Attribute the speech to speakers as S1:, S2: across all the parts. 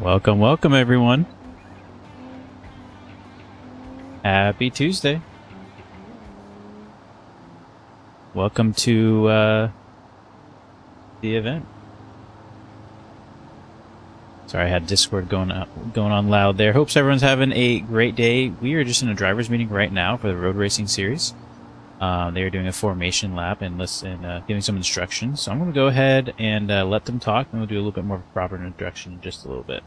S1: Welcome, welcome everyone. Happy Tuesday. Welcome to the event. Sorry, I had Discord going on loud there. Hopes everyone's having a great day. We are just in a driver's meeting right now for the road racing series. They are doing a formation lap and giving some instructions. So I'm going to go ahead and let them talk, and we'll do a little bit more of a proper introduction in just a little bit.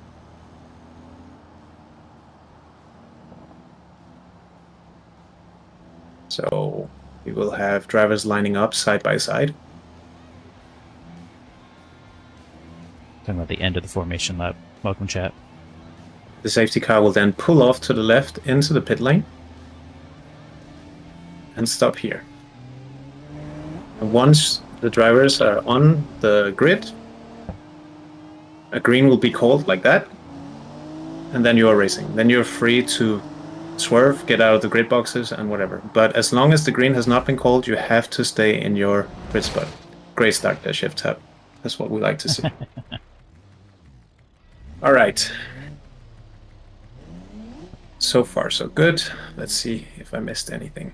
S2: So we will have drivers lining up side by side.
S1: Talking about the end of the formation lap. Welcome, chat.
S2: The safety car will then pull off to the left into the pit lane and stop here. And once the drivers are on the grid, a green will be called like that, and then you are racing. Then you're free to swerve, get out of the grid boxes, and whatever. But as long as the green has not been called, you have to stay in your grid spot. Great start there, Shift Tab. That's what we like to see. All right. So far, so good. Let's see if I missed anything.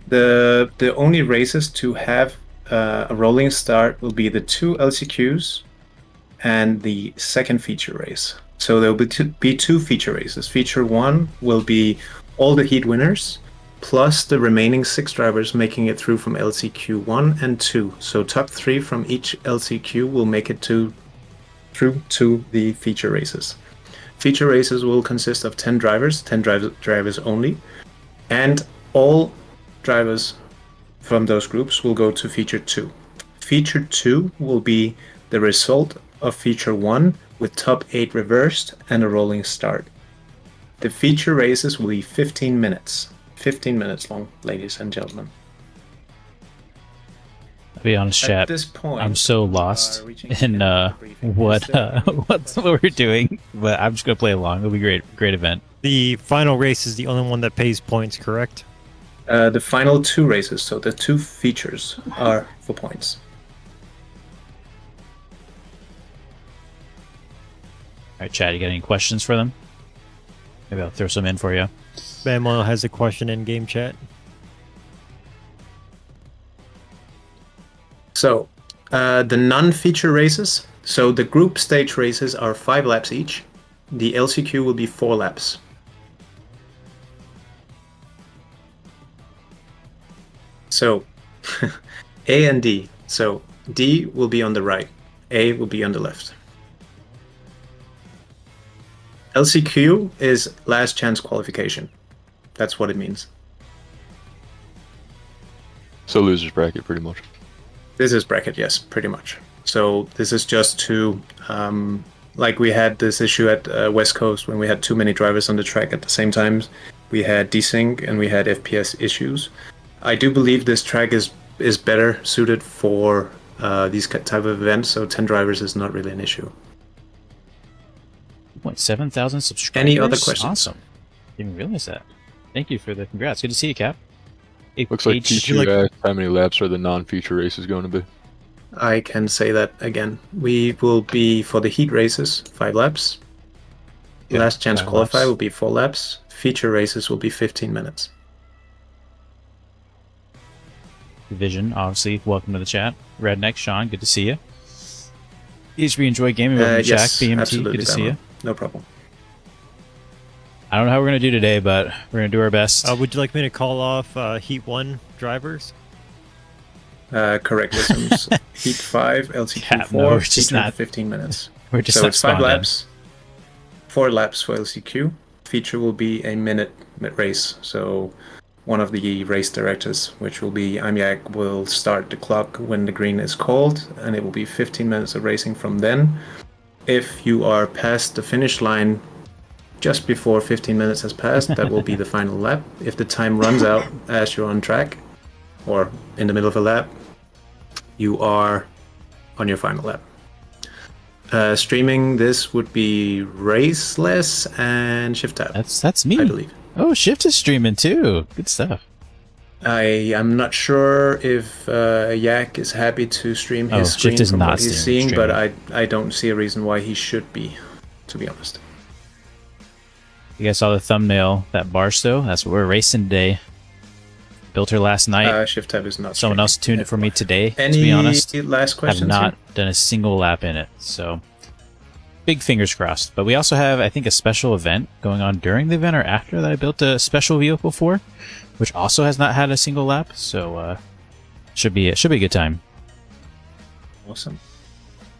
S2: The only races to have a rolling start will be the 2 LCQs and the second feature race. So there will be two feature races. Feature 1 will be all the heat winners, plus the remaining 6 drivers making it through from LCQ 1 and 2. So top 3 from each LCQ will make it through to the feature races. Feature races will consist of 10 drivers, 10 drivers only, and all drivers from those groups will go to Feature 2. Feature 2 will be the result of Feature 1 with top 8 reversed and a rolling start. The feature races will be 15 minutes. 15 minutes long, ladies and gentlemen.
S1: I'll be honest, chat.
S2: At this point,
S1: I'm so lost in what we're doing, but I'm just gonna play along. It'll be great event.
S3: The final race is the only one that pays points, correct?
S2: The final 2 races, so the 2 features, are for points.
S1: All right, Chad, you got any questions for them? Maybe I'll throw some in for you.
S3: Manuel has a question in game chat.
S2: So, the non-feature races, so the group stage races are 5 laps each. The LCQ will be 4 laps. So, A and D. So, D will be on the right, A will be on the left. LCQ is last chance qualification. That's what it means.
S4: So loser's bracket, pretty much.
S2: This is bracket, yes, pretty much. So this is just to, like we had this issue at West Coast when we had too many drivers on the track at the same time. We had desync and we had FPS issues. I do believe this track is better suited for these type of events, so 10 drivers is not really an issue.
S1: 7,000 subscribers.
S2: Any other questions?
S1: Awesome. Didn't realize that. Thank you for the congrats. Good to see you, Cap.
S4: Looks like teacher asked how many laps are the non-feature races going to be.
S2: I can say that again. We will be, for the heat races, 5 laps.
S4: Yeah,
S2: Last chance
S1: 5
S2: qualify
S1: laps.
S2: will be 4 laps. Feature races will be 15 minutes.
S1: Division, obviously. Welcome to the chat. Redneck, Sean, good to see you. HB Enjoy Gaming, welcome to
S2: Yes,
S1: Jack, BMT,
S2: absolutely,
S1: good to see you.
S2: No problem.
S1: I don't know how we're going to do today, but we're going to do our best.
S3: Would you like me to call off Heat 1 drivers?
S2: Correct. Listens. Heat 5, LCQ
S1: Yeah,
S2: 4,
S1: no, we're just
S2: feature
S1: not-
S2: 15 minutes.
S1: We're just
S2: So
S1: not
S2: it's 5
S1: spawned in.
S2: laps, 4 laps for LCQ. Feature will be a minute race. So one of the race directors, which will be Amiak, will start the clock when the green is called, and it will be 15 minutes of racing from then. If you are past the finish line just before 15 minutes has passed, that will be the final lap. If the time runs out as you're on track, or in the middle of a lap, you are on your final lap. Streaming this would be Raceless and Shift Tab,
S1: That's me.
S2: I believe.
S1: Oh, Shift is streaming too. Good stuff.
S2: I am not sure if Yak is happy to stream his
S1: Oh,
S2: screen
S1: Shift is
S2: from
S1: not
S2: what he's seeing,
S1: streaming.
S2: but I don't see a reason why he should be. to be honest.
S1: You guys saw the thumbnail, that Barstow? That's what we're racing today. Built her last night.
S2: Shift tab is not.
S1: Someone else tuned it for me today, to
S2: Any
S1: be honest.
S2: last questions?
S1: Have not
S2: here?
S1: done a single lap in it, so big fingers crossed. But we also have, I think, a special event going on during the event or after that I built a special vehicle for, which also has not had a single lap, so should be a good time.
S2: Awesome.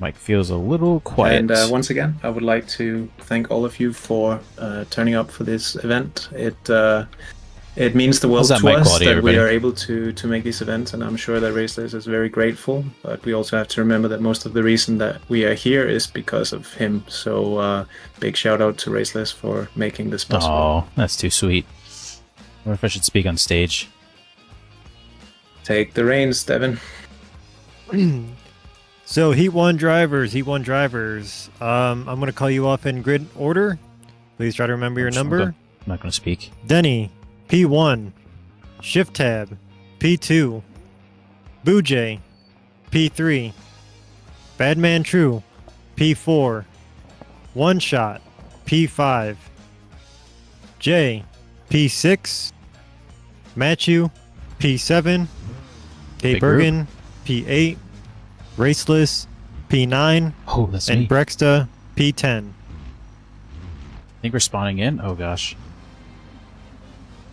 S1: Mike feels a little quiet.
S2: And once again, I would like to thank all of you for turning up for this event. It means the world
S1: How's that
S2: to
S1: mic
S2: us
S1: quality,
S2: that
S1: everybody?
S2: we are able to make these events, and I'm sure that Raceless is very grateful. But we also have to remember that most of the reason that we are here is because of him. So big shout out to Raceless for making this possible.
S1: Oh, that's too sweet. I wonder if I should speak on stage.
S2: Take the reins, Devin.
S3: So Heat 1 drivers. I'm going to call you off in grid order. Please try to remember your number.
S1: I'm not going to speak.
S3: Denny, P1. Shift tab, P2. Boojay, P3. Badman True, P4. One Shot, P5. J, P6. Matthew, P7. K
S1: Big group.
S3: Bergen, P8. Raceless, P9.
S1: Oh, that's
S3: And
S1: me.
S3: Brexta, P10.
S1: I think we're spawning in. Oh, gosh.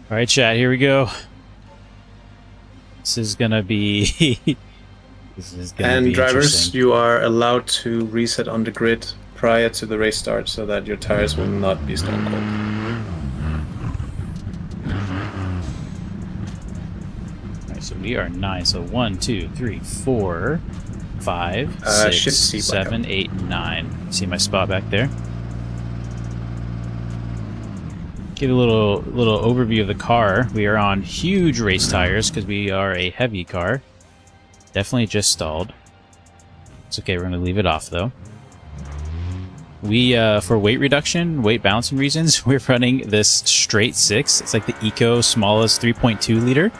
S1: All right, chat, here we go. This is going to be...
S2: And drivers, you are allowed to reset on the grid prior to the race start so that your tires will not be stone cold.
S1: All right, so we are 9. So 1, 2, 3, 4, 5,
S2: Shift
S1: 6,
S2: C,
S1: 7, 8, 9. See my spot back there? Give a little overview of the car. We are on huge race tires because we are a heavy car. Definitely just stalled. It's okay, we're going to leave it off though. We, for weight reduction, weight balancing reasons, we're running this straight 6. It's like the Eco smallest 3.2 liter.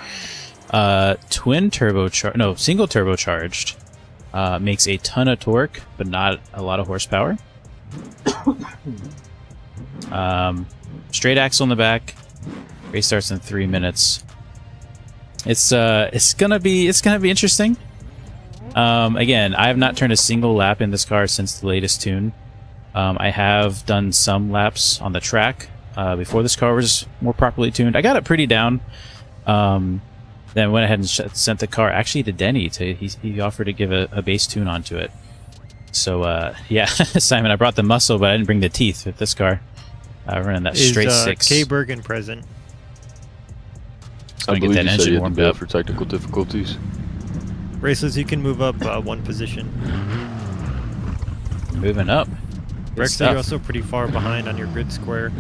S1: Single turbocharged. Makes a ton of torque, but not a lot of horsepower. Straight axle in the back. Race starts in 3 minutes. It's gonna be interesting. Again, I have not turned a single lap in this car since the latest tune. I have done some laps on the track before this car was more properly tuned. I got it pretty down. Then went ahead and sent the car actually to Denny. He offered to give a base tune onto it. So yeah, Simon, I brought the muscle, but I didn't bring the teeth with this car. Running that straight 6.
S3: K Bergen present.
S1: I believe
S4: you said you had to
S1: warmed
S4: build
S1: up.
S4: for technical difficulties.
S3: Raceless, you can move up one position.
S1: Moving up. Good
S3: Brexta,
S1: stuff.
S3: you're also pretty far behind on your grid square.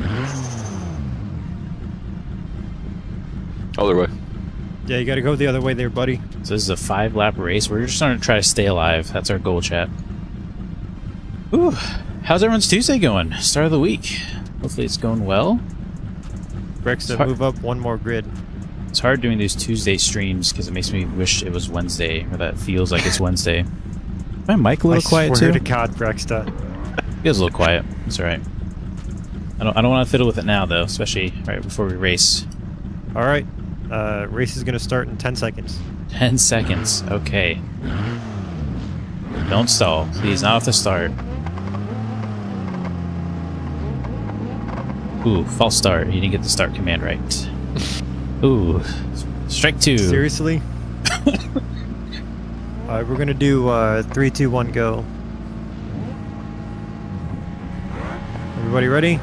S4: Other way.
S3: Yeah, you gotta go the other way there, buddy.
S1: So this is a 5-lap race. We're just trying to try to stay alive. That's our goal, chat. Ooh, how's everyone's Tuesday going? Start of the week. Hopefully it's going well.
S3: Brexta, move up one more grid.
S1: It's hard doing these Tuesday streams because it makes me wish it was Wednesday, or that feels like it's Wednesday. Is my mic a little quiet
S3: I swear
S1: too?
S3: to God, Brexta.
S1: Feels a little quiet. It's all right. I don't want to fiddle with it now though, especially right before we race.
S3: All right, race is gonna start in 10 seconds.
S1: 10 seconds. Okay. Don't stall, please. Not off the start. Ooh, false start. You didn't get the start command right. Ooh, strike 2.
S3: Seriously? All right, we're gonna do 3, 2, 1, go. Everybody ready?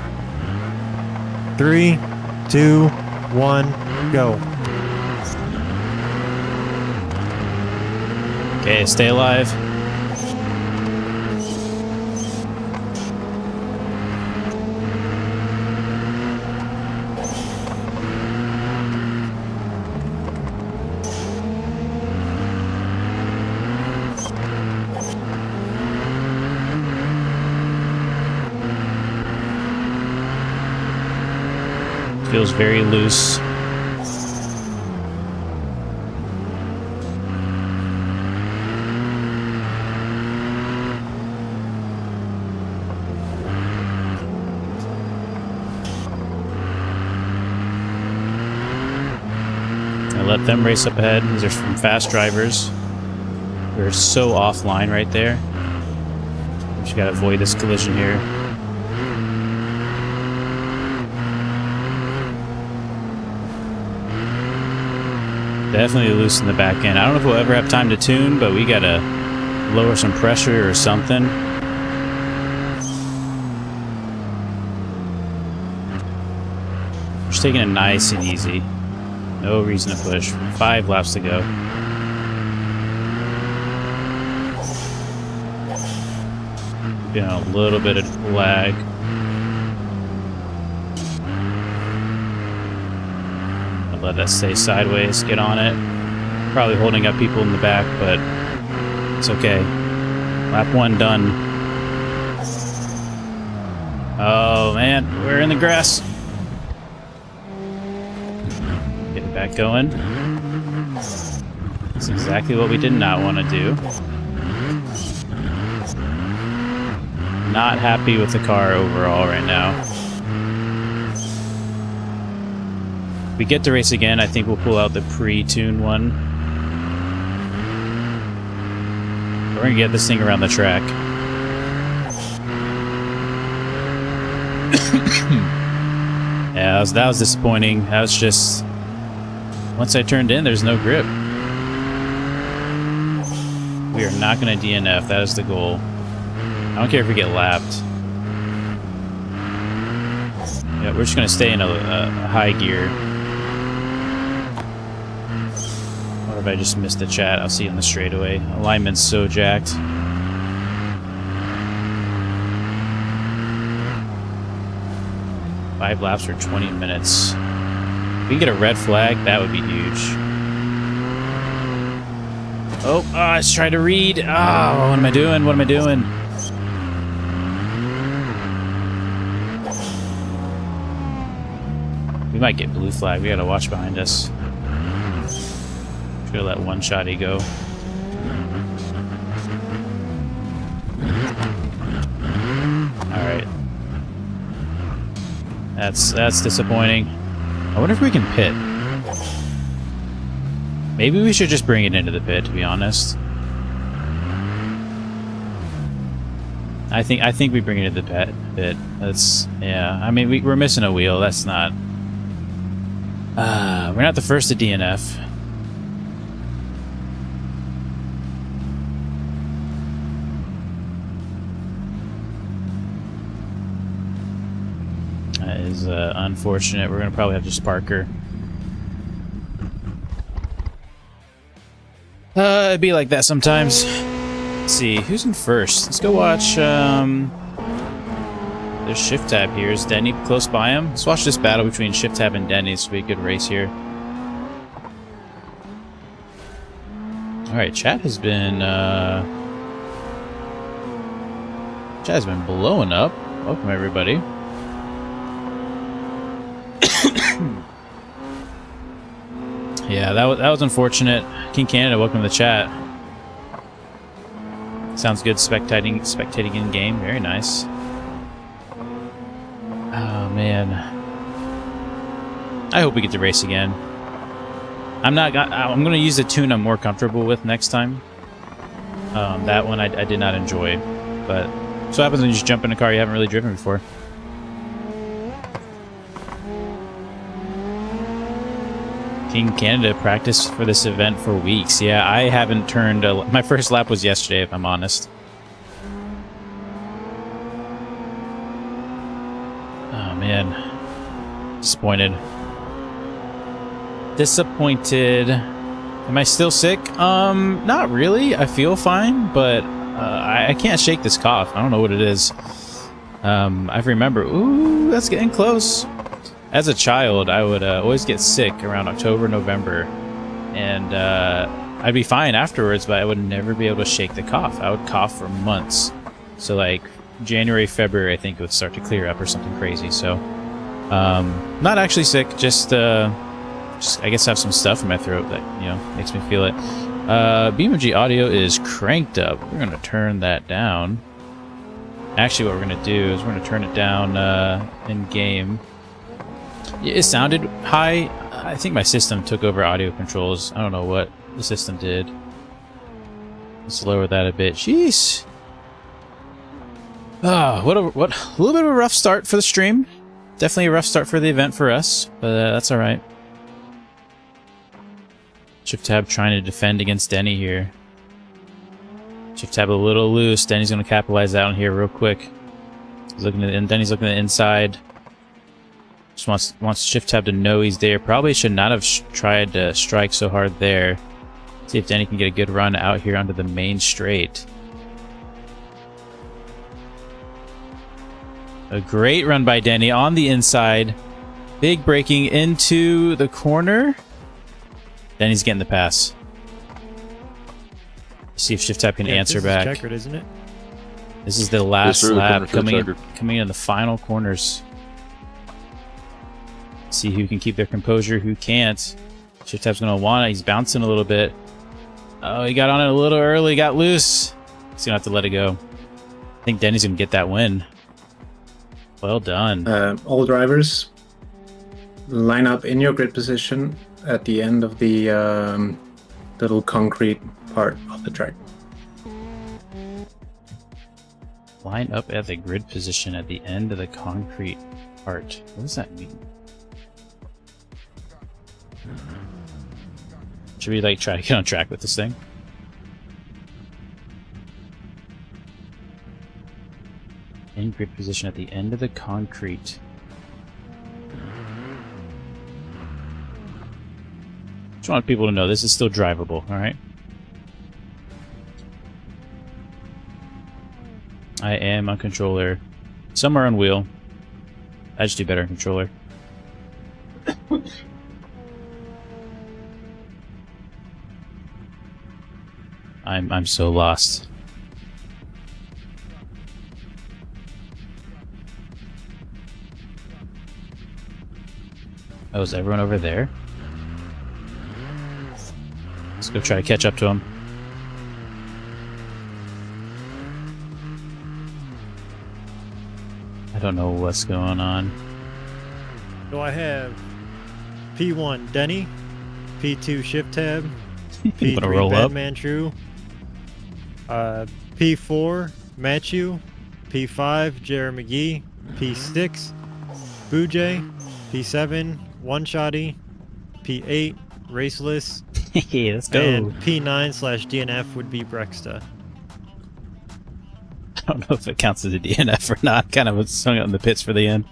S3: 3, 2, 1, go.
S1: Okay, stay alive. Feels very loose. let them race up ahead. These are some fast drivers. We're so offline right there. We just gotta avoid this collision here. Definitely loose in the back end. I don't know if we'll ever have time to tune, but we gotta lower some pressure or something. Just taking it nice and easy. No reason to push. 5 laps to go. Getting a little bit of lag. I'll let that stay sideways. Get on it. Probably holding up people in the back, but it's okay. Lap 1 done. Oh man, we're in the grass. Get it back going. That's exactly what we did not want to do. Not happy with the car overall right now. If we get to race again, I think we'll pull out the pre-tune one. We're gonna get this thing around the track. Yeah, that was disappointing. That was just... Once I turned in, there's no grip. We are not going to DNF. That is the goal. I don't care if we get lapped. Yeah, we're just going to stay in a high gear. Or if I just missed the chat, I'll see you in the straightaway. Alignment's so jacked. Five laps for 20 minutes. If we can get a red flag, that would be huge. Oh, let's try to read. Oh, what am I doing? What am I doing? We might get blue flag. We gotta watch behind us. Should let one shotty go. Alright. That's disappointing. I wonder if we can pit. Maybe we should just bring it into the pit, to be honest. I think we bring it into the pit. That's, yeah. I mean, we're missing a wheel. That's not. We're not the first to DNF. That is unfortunate. We're gonna probably have to just park her. It'd be like that sometimes. Let's see, who's in first? Let's go watch, there's Shift Tab here. Is Denny close by him? Let's watch this battle between Shift Tab and Denny. This will be a good race here. Alright, chat has been blowing up. Welcome, everybody. Yeah, that was unfortunate. King Canada, welcome to the chat. Sounds good. Spectating in game. Very nice. Oh man, I hope we get to race again. I'm gonna use the tune I'm more comfortable with next time. That one I did not enjoy, but so happens when you just jump in a car you haven't really driven before. King Canada practiced for this event for weeks. Yeah, I haven't turned... my first lap was yesterday, if I'm honest. Oh, man. Disappointed. Disappointed. Am I still sick? Not really. I feel fine, but I can't shake this cough. I don't know what it is. I remember... Ooh, that's getting close. As a child, I would always get sick around October, November, and I'd be fine afterwards, but I would never be able to shake the cough. I would cough for months. So like January, February, I think it would start to clear up or something crazy. So not actually sick, just I guess have some stuff in my throat that, you know, makes me feel it. BeamNG audio is cranked up. We're going to turn that down. Actually, what we're going to do is we're going to turn it down in game. It sounded high. I think my system took over audio controls. I don't know what the system did. Let's lower that a bit. Jeez. Ah, what a little bit of a rough start for the stream. Definitely a rough start for the event for us, but that's all right. Shift tab trying to defend against Denny here. Shift tab a little loose. Denny's going to capitalize out here real quick. He's looking at, and Denny's looking at the inside. Just wants Shift tab to know he's there. Probably should not have tried to strike so hard there. See if Denny can get a good run out here onto the main straight. A great run by Denny on the inside. Big braking into the corner. Denny's getting the pass. See if Shift Tab can answer back.
S3: This is checkered, isn't it?
S1: This is the last lap coming in the final corners. See who can keep their composure, who can't. Shift Tab's going to want it. He's bouncing a little bit. Oh, he got on it a little early, got loose. He's going to have to let it go. I think Denny's going to get that win. Well done.
S2: All drivers, line up in your grid position at the end of the little concrete part of the track.
S1: Line up at the grid position at the end of the concrete part. What does that mean? Should we like try to get on track with this thing? In grid position at the end of the concrete. Just want people to know this is still drivable, alright? I am on controller. Some are on wheel. I just do better on controller. I'm so lost. Oh, is everyone over there? Let's go try to catch up to him. I don't know what's going on.
S3: So I have P1 Denny, P2 Shift Tab, P3 Batman True, P4 Matthew, P5 Jerry McGee, P6 Boojay, P7 One Shotty, P8 Raceless,
S1: Hey, let's go.
S3: and P9/DNF would be Brexta.
S1: I don't know if it counts as a DNF or not. Kind of swung out in the pits for the end.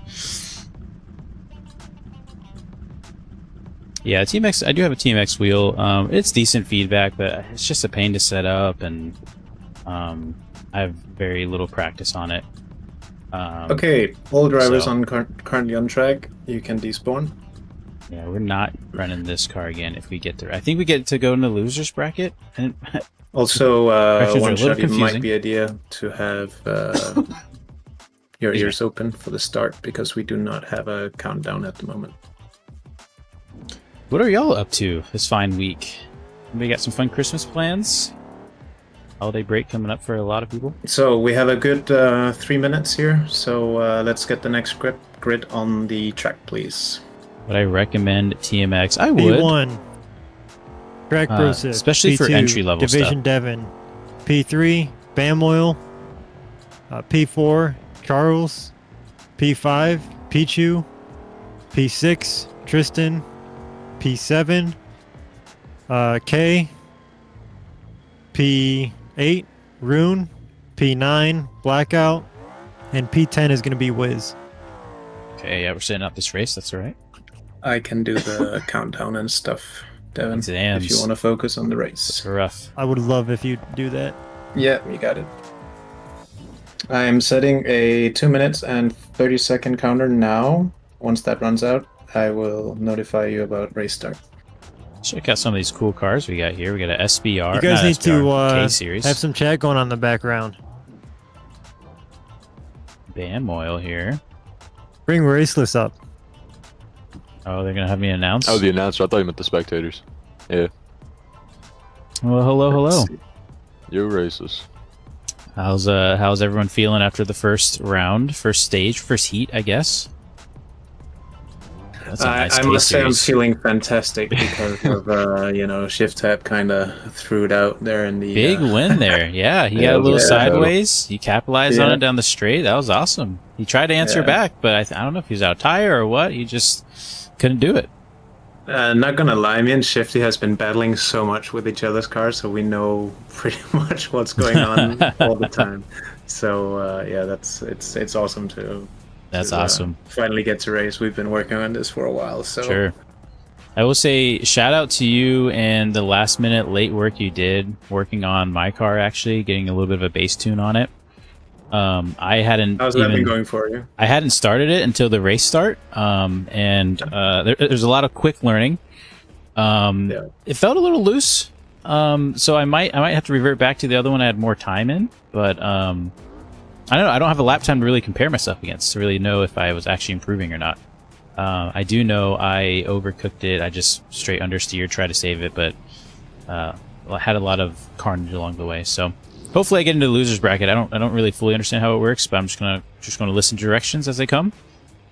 S1: Yeah, TMX. I do have a TMX wheel. It's decent feedback, but it's just a pain to set up, and I have very little practice on it.
S2: Okay, all drivers currently on track. You can despawn.
S1: Yeah, we're not running this car again if we get there. I think we get to go in the losers bracket. And
S2: Also, one shot
S1: confusing.
S2: might be idea to have your ears open for the start because we do not have a countdown at the moment.
S1: What are y'all up to this fine week? We got some fun Christmas plans? Holiday break coming up for a lot of people.
S2: So we have a good 3 minutes here. So let's get the next grid on the track, please.
S1: Would I recommend TMX? I would.
S3: P1 Track Brosip,
S1: especially for
S3: P2
S1: entry-level
S3: Division
S1: stuff.
S3: Devon, P3 Bam Oil, P4 Charles, P5 Pichu, P6 Tristan, P7 K, P8 Rune, P9 Blackout, and P10 is going to be Wiz.
S1: Okay, yeah, we're setting up this race. That's all right.
S2: I can do the countdown and stuff, Devin,
S1: Exams.
S2: if you want to focus on the race.
S1: Rough.
S3: I would love if you do that.
S2: Yeah, you got it. I'm setting a 2 minutes and 30-second counter now. Once that runs out, I will notify you about race start.
S1: Check out some of these cool cars we got here. We got a SBR.
S3: You guys
S1: not
S3: need
S1: SBR,
S3: to
S1: K-Series.
S3: have some chat going on in the background.
S1: Bam Oil here.
S3: Bring Raceless up.
S1: Oh, they're gonna have me announce.
S4: Oh, the announcer. I thought you meant the spectators. Yeah.
S1: Well, hello.
S2: Let's see.
S4: You're racist.
S1: How's everyone feeling after the first round, first stage, first heat, I guess? That's a nice
S2: I
S1: case
S2: must say I'm
S1: series.
S2: feeling fantastic because of Shift Tab kind of threw it out there in the
S1: Big win there. Yeah, he
S4: Yeah,
S1: got a
S4: that was
S1: little
S4: a good battle.
S1: sideways. He capitalized on
S2: Yeah.
S1: it down the straight. That was awesome. He tried to answer
S2: Yeah.
S1: back, but I don't know if he was out of tire or what. He just couldn't do it.
S2: Not gonna lie, me and Shifty has been battling so much with each other's cars, so we know pretty much what's going on all the time. So yeah, it's awesome to
S1: That's
S2: to,
S1: awesome.
S2: finally get to race. We've been working on this for a while, so
S1: Sure. I will say shout out to you and the last minute late work you did working on my car, actually getting a little bit of a base tune on it. I hadn't
S2: how's that been going for you?
S1: I hadn't started it until the race start, and there's a lot of quick learning.
S2: Yeah.
S1: It felt a little loose, so I might have to revert back to the other one I had more time in, but I don't know. I don't have a lap time to really compare myself against to really know if I was actually improving or not. I do know I overcooked it. I just straight understeered, tried to save it, but I had a lot of carnage along the way. So hopefully I get into the losers bracket. I don't really fully understand how it works, but I'm just gonna listen to directions as they come.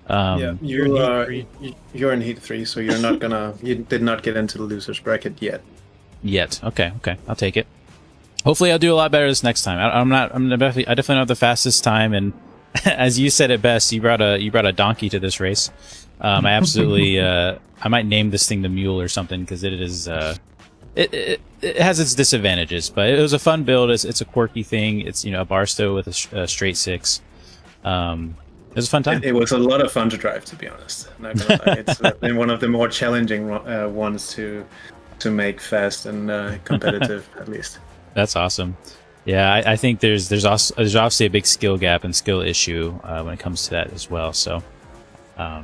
S2: Yeah, you're in heat 3, so you're not gonna. You did not get into the losers bracket yet.
S1: Yet. Okay, I'll take it. Hopefully I'll do a lot better this next time. I definitely don't have the fastest time, and as you said it best, you brought a donkey to this race. I absolutely I might name this thing the mule or something because it is it has its disadvantages, but it was a fun build. It's a quirky thing. It's a bar stow with a straight 6. It was a fun time.
S2: It was a lot of fun to drive, to be honest. Not gonna lie. It's been one of the more challenging ones to make fast and competitive, at least.
S1: That's awesome. Yeah, I think there's obviously a big skill gap and skill issue when it comes to that as well. So, but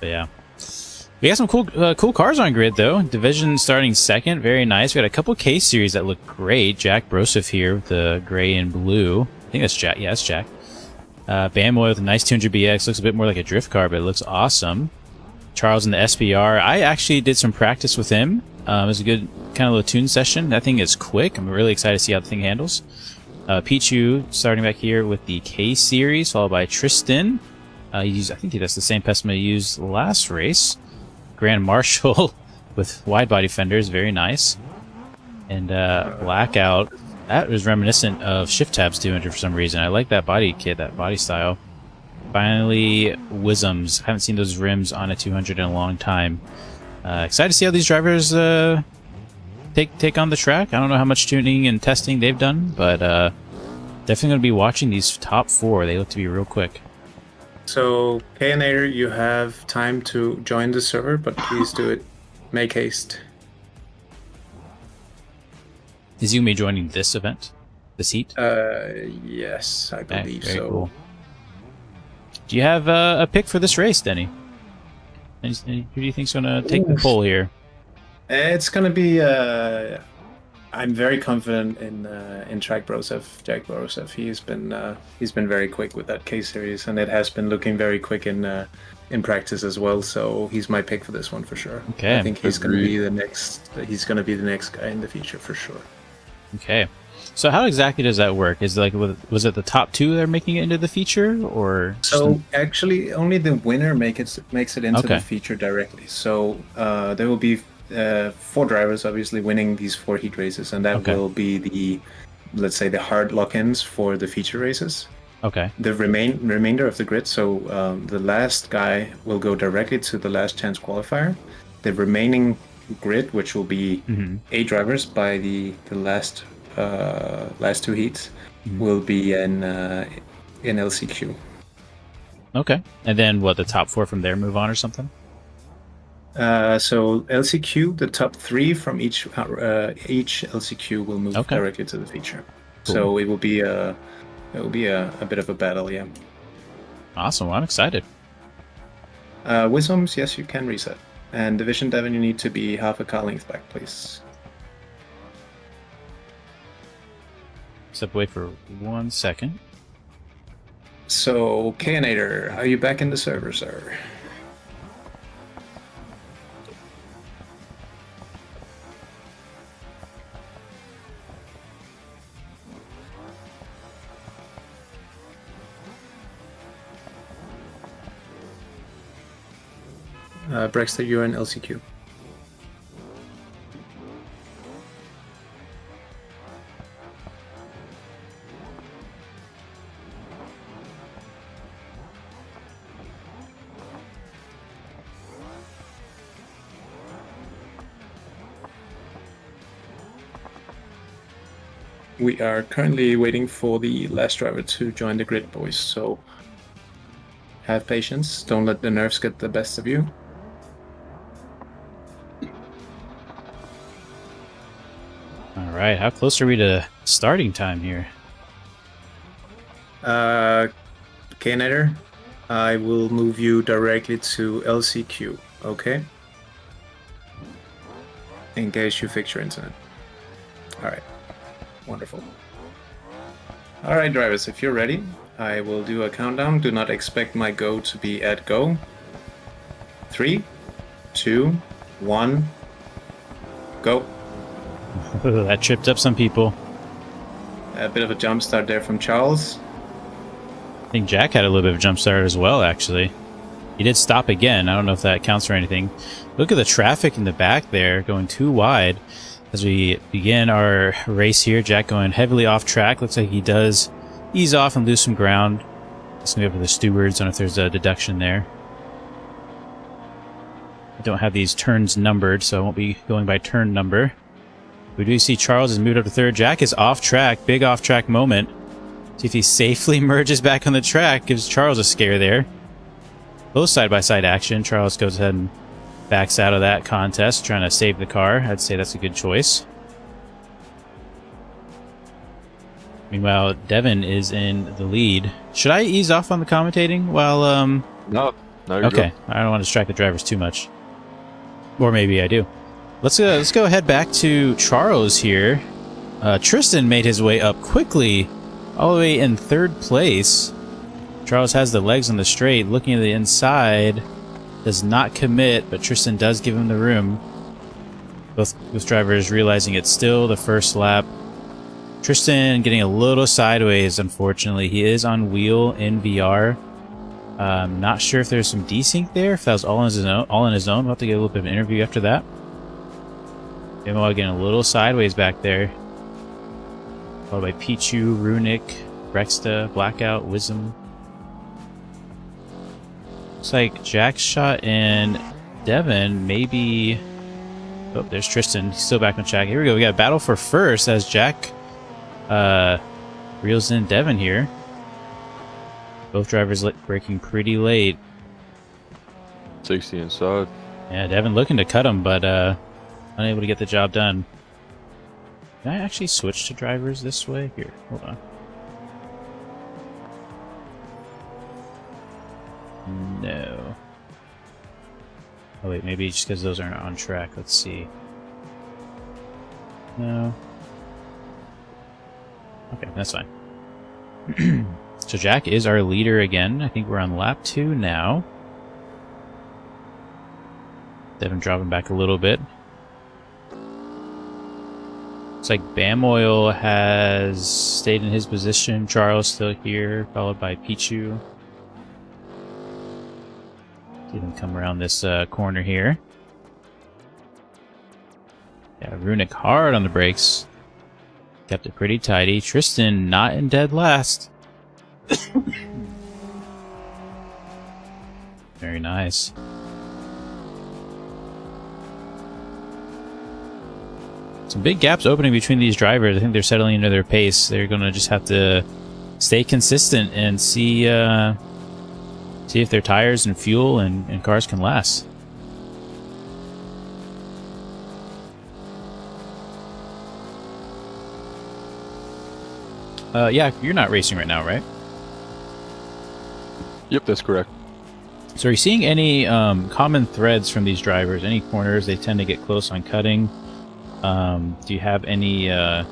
S1: yeah, we got some cool cars on grid though. Division starting second, very nice. We got a couple K series that look great. Jack Broseph here with the gray and blue. I think that's Jack. Yeah, that's Jack. Bamboy with a nice 200BX. Looks a bit more like a drift car, but it looks awesome. Charles in the SBR. I actually did some practice with him. It was a good kind of little tune session. That thing is quick. I'm really excited to see how the thing handles. Pichu starting back here with the K series, followed by Tristan. I think that's the same Pessima used last race. Grand Marshal with wide body fenders, very nice. And Blackout. That was reminiscent of Shift Tab's 200 for some reason. I like that body kit, that body style. Finally, Wisms. Haven't seen those rims on a 200 in a long time. Excited to see how these drivers take on the track. I don't know how much tuning and testing they've done, but definitely going to be watching these top 4. They look to be real quick.
S2: So, KNator, you have time to join the server, but please do it. Make haste.
S1: Is you me joining this event? This heat?
S2: Yes, I
S1: Okay,
S2: believe
S1: very
S2: so.
S1: cool. Do you have a pick for this race, Denny? Who do you think's going to take the pole here?
S2: It's gonna be. I'm very confident in Jack Broseph. He's been very quick with that K series, and it has been looking very quick in practice as well. So he's my pick for this one for sure.
S1: Okay,
S2: I think he's gonna
S4: agreed.
S2: be the next. He's gonna be the next guy in the future for sure.
S1: Okay. So how exactly does that work? Is was it the top 2 that are making it into the feature, or
S2: So actually, only the winner makes it into
S1: Okay.
S2: the feature directly. So there will be 4 drivers obviously winning these 4 heat races, and that
S1: Okay.
S2: will be let's say the hard lock-ins for the feature races.
S1: okay?
S2: The remainder of the grid. So the last guy will go directly to the last chance qualifier. The remaining grid, which will be 8 drivers by the last 2 heats, will be in LCQ.
S1: Okay. And then what? The top 4 from there move on or something?
S2: So LCQ, the top 3 from each LCQ will move
S1: Okay.
S2: directly to the feature.
S1: Cool.
S2: So it will be a bit of a battle, yeah.
S1: Awesome. Well, I'm excited.
S2: Wisdoms, yes, you can reset. And Division Devon, you need to be half a car length back, please.
S1: Step away for 1 second.
S2: So, KNator, are you back in the server, sir? Brexter, you're in LCQ. We are currently waiting for the last driver to join the grid, boys, so have patience. Don't let the nerves get the best of you.
S1: All right, how close are we to starting time here?
S2: Knader, I will move you directly to LCQ, okay? In case you fix your internet. Alright, wonderful. Alright, drivers, if you're ready, I will do a countdown. Do not expect my go to be at go. 3, 2, 1, go.
S1: That tripped up some people.
S2: A bit of a jump start there from Charles.
S1: I think Jack had a little bit of a jump start as well, actually. He did stop again. I don't know if that counts for anything. Look at the traffic in the back there, going too wide. As we begin our race here, Jack going heavily off track. Looks like he does ease off and lose some ground. It's going to be up to the stewards. I don't know if there's a deduction there. I don't have these turns numbered, so I won't be going by turn number. We do see Charles has moved up to third. Jack is off track. Big off track moment. See if he safely merges back on the track. Gives Charles a scare there. Both side-by-side action. Charles goes ahead and backs out of that contest, trying to save the car. I'd say that's a good choice. Meanwhile, Devin is in the lead. Should I ease off on the commentating while
S4: No, you're
S1: okay,
S4: good.
S1: I don't want to distract the drivers too much. Or maybe I do. Let's go ahead back to Charles here. Tristan made his way up quickly, all the way in third place. Charles has the legs on the straight, looking at the inside. Does not commit, but Tristan does give him the room. Both drivers realizing it's still the first lap. Tristan getting a little sideways, unfortunately. He is on wheel in VR. Not sure if there's some desync there, if that was all on his own. We'll have to get a little bit of an interview after that. Demo getting a little sideways back there. Followed by Pichu, Runic, Rexta, Blackout, Wisdom. Looks like Jack shot and Devin maybe... Oh, there's Tristan. He's still back on track. Here we go. We got a battle for first as Jack reels in Devin here. Both drivers braking pretty late.
S4: 60 inside.
S1: Yeah, Devin looking to cut him, but unable to get the job done. Can I actually switch to drivers this way? Here, hold on. No. Oh wait, maybe just because those aren't on track. Let's see. No. Okay, that's fine. So Jack is our leader again. I think we're on lap 2 now. Devin dropping back a little bit. Looks like Bam Oil has stayed in his position. Charles still here, followed by Pichu. See them come around this corner here. Yeah, Runic hard on the brakes. Kept it pretty tidy. Tristan not in dead last. Very nice. Some big gaps opening between these drivers. I think they're settling into their pace. They're going to just have to stay consistent and see if their tires and fuel and cars can last. Yeah, you're not racing right now, right?
S4: Yep, that's correct.
S1: So are you seeing any common threads from these drivers? Any corners they tend to get close on cutting? Do you have any, I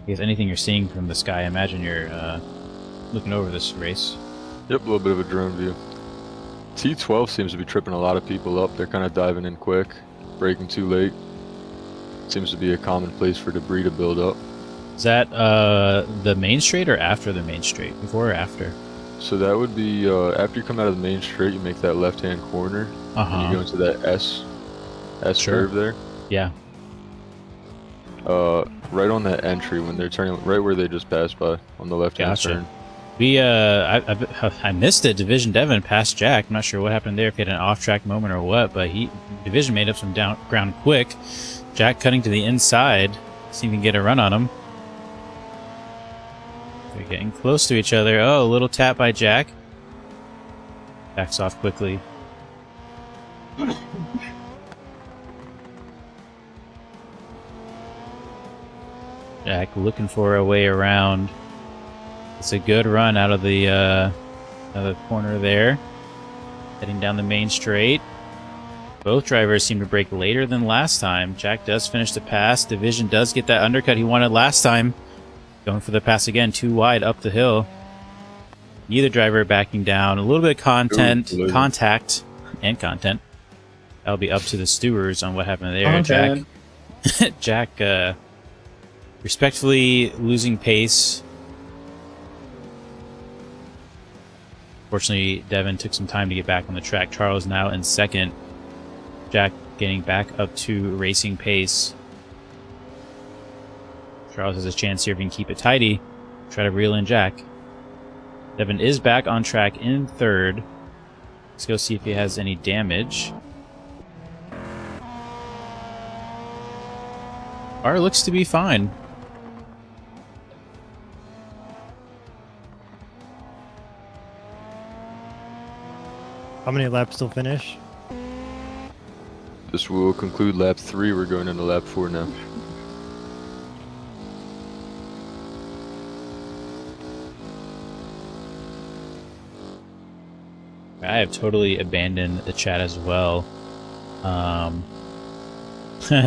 S1: guess anything you're seeing from the sky? I imagine you're looking over this race.
S4: Yep, a little bit of a drone view. T12 seems to be tripping a lot of people up. They're kind of diving in quick, braking too late. Seems to be a common place for debris to build up.
S1: Is that the main straight or after the main straight? Before or after?
S4: So that would be after you come out of the main straight, you make that left-hand corner, and you go into that S
S1: Sure.
S4: curve there.
S1: Yeah.
S4: Right on that entry when they're turning, right where they just passed by on the left-hand
S1: Gotcha.
S4: turn.
S1: We I missed it. Division Devin passed Jack. I'm not sure what happened there, if he had an off-track moment or what, but Division made up some ground quick. Jack cutting to the inside, see if he can get a run on him. They're getting close to each other. Oh, a little tap by Jack. Backs off quickly. Jack looking for a way around. It's a good run out of the corner there. Heading down the main straight. Both drivers seem to brake later than last time. Jack does finish the pass. Division does get that undercut he wanted last time. Going for the pass again, too wide up the hill. Neither driver backing down. A little bit of contact. That'll be up to the stewards on what happened there. Jack respectfully losing pace. Fortunately, Devin took some time to get back on the track. Charles now in second. Jack getting back up to racing pace. Charles has a chance here if he can keep it tidy. Try to reel in Jack. Devin is back on track in third. Let's go see if he has any damage. Car looks to be fine.
S3: How many laps till finish?
S4: This will conclude lap 3. We're going into lap 4 now.
S1: I have totally abandoned the chat as well.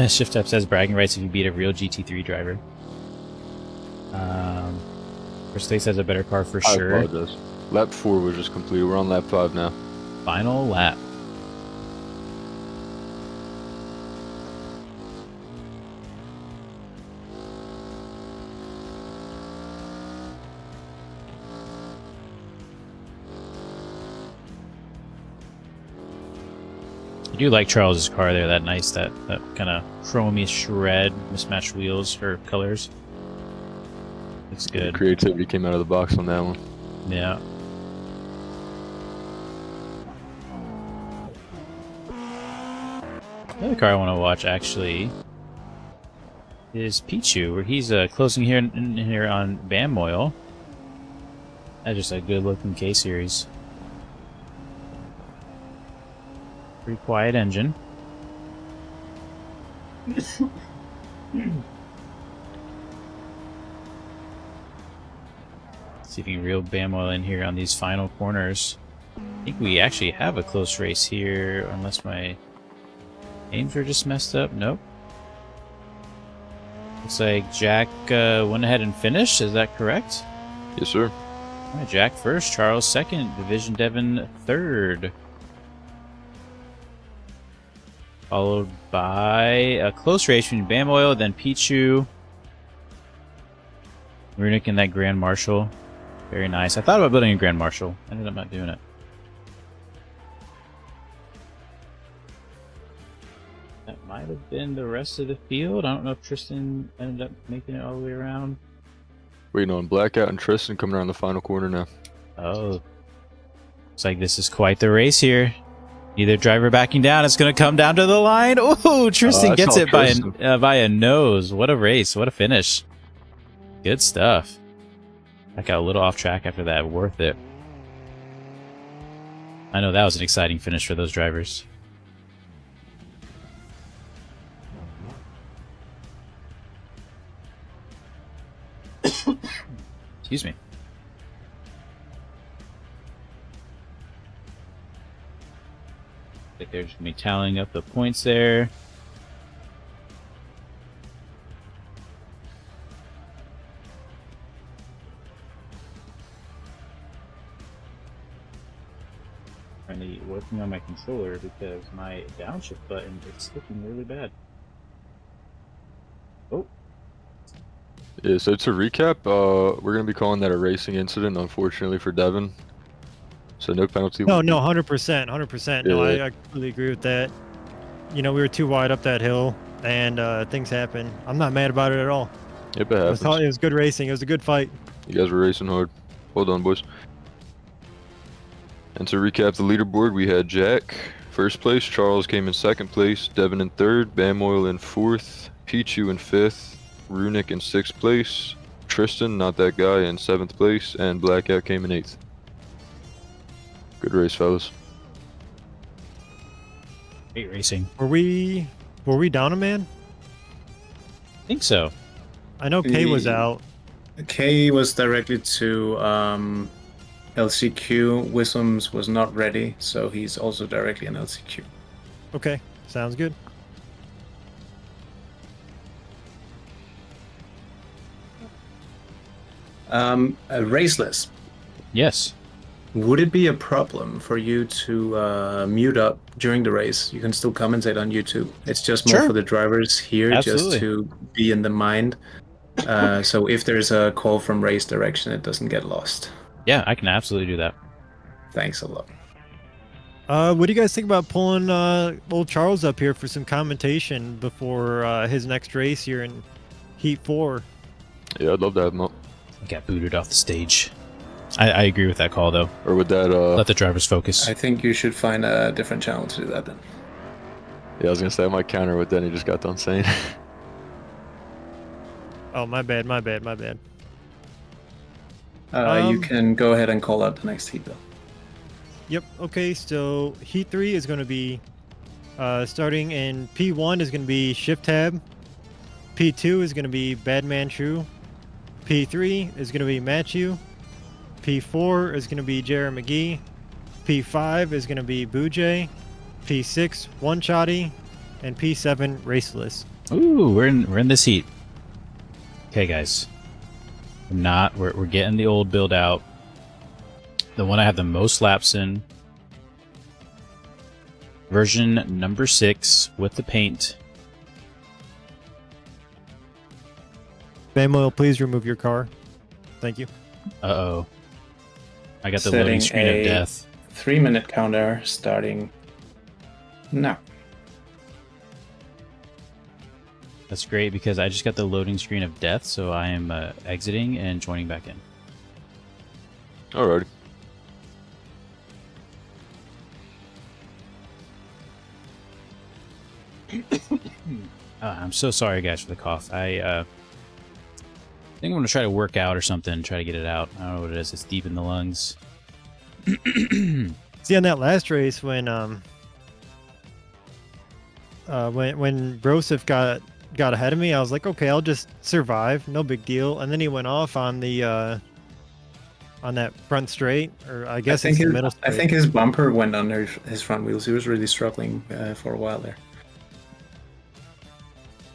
S1: Shift Up says bragging rights if you beat a real GT3 driver. First Place has a better car for sure.
S4: I apologize. Lap 4 was just completed. We're on lap 5 now.
S1: Final lap. I do like Charles's car there. That nice, that kind of chromy red, mismatched wheels or colors. Looks good.
S4: The creativity came out of the box on that one.
S1: Yeah. Another car I want to watch actually is Pichu, where he's closing here in here on BAM Oil. That's just a good looking K series. Pretty quiet engine. See if you can reel BAM Oil in here on these final corners. I think we actually have a close race here, unless my aims are just messed up. Nope. Looks like Jack went ahead and finished. Is that correct?
S4: Yes, sir.
S1: All right, Jack first, Charles second, Division Devin third. Followed by a close race between BAM Oil, then Pichu. Runic in that Grand Marshal. Very nice. I thought about building a Grand Marshal. Ended up not doing it. That might have been the rest of the field. I don't know if Tristan ended up making it all the way around.
S4: Waiting on Blackout and Tristan coming around the final corner now.
S1: Oh. Looks like this is quite the race here. Either driver backing down. It's going to come down to the line. Oh, Tristan gets it by a nose. What a race. What a finish. Good stuff. I got a little off track after that. Worth it. I know that was an exciting finish for those drivers. Excuse me. I think they're just going to be tallying up the points there. Currently working on my controller because my downshift button is slipping really bad. Oh.
S4: Yeah, so to recap, we're going to be calling that a racing incident, unfortunately for Devin. So no penalty.
S3: No, 100%, 100%. No,
S4: Yeah.
S3: I completely agree with that. You know, we were too wide up that hill, and things happen. I'm not mad about it at all.
S4: Yep, it
S3: It
S4: happens.
S3: was good racing. It was a good fight.
S4: You guys were racing hard. Well done, boys. And to recap the leaderboard, we had Jack first place, Charles came in second place, Devin in third, Bamoil in fourth, Pichu in fifth, Runic in sixth place, Tristan, not that guy, in seventh place, and Blackout came in eighth. Good race, fellas.
S1: Great racing.
S3: Were we down a man?
S1: I think so.
S3: I know Kay was
S2: Yeah.
S3: out.
S2: K was directly to LCQ. Wisdom's was not ready, so he's also directly in LCQ.
S3: Okay, sounds good.
S2: Raceless.
S1: Yes.
S2: Would it be a problem for you to mute up during the race? You can still commentate on YouTube. It's just more
S1: Sure.
S2: for the drivers here,
S1: Absolutely.
S2: just to be in the mind. So if there's a call from race direction, it doesn't get lost.
S1: Yeah, I can absolutely do that.
S2: Thanks a lot.
S3: What do you guys think about pulling old Charles up here for some commentation before his next race here in Heat 4?
S4: Yeah, I'd love to have him up.
S1: I got booted off the stage. I agree with that call, though.
S4: Or would that,
S1: Let the drivers focus.
S2: I think you should find a different channel to do that then.
S4: yeah, I was gonna say I might counter what Denny just got done saying.
S3: Oh, my bad, my bad, my bad.
S2: You can go ahead and call out the next heat though.
S3: Yep, okay, so Heat 3 is going to be starting in P1 is going to be Shift Tab. P2 is going to be Badman True. P3 is going to be Matthew. P4 is going to be Jared McGee. P5 is going to be Boojay. P6 One Shotty. And P7 Raceless.
S1: Ooh, we're in this heat. Okay, guys. We're getting the old build out. The one I have the most laps in. Version number 6 with the paint.
S3: Bamoil, please remove your car. Thank you.
S1: Uh-oh. I got the
S2: Setting
S1: loading screen
S2: a-
S1: of death.
S2: 3-minute counter starting now.
S1: That's great because I just got the loading screen of death, so I am exiting and joining back in.
S4: Alrighty.
S1: I'm so sorry, guys, for the cough. I think I'm going to try to work out or something, try to get it out. I don't know what it is. It's deep in the lungs.
S3: See, on that last race when Broseph got ahead of me, I was like, okay, I'll just survive, no big deal. And then he went off on the on that front straight, or I guess it's the middle straight.
S2: I think his bumper went under his front wheels. He was really struggling for a while there.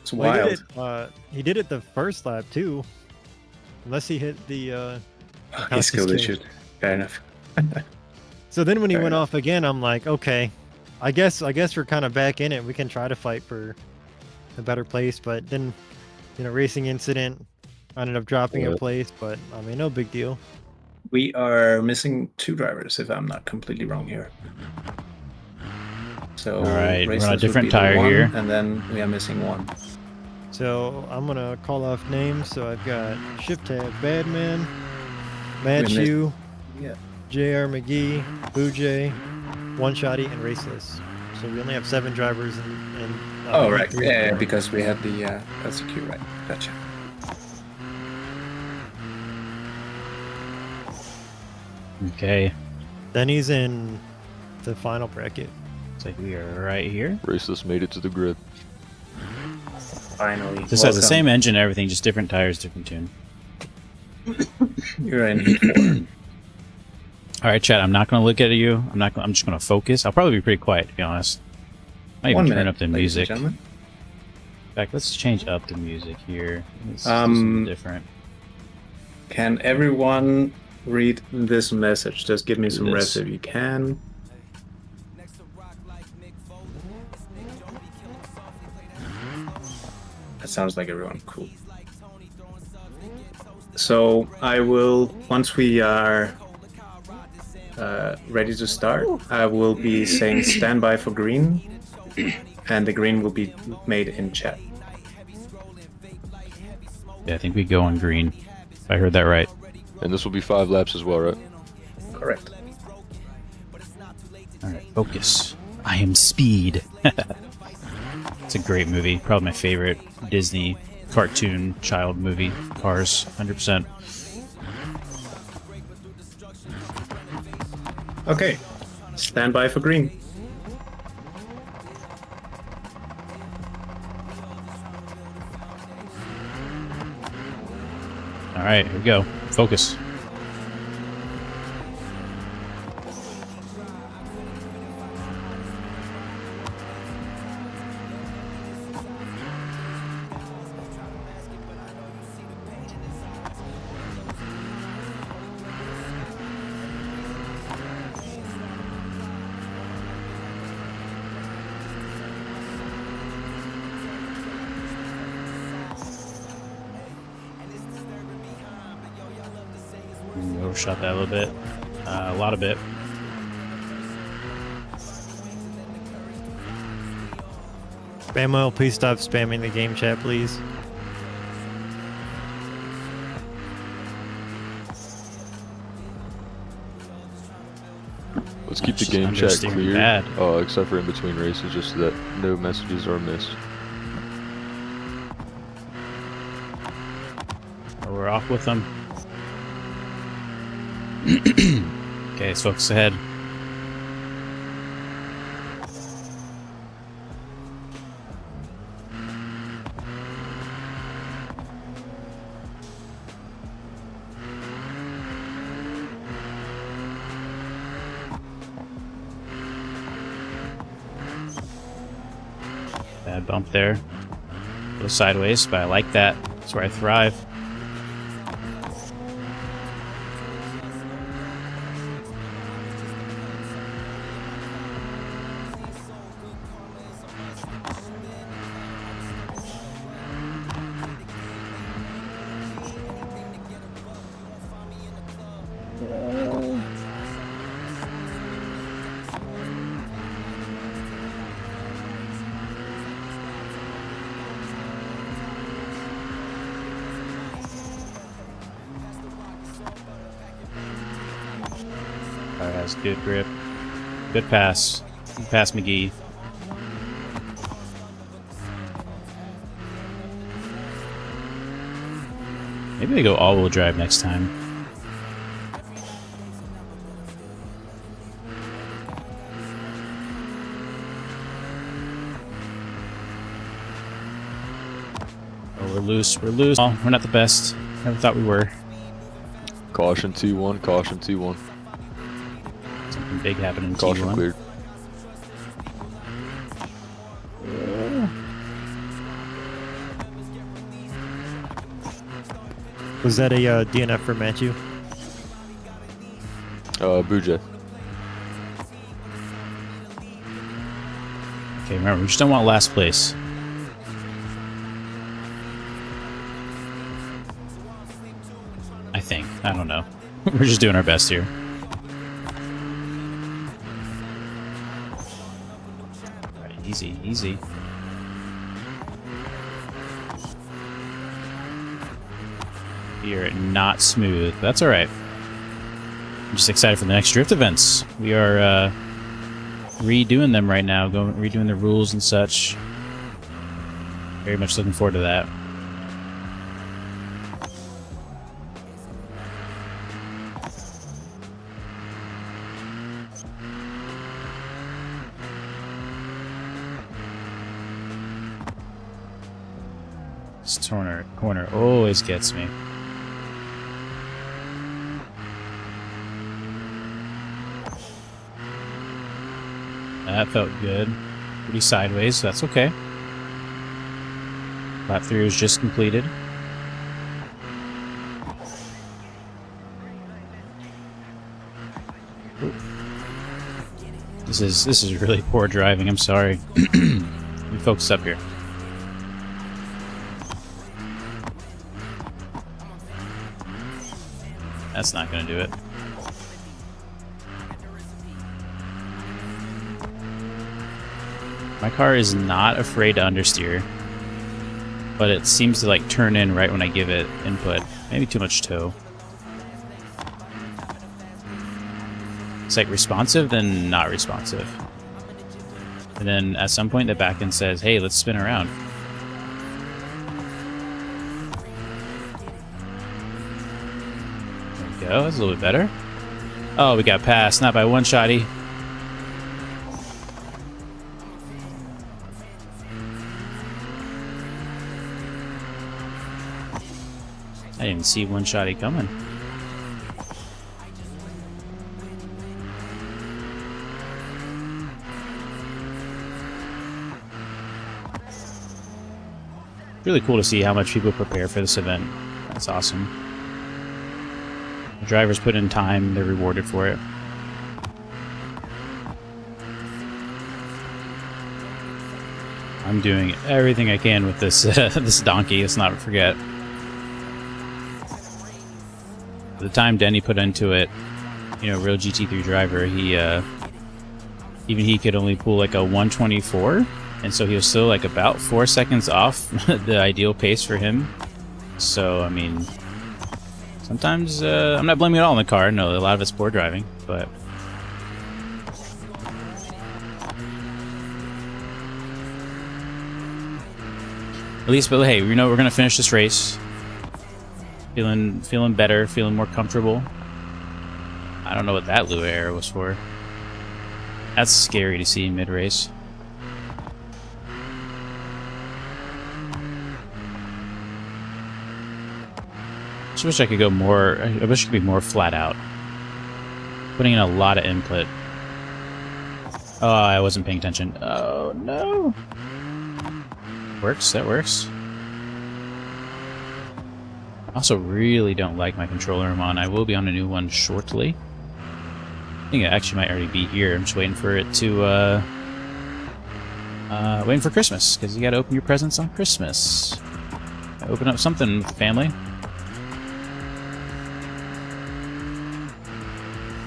S2: It's
S3: Well,
S2: wild.
S3: he did it the first lap too, unless he hit the.
S2: He's skill issued. Fair enough.
S3: So then when he
S2: Fair
S3: went
S2: enough.
S3: off again, I'm like, okay, I guess we're kind of back in it. We can try to fight for a better place, but then, racing incident, I ended up dropping a
S4: Yeah.
S3: place, but I mean, no big deal.
S2: We are missing 2 drivers, if I'm not completely wrong here. So
S1: All right, we're on a
S2: Raceless would
S1: different
S2: be the
S1: tire
S2: one,
S1: here.
S2: and then we are missing 1.
S3: So I'm gonna call off names. So I've got Shift Tab Badman,
S2: missed-
S3: Matthew,
S2: Yeah.
S3: JR McGee, Boojay, One Shotty, and Raceless. So we only have 7 drivers in
S2: Oh right,
S3: three.
S2: yeah, because we had the LCQ, right? Gotcha.
S1: Okay.
S3: Then he's in the final bracket.
S1: Looks like we are right here.
S4: Raceless made it to the grid.
S2: Finally.
S1: This has the same engine and everything, just different tires, different tune.
S2: You're in Heat 4.
S1: All right, chat. I'm not going to look at you. I'm just going to focus. I'll probably be pretty quiet, to be honest. Might even
S2: 1
S1: turn
S2: minute,
S1: up the
S2: ladies and
S1: music.
S2: gentlemen.
S1: In fact, let's change up the music here. Let's do
S2: Um,
S1: something different.
S2: Can everyone read this message? Just give me
S1: Do
S2: some
S1: this.
S2: rest if you can. That sounds like everyone. Cool. So I will, once we are ready to start, I will be saying standby for green, and the green will be made in chat.
S1: Yeah, I think we go on green. If I heard that right.
S4: And this will be 5 laps as well, right?
S2: Correct.
S1: Alright, focus. I am Speed. It's a great movie. Probably my favorite Disney cartoon child movie. Cars, 100%.
S2: Okay, standby for green.
S1: Alright, here we go. Focus. Overshot that a little bit. A lot of it.
S3: Spam please stop spamming the game chat, please.
S4: Let's keep the
S1: Just
S4: game chat
S1: understeering
S4: clear,
S1: bad.
S4: except for in between races, just so that no messages are missed.
S1: We're off with them. Okay, let's focus ahead. Bad bump there. A little sideways, but I like that. That's where I thrive. Alright, has good grip. Good pass. Good pass, McGee. Maybe they go all-wheel drive next time. Oh, we're loose. We're loose. Oh, we're not the best. Never thought we were.
S4: Caution T1, caution T1.
S1: Something big happening in
S4: Caution
S1: T1.
S4: cleared.
S3: Was that a DNF for Matthew?
S4: Booja.
S1: Okay, remember, we just don't want last place. I think. I don't know. We're just doing our best here. Alright, easy, easy. You're not smooth. That's alright. I'm just excited for the next drift events. We are redoing them right now, redoing the rules and such. Very much looking forward to that. This corner always gets me. That felt good. Pretty sideways, so that's okay. Lap 3 was just completed. Ooh. This is really poor driving, I'm sorry. Let me focus up here. That's not gonna do it. My car is not afraid to understeer, but it seems to like turn in right when I give it input. Maybe too much toe. It's like responsive, then not responsive. And then at some point the back end says, hey, let's spin around. There we go, that's a little bit better. Oh, we got passed, not by one shotty. I didn't see one shotty coming. Really cool to see how much people prepare for this event. That's awesome. The drivers put in time, they're rewarded for it. I'm doing everything I can with this this donkey, let's not forget. The time Denny put into it, you know, real GT3 driver, he even he could only pull like a 124, and so he was still like about 4 seconds off the ideal pace for him. So I mean, sometimes I'm not blaming it all on the car. No, a lot of it's poor driving, but at least, but hey, we know we're gonna finish this race. Feeling better, feeling more comfortable. I don't know what that Lua error was for. That's scary to see mid-race. Just wish I could go more. I wish it could be more flat out. Putting in a lot of input. Oh, I wasn't paying attention. Oh no. Works. That works. I also really don't like my controller I'm on. I will be on a new one shortly. I think it actually might already be here. I'm just waiting for it to, waiting for Christmas, because you gotta open your presents on Christmas. Open up something with the family.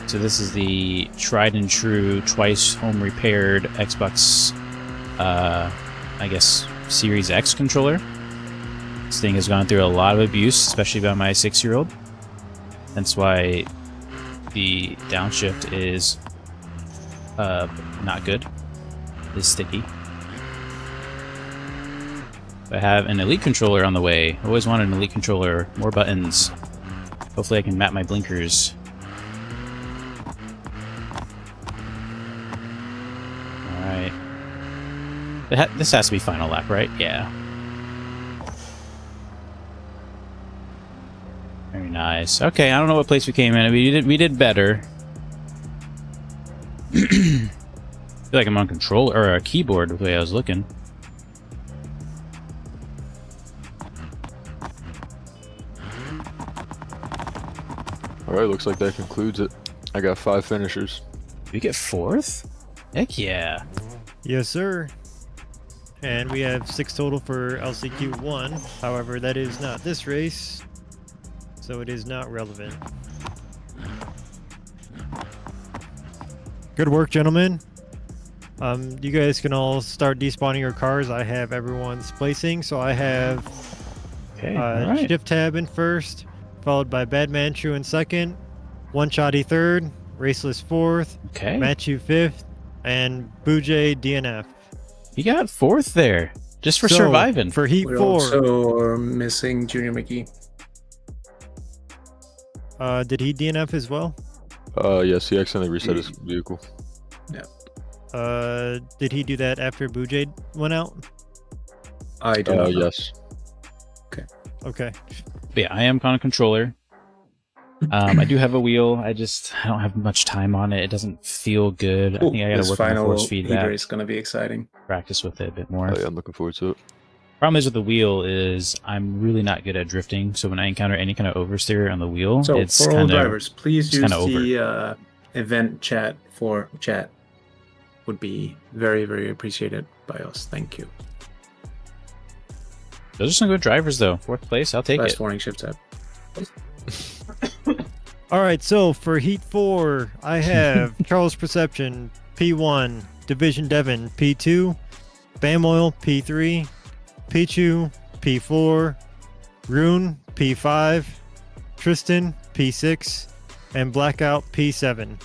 S1: So this is the tried and true, twice home repaired Xbox, I guess, Series X controller. This thing has gone through a lot of abuse, especially by my 6-year-old. That's why the downshift is not good. It's sticky. I have an Elite controller on the way. I always wanted an Elite controller, more buttons. Hopefully I can map my blinkers. Alright. This has to be final lap, right? Yeah. Very nice. Okay, I don't know what place we came in. We did better. I feel like I'm on controller or a keyboard the way I was looking.
S4: Alright, looks like that concludes it. I got 5 finishers.
S1: Did we get 4th? Heck yeah.
S3: Yes, sir. And we have 6 total for LCQ1. However, that is not this race, so it is not relevant. Good work, gentlemen. You guys can all start despawning your cars. I have everyone's placing, so I have
S1: Okay,
S3: Shift Tab in first, followed by Badman True in second, One Shotty third, Raceless fourth,
S1: okay.
S3: Matchu fifth, and Boojay DNF.
S1: You got 4th there, just for
S3: So,
S1: surviving.
S3: For Heat
S2: We're
S3: 4,
S2: also missing Junior Mickey.
S3: did he DNF as well?
S4: Yes, he accidentally reset his vehicle.
S3: Did he do that after Boojay went out?
S2: I do not know.
S4: Yes.
S3: Okay.
S1: But yeah, I am on a controller. I do have a wheel. I don't have much time on it. It doesn't feel good. I think I gotta
S2: this
S1: work on the
S2: final
S1: force
S2: heat
S1: feedback.
S2: race is going to be exciting.
S1: Practice with it a bit more.
S4: Oh, yeah, I'm looking forward to it.
S1: Problem is with the wheel is I'm really not good at drifting. So when I encounter any kind of oversteer on the wheel,
S2: So
S1: it's
S2: for all
S1: kind of
S2: drivers, please
S1: it's
S2: use
S1: kinda over.
S2: the event chat for chat. Would be very, very appreciated by us. Thank you.
S1: Those are some good drivers though. 4th place, I'll take
S2: Last
S1: it.
S2: warning, Shift Tab.
S3: All right, so for Heat 4, I have Charles Perception, P1, Division Devon, P2, Bamoil P3, Pichu P4, Rune P5, Tristan P6, and Blackout P7.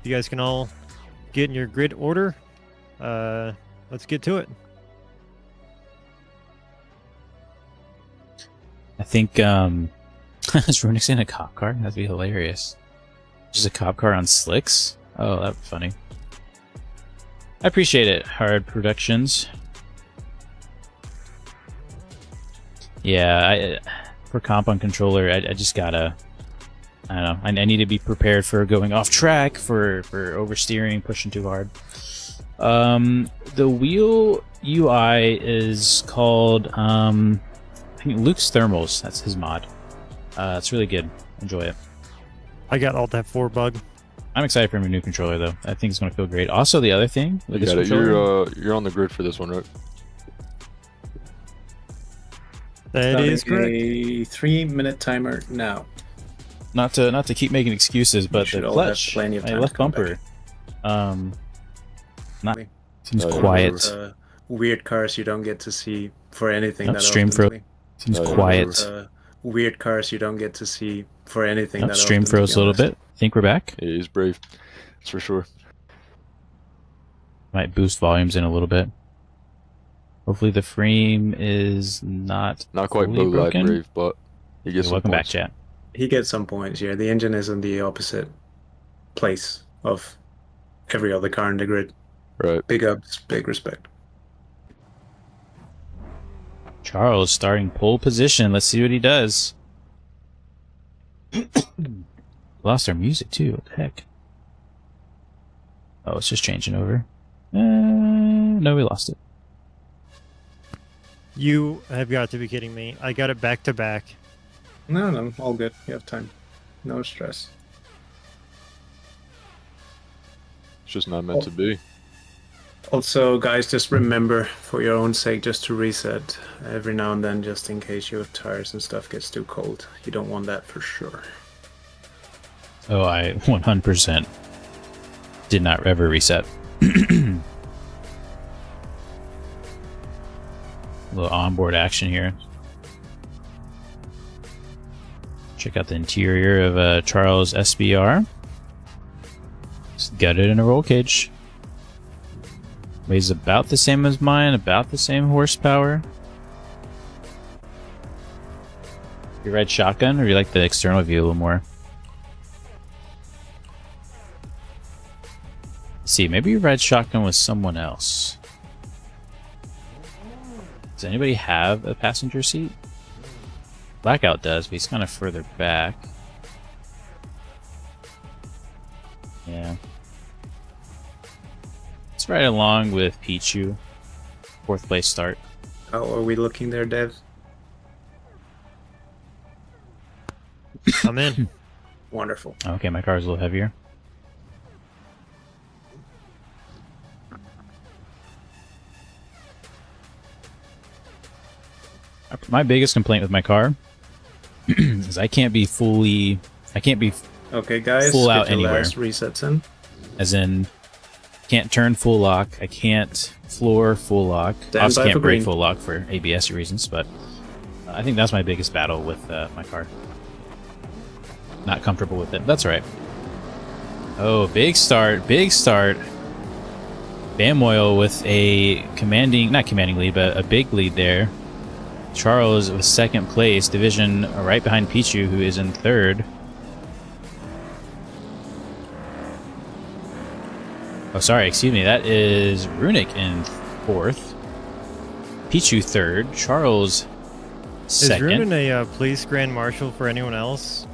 S3: You guys can all get in your grid order. Let's get to it.
S1: I think is Runic's in a cop car? That'd be hilarious. Just a cop car on slicks? Oh, that'd be funny. I appreciate it, Hard Productions. Yeah, for comp on controller, I just gotta, I don't know, I need to be prepared for going off track, for oversteering, pushing too hard. The wheel UI is called, I think Luke's Thermals, that's his mod. It's really good, enjoy it.
S3: I got Alt F4 bug.
S1: I'm excited for a new controller though. I think it's going to feel great. Also, the other thing with this
S4: You got it.
S1: controller,
S4: You're on the grid for this one, right?
S3: That is correct.
S2: A 3-minute timer now.
S1: not to keep making excuses, but
S2: should
S1: the
S2: all have
S1: clutch,
S2: plenty of
S1: my
S2: time to
S1: left
S2: come
S1: bumper, not seems
S4: Oh, yeah.
S1: quiet.
S2: Weird cars you don't get to see for anything
S1: Nope,
S2: that
S1: stream
S2: often.
S1: froze. Seems
S4: Oh, yeah.
S1: quiet.
S2: Weird cars you don't get to see for anything
S1: Nope,
S2: that
S1: stream
S2: often, to
S1: froze
S2: be
S1: a little
S2: honest.
S1: bit. Think we're back.
S4: Yeah, he's brave. That's for sure.
S1: Might boost volumes in a little bit. Hopefully the frame is not
S4: Not quite
S1: fully
S4: Bo Light
S1: broken.
S4: brave, but he gets some
S1: Welcome back,
S4: points.
S1: chat.
S2: He gets some points, yeah. The engine is in the opposite place of every other car in the grid.
S4: Right.
S2: Big ups, big respect.
S1: Charles starting pole position. Let's see what he does. Lost our music too. What the heck? Oh, it's just changing over. No, we lost it.
S3: You have got to be kidding me. I got it back to back.
S2: No, all good. You have time. No stress.
S4: It's just not meant to be.
S2: Also, guys, just remember, for your own sake, just to reset every now and then, just in case your tires and stuff gets too cold. You don't want that for sure.
S1: Oh, I 100% did not ever reset. A little onboard action here. Check out the interior of Charles SBR. Just gutted in a roll cage. Weighs about the same as mine, about the same horsepower. You ride shotgun, or you like the external view a little more? Let's see, maybe you ride shotgun with someone else. Does anybody have a passenger seat? Blackout does, but he's kind of further back. Yeah. Let's ride along with Pichu. 4th place start.
S2: How are we looking there, Dev?
S3: I'm in.
S2: Wonderful.
S1: Okay, my car's a little heavier. My biggest complaint with my car is I can't be
S2: Okay, guys,
S1: Full
S2: get
S1: out
S2: your
S1: anywhere.
S2: last resets in.
S1: as in can't turn full lock, I can't floor full lock. I
S2: Stand
S1: also
S2: by
S1: can't
S2: for
S1: brake
S2: green.
S1: full lock for ABS reasons, but I think that's my biggest battle with my car. Not comfortable with it. That's all right. Oh, big start, big start. Bamoil with a not commanding lead, but a big lead there. Charles with 2nd place, division right behind Pichu, who is in 3rd. Oh, sorry, excuse me. That is Runic in 4th. Pichu 3rd. Charles 2nd.
S3: Is Ruben a police grand marshal for anyone else?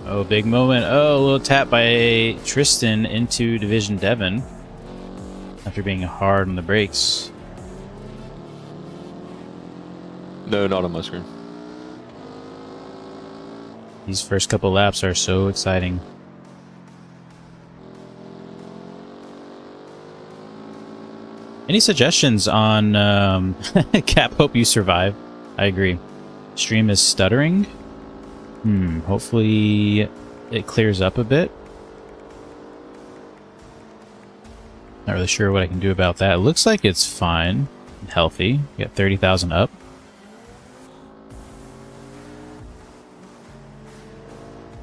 S1: Oh, big moment. Oh, a little tap by Tristan into Division Devon after being hard on the brakes.
S4: No, not on my screen.
S1: These first couple laps are so exciting. Any suggestions on Cap? Hope you survive. I agree. Stream is stuttering. Hopefully it clears up a bit. Not really sure what I can do about that. It looks like it's fine and healthy. We got 30,000 up.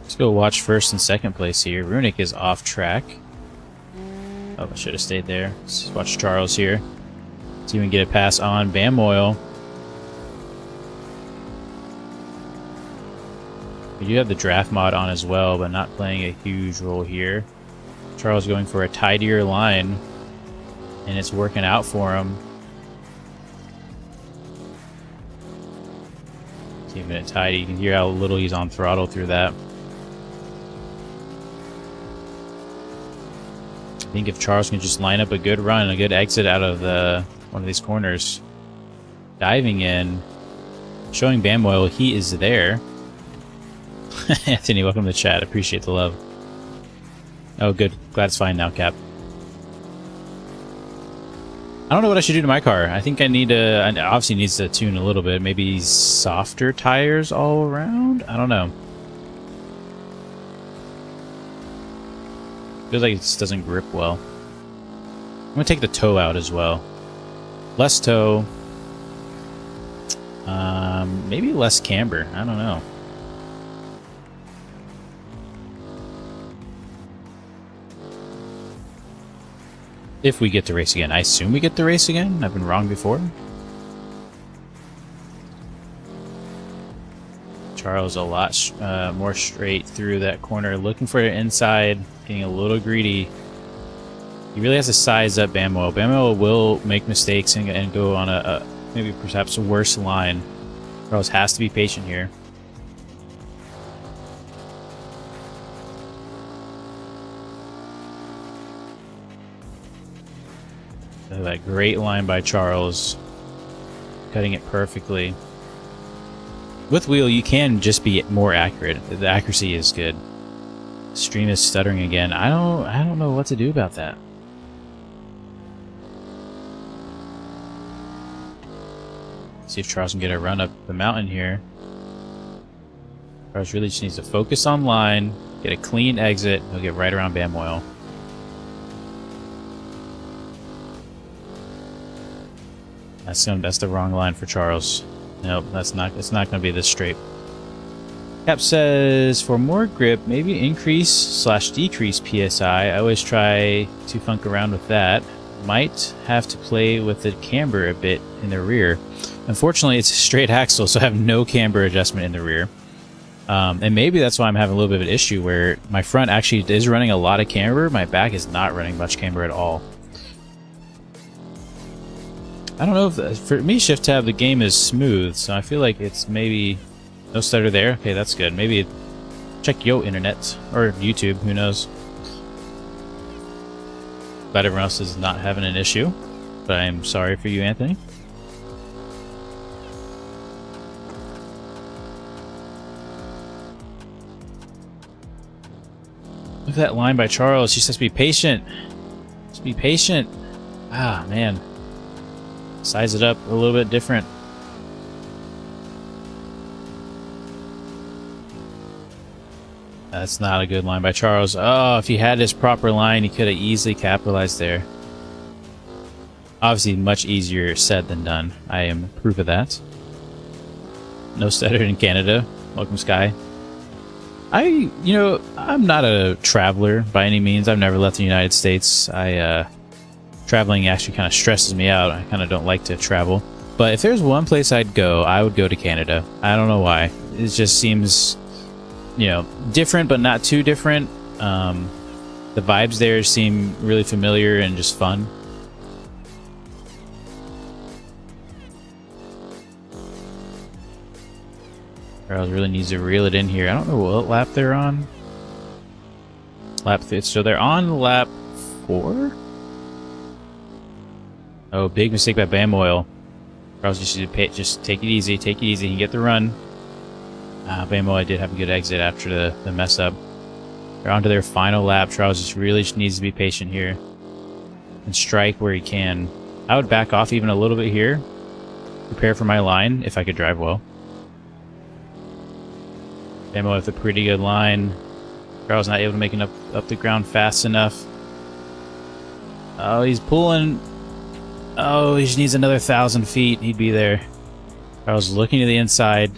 S1: Let's go watch first and second place here. Runic is off track. Oh, I should have stayed there. Let's watch Charles here. See if we can get a pass on BeamNG. We do have the draft mod on as well, but not playing a huge role here. Charles going for a tidier line, and it's working out for him. Keeping it tidy. You can hear how little he's on throttle through that. I think if Charles can just line up a good run, a good exit out of one of these corners, diving in, showing BeamNG he is there. Anthony, welcome to the chat. Appreciate the love. Oh, good. Glad it's fine now, Cap. I don't know what I should do to my car. I think I need to... It obviously needs to tune a little bit. Maybe softer tires all around? I don't know. Feels like it just doesn't grip well. I'm going to take the toe out as well. Less toe. Maybe less camber. I don't know. If we get to race again. I assume we get to race again. I've been wrong before. Charles a lot more straight through that corner, looking for it inside, getting a little greedy. He really has to size up BeamNG. BeamNG will make mistakes and go on a maybe perhaps a worse line. Charles has to be patient here. That great line by Charles, cutting it perfectly. With wheel, you can just be more accurate. The accuracy is good. Stream is stuttering again. I don't know what to do about that. See if Charles can get a run up the mountain here. Charles really just needs to focus on line, get a clean exit. He'll get right around BeamNG. That's the wrong line for Charles. Nope, it's not going to be this straight. Cap says, for more grip, maybe increase/decrease PSI. I always try to funk around with that. Might have to play with the camber a bit in the rear. Unfortunately, it's a straight axle, so I have no camber adjustment in the rear. And maybe that's why I'm having a little bit of an issue where my front actually is running a lot of camber. My back is not running much camber at all. I don't know if... for me, Shift Tab, the game is smooth, so I feel like it's maybe... No stutter there? Okay, that's good. Maybe check yo internet, or YouTube, who knows. Glad everyone else is not having an issue, but I am sorry for you, Anthony. Look at that line by Charles. He says be patient. Just be patient. Ah, man. Size it up a little bit different. That's not a good line by Charles. Oh, if he had his proper line, he could have easily capitalized there. Obviously, much easier said than done. I am proof of that. No stutter in Canada. Welcome, Sky. I'm not a traveler by any means. I've never left the United States. Traveling actually kind of stresses me out. I kind of don't like to travel. But if there's one place I'd go, I would go to Canada. I don't know why. It just seems, different, but not too different. The vibes there seem really familiar and just fun. Charles really needs to reel it in here. I don't know what lap they're on. Lap 3. So they're on lap 4? Oh, big mistake by BeamNG. Charles just take it easy. Take it easy. He can get the run. BeamNG did have a good exit after the mess up. They're on to their final lap. Charles just really needs to be patient here and strike where he can. I would back off even a little bit here. Prepare for my line if I could drive well. BeamNG with a pretty good line. Charles not able to make it up the ground fast enough. Oh, he's pulling. Oh, he just needs another 1,000 feet. He'd be there. Charles looking to the inside.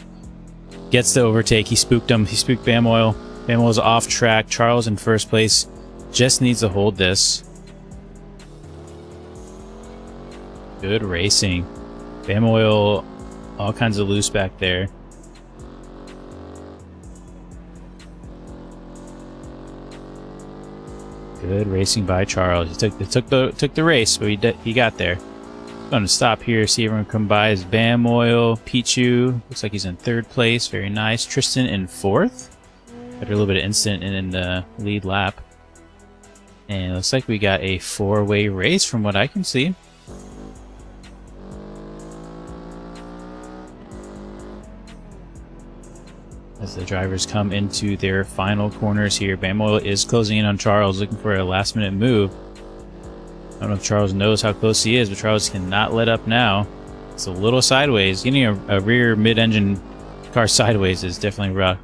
S1: Gets the overtake. He spooked him. He spooked Bam Oil. Bam Oil's off track. Charles in first place. Just needs to hold this. Good racing. Bam Oil, all kinds of loose back there. Good racing by Charles. He took the race, but he got there. Going to stop here, see everyone come by. Is Bam Oil, Pichu. Looks like he's in third place. Very nice. Tristan in fourth. Got a little bit of instant in the lead lap. And it looks like we got a four-way race from what I can see. As the drivers come into their final corners here, Bam Oil is closing in on Charles, looking for a last-minute move. I don't know if Charles knows how close he is, but Charles cannot let up now. It's a little sideways. Getting a rear mid-engine car sideways is definitely rough.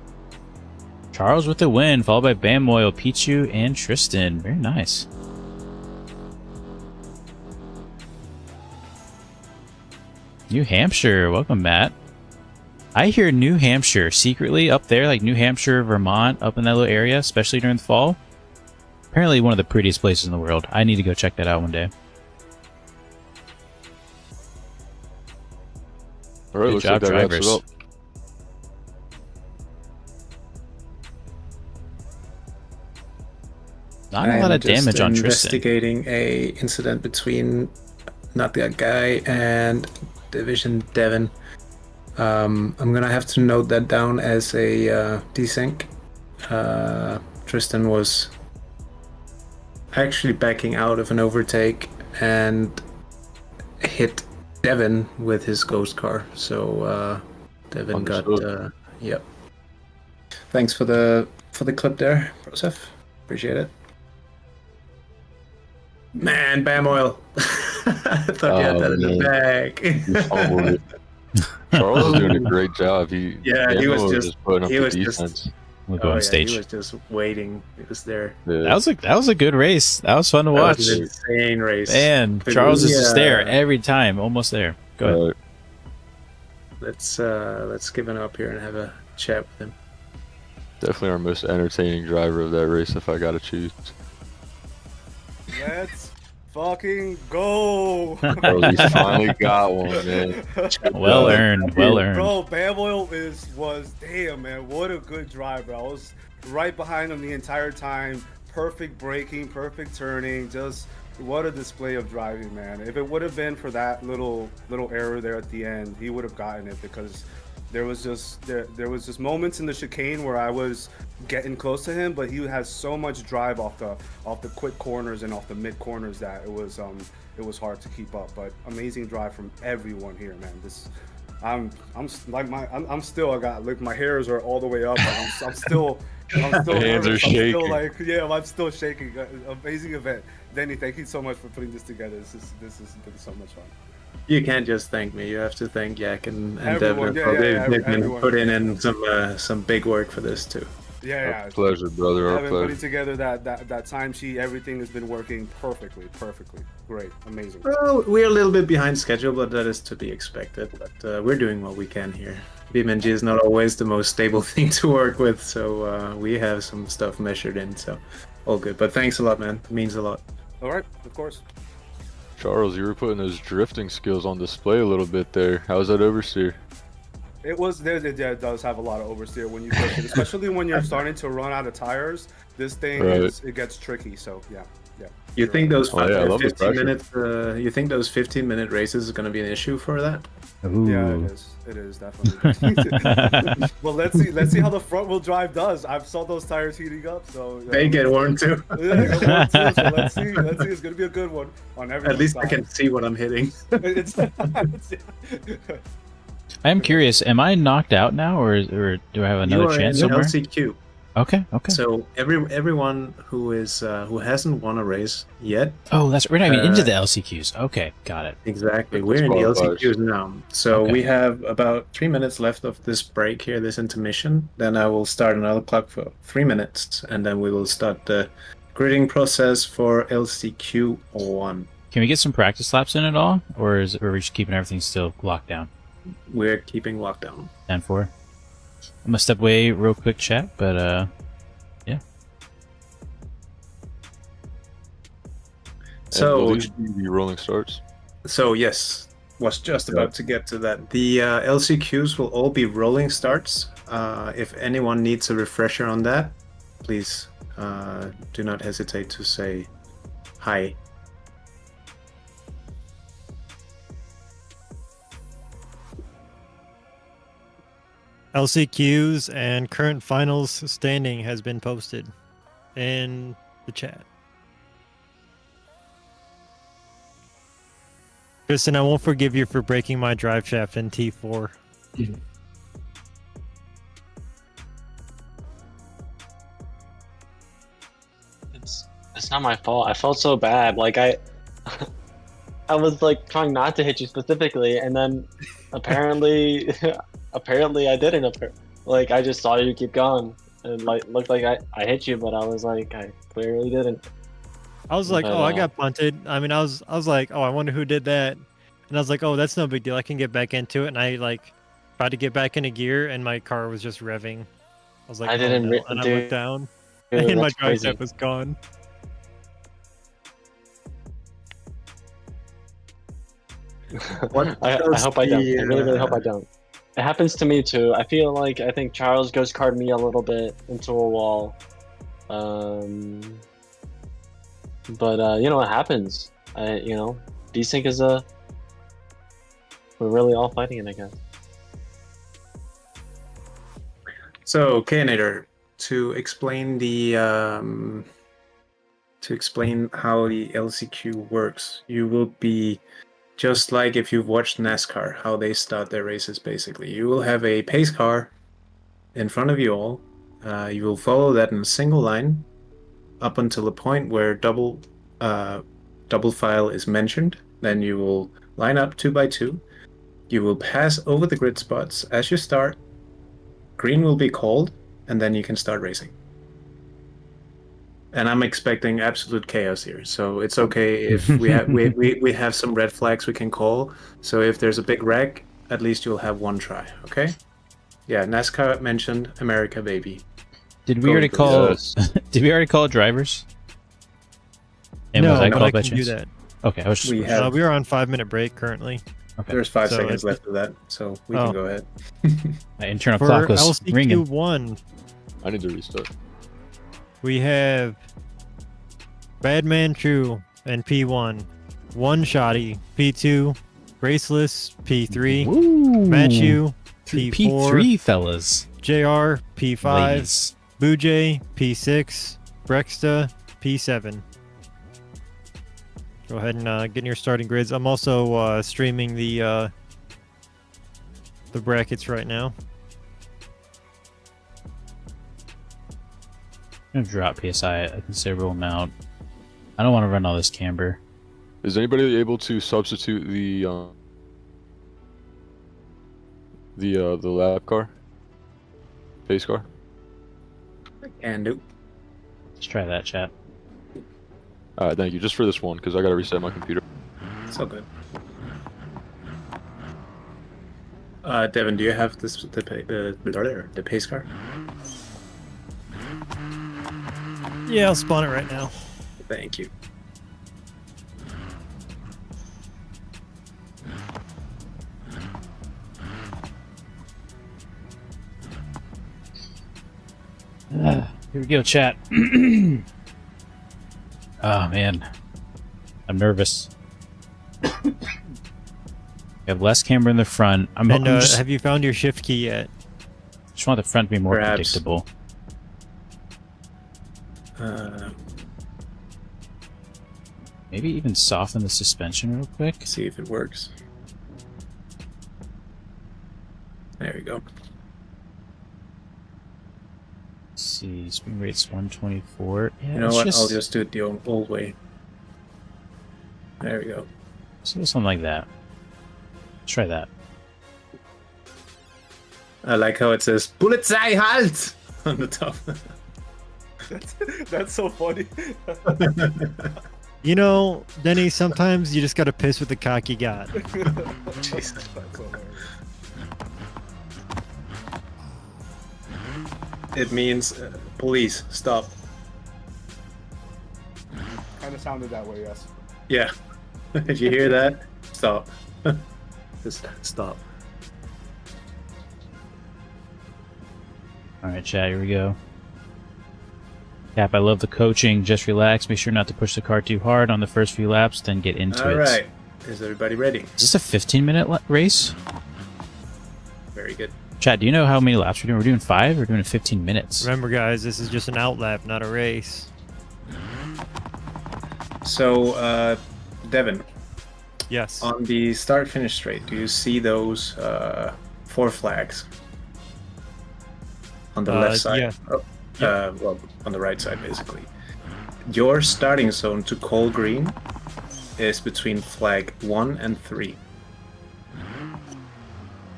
S1: Charles with the win, followed by Bam Oil, Pichu, and Tristan. Very nice. New Hampshire. Welcome, Matt. I hear New Hampshire secretly up there, like New Hampshire, Vermont, up in that little area, especially during the fall. Apparently one of the prettiest places in the world. I need to go check that out one day.
S4: All right,
S1: Good
S4: looks
S1: job,
S4: like that wraps
S1: drivers.
S4: it up.
S1: Not a lot of damage on Tristan.
S2: Investigating a incident between not that guy and Division Devon. I'm gonna have to note that down as a desync. Tristan was actually backing out of an overtake and hit Devon with his ghost car. So Devon got yep. Thanks for the clip there, Prosef. Appreciate it. Man, Bam Oil. I thought you had that in the bag.
S4: Charles is doing a great job.
S2: He was just
S4: putting up
S2: he
S4: the
S2: was just-
S4: defense.
S1: We'll go on stage.
S2: He was just waiting. He was there.
S4: Yeah.
S1: That was a good race. That was fun to
S2: That
S1: watch.
S2: was an insane race.
S1: Man,
S2: But
S1: Charles is
S2: we,
S1: just there every time, almost there. Go ahead.
S4: Right.
S2: Let's give it up here and have a chat with him.
S4: Definitely our most entertaining driver of that race, if I gotta choose.
S5: Let's fucking go!
S4: Charles, he's finally got one, man.
S1: Well earned. Well earned.
S5: Bro, Bam Oil was damn, man, what a good driver. I was right behind him the entire time. Perfect braking, perfect turning. Just what a display of driving, man. If it would have been for that little error there at the end, he would have gotten it, because there was just moments in the chicane where I was getting close to him, but he has so much drive off the quick corners and off the mid corners that it was hard to keep up. But amazing drive from everyone here, man. I'm still, I got, like, my hairs are all the way up. I'm still
S4: Hands are
S5: nervous.
S4: shaking.
S5: I'm still shaking. Amazing event. Denny, thank you so much for putting this together. This has been so much fun.
S2: You can't just thank me. You have to thank Yak and
S5: Everyone,
S2: Devin. They've been
S5: everyone.
S2: putting in some big work for this too.
S5: Yeah.
S4: Our pleasure, brother. Our
S5: I've been
S4: pleasure.
S5: putting together that timesheet. Everything has been working perfectly. Great, amazing.
S2: Well, we're a little bit behind schedule, but that is to be expected. But we're doing what we can here. BeamNG is not always the most stable thing to work with, so we have some stuff measured in. So all good. But thanks a lot, man. It means a lot.
S5: All right, of course.
S4: Charles, you were putting those drifting skills on display a little bit there. How's that oversteer?
S5: It does have a lot of oversteer when you push it, especially when you're starting to run out of tires. This thing it gets tricky. So yeah.
S2: You think those
S4: I love the
S2: 15
S4: pressure.
S2: minutes? You think those 15-minute races is going to be an issue for that?
S5: Yeah,
S1: Ooh.
S5: it is. It is definitely. Well, let's see how the front wheel drive does. I've saw those tires heating up, so
S2: They get warm too.
S5: Yeah, they get warm too, so let's see. It's gonna be a good one on every.
S2: At least I can see what I'm hitting.
S1: I am curious. Am I knocked out now, or do I have
S2: You
S1: another
S2: are
S1: chance
S2: in
S1: somewhere?
S2: LCQ.
S1: Okay.
S2: So everyone who hasn't won a race yet.
S1: Oh, we're not even into the LCQs. Okay, got it.
S2: Exactly.
S4: Like
S2: We're in the
S4: qualifiers.
S2: LCQs now. So
S1: Okay.
S2: we have about 3 minutes left of this break here, this intermission. Then I will start another clock for 3 minutes, and then we will start the gridding process for LCQ1.
S1: Can we get some practice laps in at all, or are we just keeping everything still locked down?
S2: We're keeping lockdown.
S1: 10-4. I'm gonna step away real quick, chat, but yeah.
S2: So
S4: will these be the rolling starts?
S2: So yes, was just about to get to that. The LCQs will all be rolling starts. If anyone needs a refresher on that, please do not hesitate to say hi.
S3: LCQs and current finals standing has been posted in the chat. Kristen, I won't forgive you for breaking my drive shaft in T4.
S6: It's not my fault. I felt so bad. Like I was like trying not to hit you specifically, and then apparently I didn't. Like I just saw you keep going, and like looked like I hit you, but I was like I clearly didn't.
S3: I was like,
S6: But,
S3: oh, I got punted. I mean, I was like, oh, I wonder who did that. And I was like, oh, that's no big deal. I can get back into it. And I like tried to get back into gear, and my car was just revving. I was like,
S6: I
S3: oh,
S6: didn't
S3: no. And I looked down,
S6: Dude,
S3: and my
S6: that's
S3: drive
S6: crazy.
S3: shaft was gone.
S6: I hope I don't. I really hope I don't. It happens to me too. I think Charles ghost carded me a little bit into a wall. But you know, it happens. Desync is we're really all fighting it, I guess.
S2: So, Knader, to explain how the LCQ works, you will be just like if you've watched NASCAR, how they start their races. Basically, you will have a pace car in front of you all. You will follow that in a single line up until a point where double file is mentioned. Then you will line up 2 by 2. You will pass over the grid spots as you start. Green will be called, and then you can start racing. And I'm expecting absolute chaos here, so it's okay if we have some red flags we can call. So if there's a big wreck, at least you'll have one try. Okay? Yeah, NASCAR mentioned America, baby.
S1: Did we already call? Did we already call drivers? And
S3: No,
S1: was I
S3: but
S1: called
S3: I
S1: by
S3: can do
S1: chance?
S3: that.
S1: Okay, I was just.
S2: We have.
S3: We are on 5-minute break currently.
S1: Okay.
S2: There's 5
S3: So
S2: seconds
S3: it's-
S2: left of that, so we
S3: Oh.
S2: can go ahead.
S1: My internal
S3: For
S1: clock was ringing.
S3: LCQ1,
S4: I need to restart.
S3: we have Badman True and P1, One Shotty P2, Raceless P3,
S1: Woo!
S3: Matthew
S1: P4,
S3: P4,
S1: fellas.
S3: JR P5,
S1: Ladies.
S3: Boojay P6, Brexta P7. Go ahead and get in your starting grids. I'm also streaming the brackets right now.
S1: I'm gonna drop PSI a considerable amount. I don't want to run all this camber.
S4: Is anybody able to substitute the lap car, pace car?
S2: And do.
S1: Let's try that, chat.
S4: All right, thank you. Just for this one, because I gotta reset my computer.
S2: So good. Devin, do you have the pace car?
S3: Yeah, I'll spawn it right now.
S2: Thank you.
S1: Here we go, chat. Oh man, I'm nervous. We have less camber in the front. I'm just,
S3: Have you found your shift key yet?
S1: just want the front to be more
S2: Perhaps.
S1: predictable. Maybe even soften the suspension real quick.
S2: See if it works. There we go.
S1: Let's see, spring rate's 124. Yeah,
S2: You know
S1: let's
S2: what? I'll just do it the old way. There we go.
S1: let's do something like that. Let's try that.
S2: I like how it says "Polizei halt" on the top.
S5: That's so funny.
S3: You know, Denny, sometimes you just gotta piss with the cock you got.
S2: Jesus.
S5: That's hilarious.
S2: It means police, stop.
S5: Kind of sounded that way, yes.
S2: Yeah. Did you hear that? Stop. Just stop.
S1: All right, chat. Here we go. Cap, I love the coaching. Just relax. Make sure not to push the car too hard on the first few laps, then get into
S2: All
S1: it.
S2: right. Is everybody ready?
S1: Is this a 15-minute race?
S2: Very good.
S1: Chat, do you know how many laps we're doing? We're doing 5 or we're doing 15 minutes?
S3: Remember, guys, this is just an outlap, not a race.
S2: So, Devin,
S3: Yes.
S2: on the start-finish straight, do you see those 4 flags on the left side?
S3: yeah.
S2: Oh, well, on the right side, basically. Your starting zone to call green is between flag 1 and 3.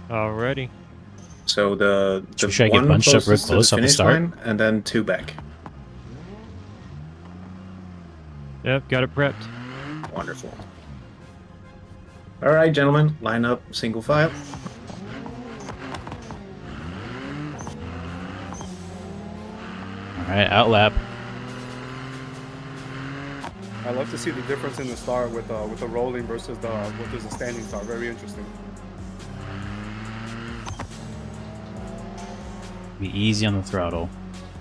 S3: Alrighty.
S2: So the
S1: Should I get
S2: one
S1: bunched up real
S2: closest to the
S1: close off the
S2: finish
S1: start?
S2: line, and then 2 back.
S3: Yep, got it prepped.
S2: Wonderful. All right, gentlemen, line up single file.
S1: All right, outlap.
S5: I love to see the difference in the start with the rolling versus the standing start. Very interesting.
S1: Be easy on the throttle.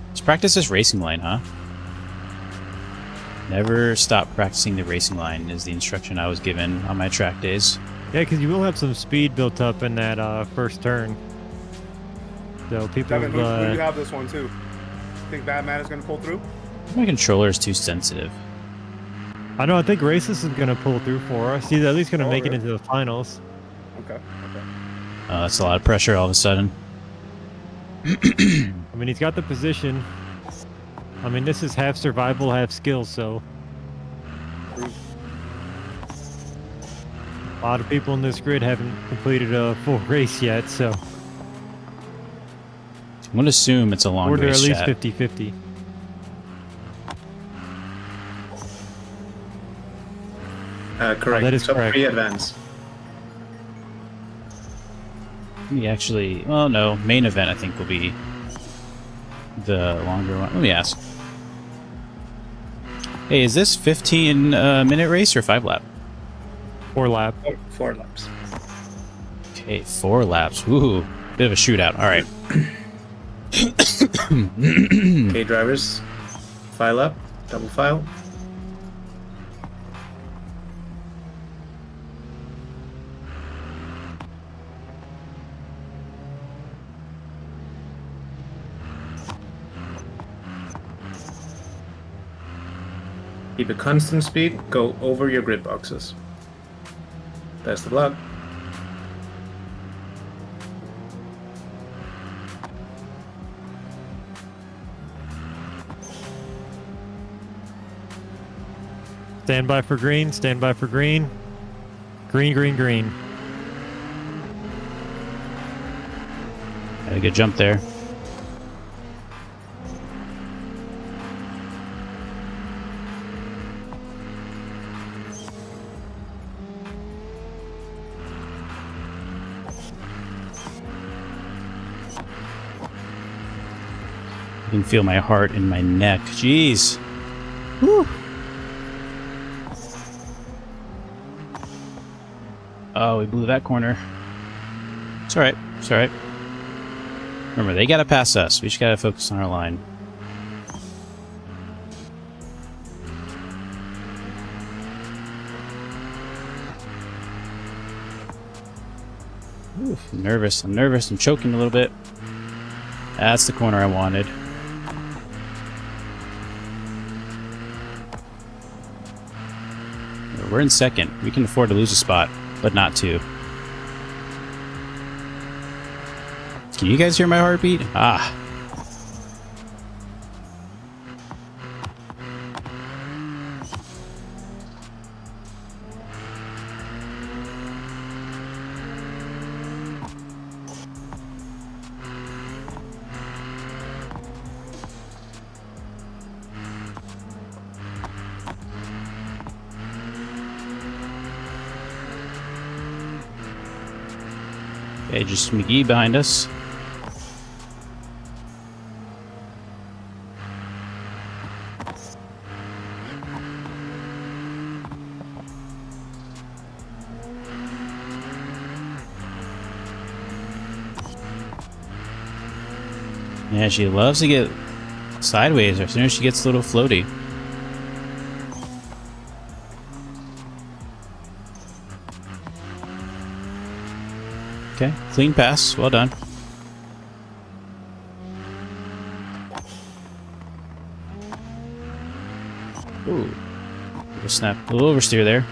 S1: Let's practice this racing line, huh? Never stop practicing the racing line is the instruction I was given on my track days.
S3: Yeah, because you will have some speed built up in that first turn. So people,
S5: Devin, who do you have this one too? Think Batman is going to pull through?
S1: My controller is too sensitive.
S3: I know. I think Raceless is gonna pull through for us. He's at least gonna
S5: Oh,
S3: make it
S5: really?
S3: into the finals.
S5: Okay. Okay.
S1: That's a lot of pressure all of a sudden.
S3: I mean, he's got the position. I mean, this is half survival, half skill. So a lot of people in this grid haven't completed a full race yet. So
S1: I'm gonna assume it's a long
S3: or they're
S1: race,
S3: at least
S1: chat.
S3: 50-50.
S2: Correct.
S3: that is
S2: Top
S3: correct.
S2: 3 advance.
S1: We actually, well, no, main event I think will be the longer one. Let me ask. Hey, is this 15-minute race or 5 lap?
S3: 4 lap.
S2: 4 laps.
S1: Okay, 4 laps. Ooh, bit of a shootout. All right.
S2: Okay, drivers, file up, double file. Keep a constant speed, go over your grid boxes. Best of luck.
S3: Stand by for green. Stand by for green. Green, green, green.
S1: Had a good jump there. I can feel my heart in my neck. Jeez. Whew. Oh, we blew that corner. It's alright. It's alright. Remember, they gotta pass us. We just gotta focus on our line. Oof, I'm nervous. I'm nervous. I'm choking a little bit. That's the corner I wanted. We're in second. We can afford to lose a spot, but not two. Can you guys hear my heartbeat? Ah. Okay, just McGee behind us. Yeah, she loves to get sideways as soon as she gets a little floaty. Okay, clean pass. Well done. Ooh. Little snap. A little oversteer there.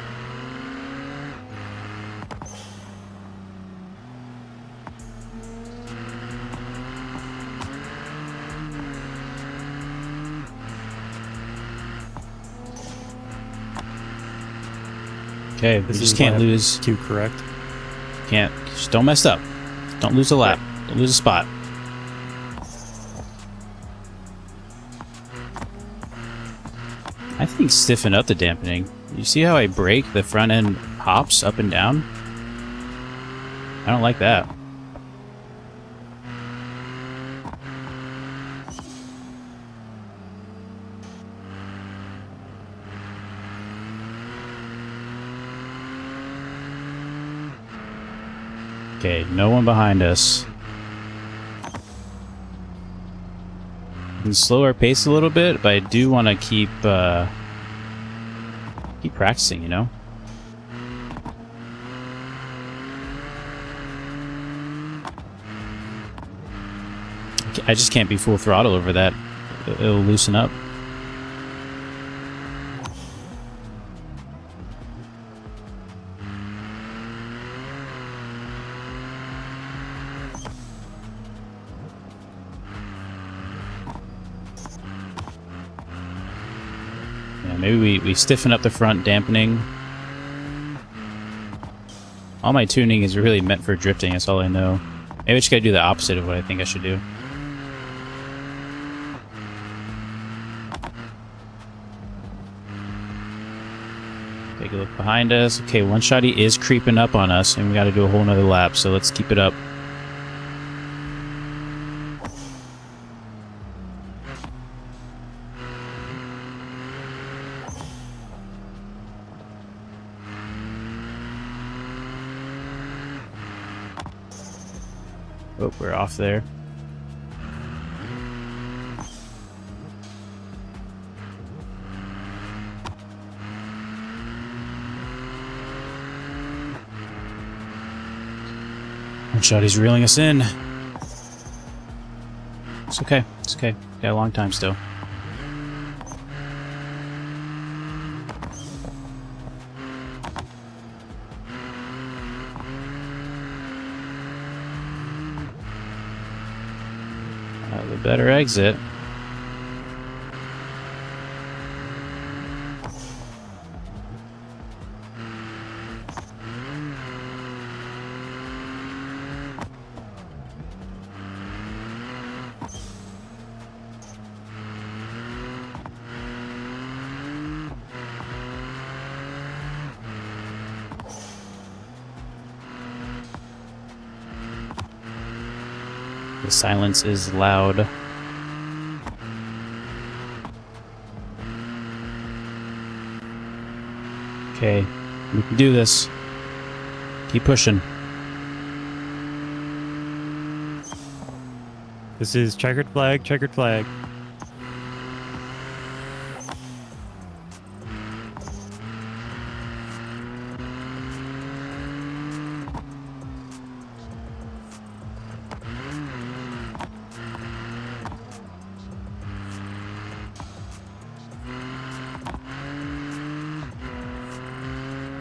S1: Okay, we
S3: This
S1: just
S3: is
S1: can't
S3: lap
S1: lose.
S3: 2 correct.
S1: Can't. Just don't mess up. Don't lose a lap. Don't lose a spot. I think stiffen up the dampening. You see how I brake? The front end hops up and down? I don't like that. Okay, no one behind us. We can slow our pace a little bit, but I do want to keep practicing, you know? I just can't be full throttle over that. It'll loosen up. Maybe we stiffen up the front dampening. All my tuning is really meant for drifting, that's all I know. Maybe I just gotta do the opposite of what I think I should do. Take a look behind us. Okay, one shotty is creeping up on us, and we gotta do a whole nother lap, so let's keep it up. Oh, we're off there. One shot, he's reeling us in. It's okay. It's okay. Got a long time still. The better exit. The silence is loud. Okay, we can do this. Keep pushing.
S3: This is checkered flag, checkered flag.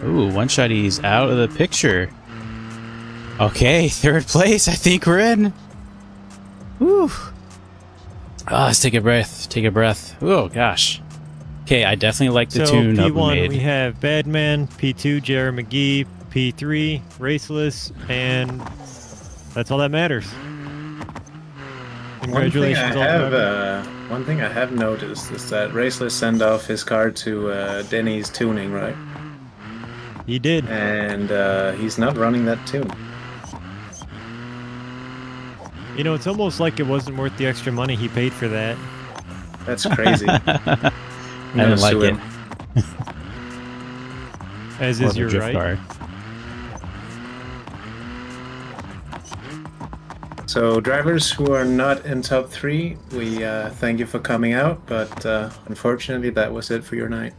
S1: Ooh, one shotty's out of the picture. Okay, third place. I think we're in. Whew. Let's take a breath. Take a breath. Oh gosh. Okay, I definitely like the
S3: So
S1: tune up we
S3: P1
S1: made.
S3: we have Badman, P2 Jared McGee, P3 Raceless, and that's all that matters. Congratulations, all drivers.
S2: One thing I have noticed is that Raceless sent off his car to Denny's tuning, right?
S3: He did.
S2: And he's not running that tune.
S3: You know, it's almost like it wasn't worth the extra money he paid for that.
S2: That's crazy.
S1: I didn't like it.
S3: As
S1: More
S3: is
S1: of a
S3: your
S1: drift
S3: right.
S1: car.
S2: So drivers who are not in top 3, we thank you for coming out, but unfortunately that was it for your night.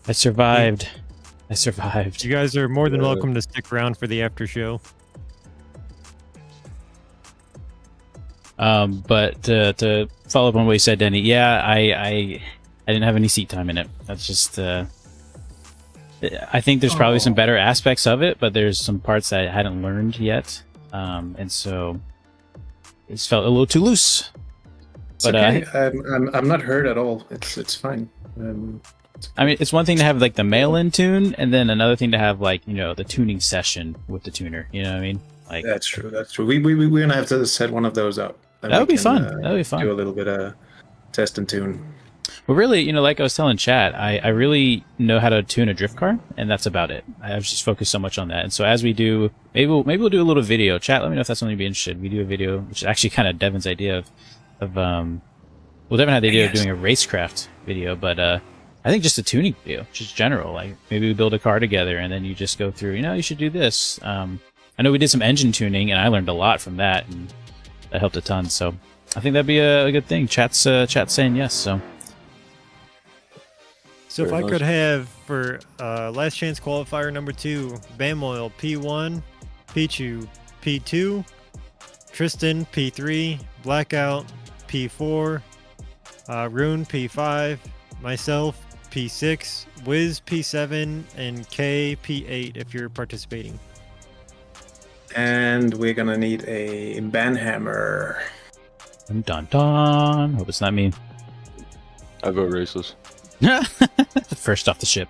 S1: I survived. I survived.
S3: You guys are more than welcome to stick around for the after show.
S1: But to follow up on what you said, Denny, yeah, I didn't have any seat time in it. That's just I think there's probably some better aspects of it, but there's some parts that I hadn't learned yet, and so it just felt a little too loose.
S2: It's
S1: But
S2: okay. I'm not hurt at all. It's fine.
S1: I mean, it's one thing to have like the mail-in tune, and then another thing to have like the tuning session with the tuner. You know what I mean? Like
S2: That's true. That's true. We're gonna have to set one of those up.
S1: that would be fun. That would be fun.
S2: Do a little bit of test and tune.
S1: Well, really, like I was telling Chat, I really know how to tune a drift car, and that's about it. I've just focused so much on that. And so as we do, maybe we'll do a little video. Chat, let me know if that's something you'd be interested. We do a video, which is actually kind of Devin's idea of well, Devin had the idea of doing a racecraft video, but I think just a tuning video, just general. Like maybe we build a car together, and then you just go through. You should do this. I know we did some engine tuning, and I learned a lot from that, and that helped a ton. So I think that'd be a good thing. Chat's saying yes.
S3: So if
S4: Very
S3: I
S4: nice.
S3: could have for last chance qualifier number 2, BeamNG P1, Pichu P2, Tristan P3, Blackout P4, Rune P5, myself P6, Wiz P7, and K P8 if you're participating.
S2: And we're gonna need a banhammer.
S1: Dun dun dun. Hope it's not me.
S4: I vote Raceless.
S1: First off the ship.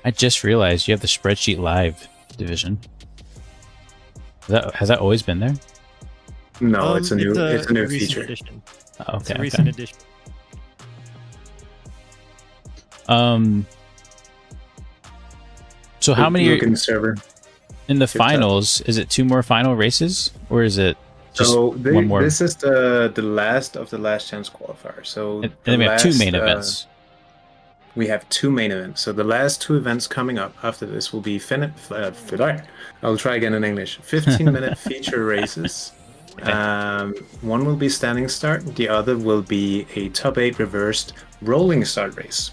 S1: I just realized you have the spreadsheet live division. Has that always been there?
S2: No, it's a new
S3: recent
S2: feature.
S3: Addition.
S1: Oh,
S3: It's
S1: okay.
S3: a recent
S1: Okay.
S3: addition.
S1: So how many
S2: Look in the server.
S1: in the
S2: Good job.
S1: finals? Is it 2 more final races, or is it just
S2: So
S1: one more?
S2: this is the last of the last chance qualifier. So
S1: And then we have 2 main
S2: last,
S1: events.
S2: We have 2 main events. So the last 2 events coming up after this will be I'll try again in English. 15-minute feature races. One will be standing start. The other will be a top 8 reversed rolling start race.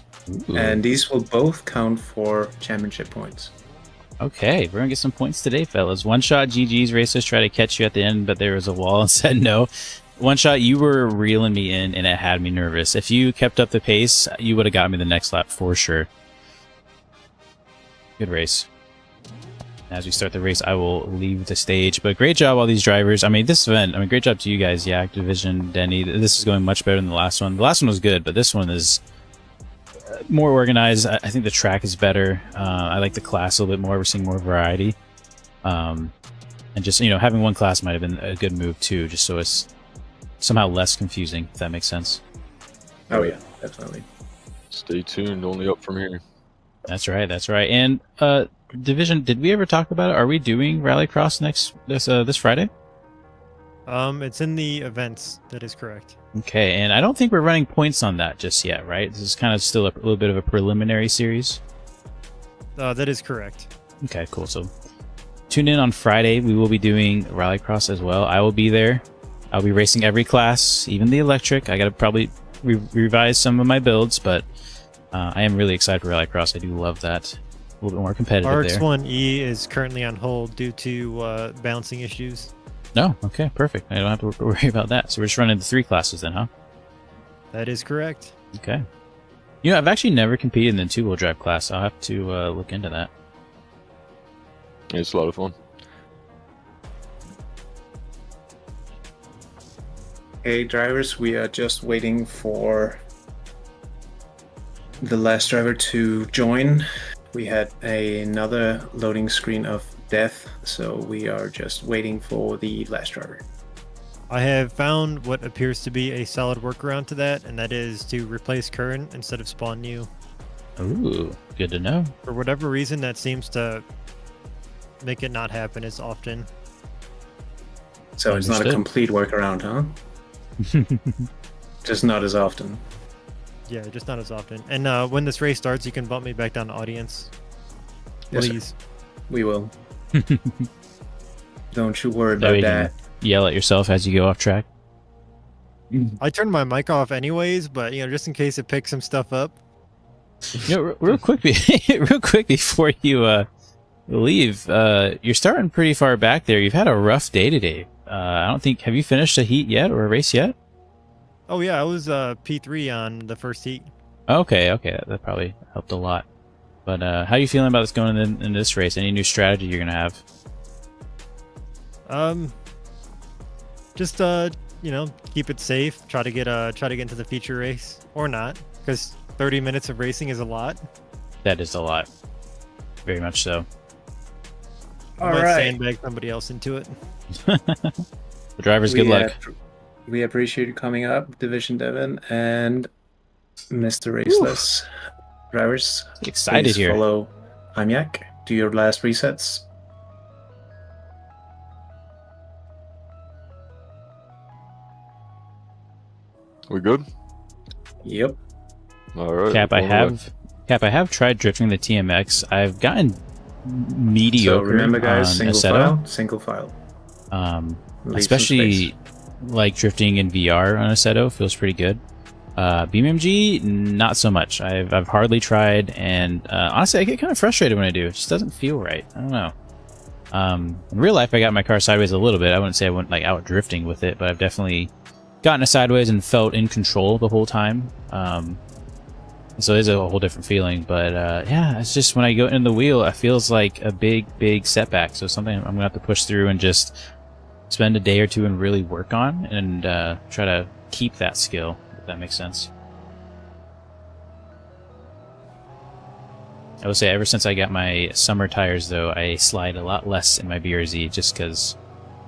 S1: Ooh.
S2: And these will both count for championship points.
S1: Okay, we're gonna get some points today, fellas. One shot GG's racers try to catch you at the end, but there was a wall and said no. One shot, you were reeling me in, and it had me nervous. If you kept up the pace, you would have got me the next lap for sure. Good race. As we start the race, I will leave the stage. But great job, all these drivers. I mean, this event, great job to you guys, Yak, Division, Denny. This is going much better than the last one. The last one was good, but this one is more organized. I think the track is better. I like the class a little bit more. We're seeing more variety. And just, having one class might have been a good move too, just so it's somehow less confusing, if that makes sense.
S2: Oh yeah, definitely.
S4: Stay tuned. Only up from here.
S1: That's right. That's right. And Division, did we ever talk about it? Are we doing Rallycross this Friday?
S3: It's in the events. That is correct.
S1: Okay, and I don't think we're running points on that just yet, right? This is kind of still a little bit of a preliminary series.
S3: That is correct.
S1: Okay, cool. So tune in on Friday. We will be doing Rallycross as well. I will be there. I'll be racing every class, even the electric. I got to probably revise some of my builds, but I am really excited for Rallycross. I do love that. A little bit more competitive there.
S3: RX1E is currently on hold due to bouncing issues.
S1: No, okay, perfect. I don't have to worry about that. So we're just running the 3 classes then, huh?
S3: That is correct.
S1: Okay. I've actually never competed in the 2-wheel drive class. I'll have to look into that.
S4: It's a lot of fun.
S2: Hey drivers, we are just waiting for the last driver to join. We had another loading screen of death, so we are just waiting for the last driver.
S3: I have found what appears to be a solid workaround to that, and that is to replace current instead of spawn new.
S1: Ooh, good to know.
S3: For whatever reason, that seems to make it not happen as often.
S2: So it's not a
S1: Understood.
S2: complete workaround, huh? Just not as often.
S3: Yeah, just not as often. And when this race starts, you can bump me back down to audience.
S2: Yes, sir.
S3: Please.
S2: We will. Don't you worry
S1: That way
S2: about
S1: you
S2: that.
S1: can yell at yourself as you go off track.
S3: I turned my mic off anyways, but just in case it picks some stuff up.
S1: Real quick, real quick before you leave, you're starting pretty far back there. You've had a rough day today. I don't think. Have you finished a heat yet or a race yet?
S3: Oh yeah, I was P3 on the first heat.
S1: Okay, that probably helped a lot. But how are you feeling about this going in this race? Any new strategy you're gonna have?
S3: Just keep it safe. Try to get into the feature race or not, because 30 minutes of racing is a lot.
S1: That is a lot, very much so.
S3: I
S2: All
S3: might
S2: right.
S3: sandbag somebody else into it.
S1: The drivers, good luck.
S2: We appreciate you coming up, Division Devin and Mr. Raceless. Drivers,
S1: Excited
S2: please
S1: here.
S2: follow Amiak. Do your last resets.
S4: We good?
S2: Yep.
S4: All right.
S1: Cap, I
S4: on the way.
S1: have tried drifting the TMX. I've gotten mediocre
S2: So remember, guys,
S1: on
S2: single file. Leave some
S1: Especially
S2: space.
S1: like drifting in VR on Assetto feels pretty good. BeamNG, not so much. I've hardly tried, and honestly, I get kind of frustrated when I do. It just doesn't feel right. I don't know. In real life, I got my car sideways a little bit. I wouldn't say I went like out drifting with it, but I've definitely gotten it sideways and felt in control the whole time. So it is a whole different feeling. But yeah, it's just when I go in the wheel, it feels like a big setback. So something I'm gonna have to push through and just spend a day or two and really work on and try to keep that skill. That makes sense. I would say ever since I got my summer tires, though, I slide a lot less in my BRZ just because,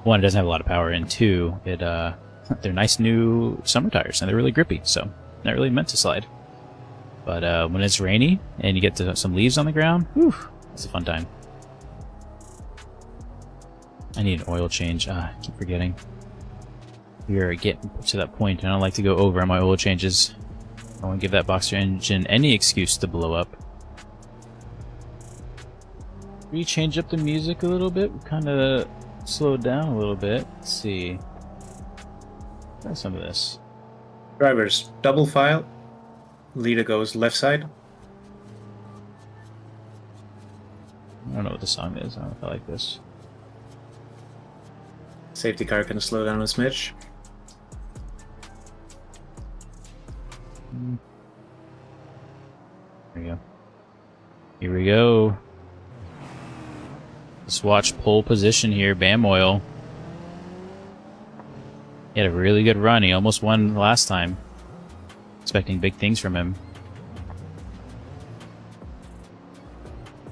S1: one, it doesn't have a lot of power, and two, they're nice new summer tires, and they're really grippy, so not really meant to slide. But when it's rainy and you get some leaves on the ground, whew, it's a fun time. I need an oil change. I keep forgetting. We are getting to that point, and I don't like to go over on my oil changes. I want to give that boxer engine any excuse to blow up. We change up the music a little bit. We kind of slowed down a little bit. Let's see. Try some of this.
S2: Drivers, double file. Leader goes left side.
S1: I don't know what the song is. I don't know if I like this.
S2: Safety car can slow down a smidge.
S1: There we go. Here we go. Let's watch pole position here. Bam Oil. He had a really good run. He almost won last time. Expecting big things from him.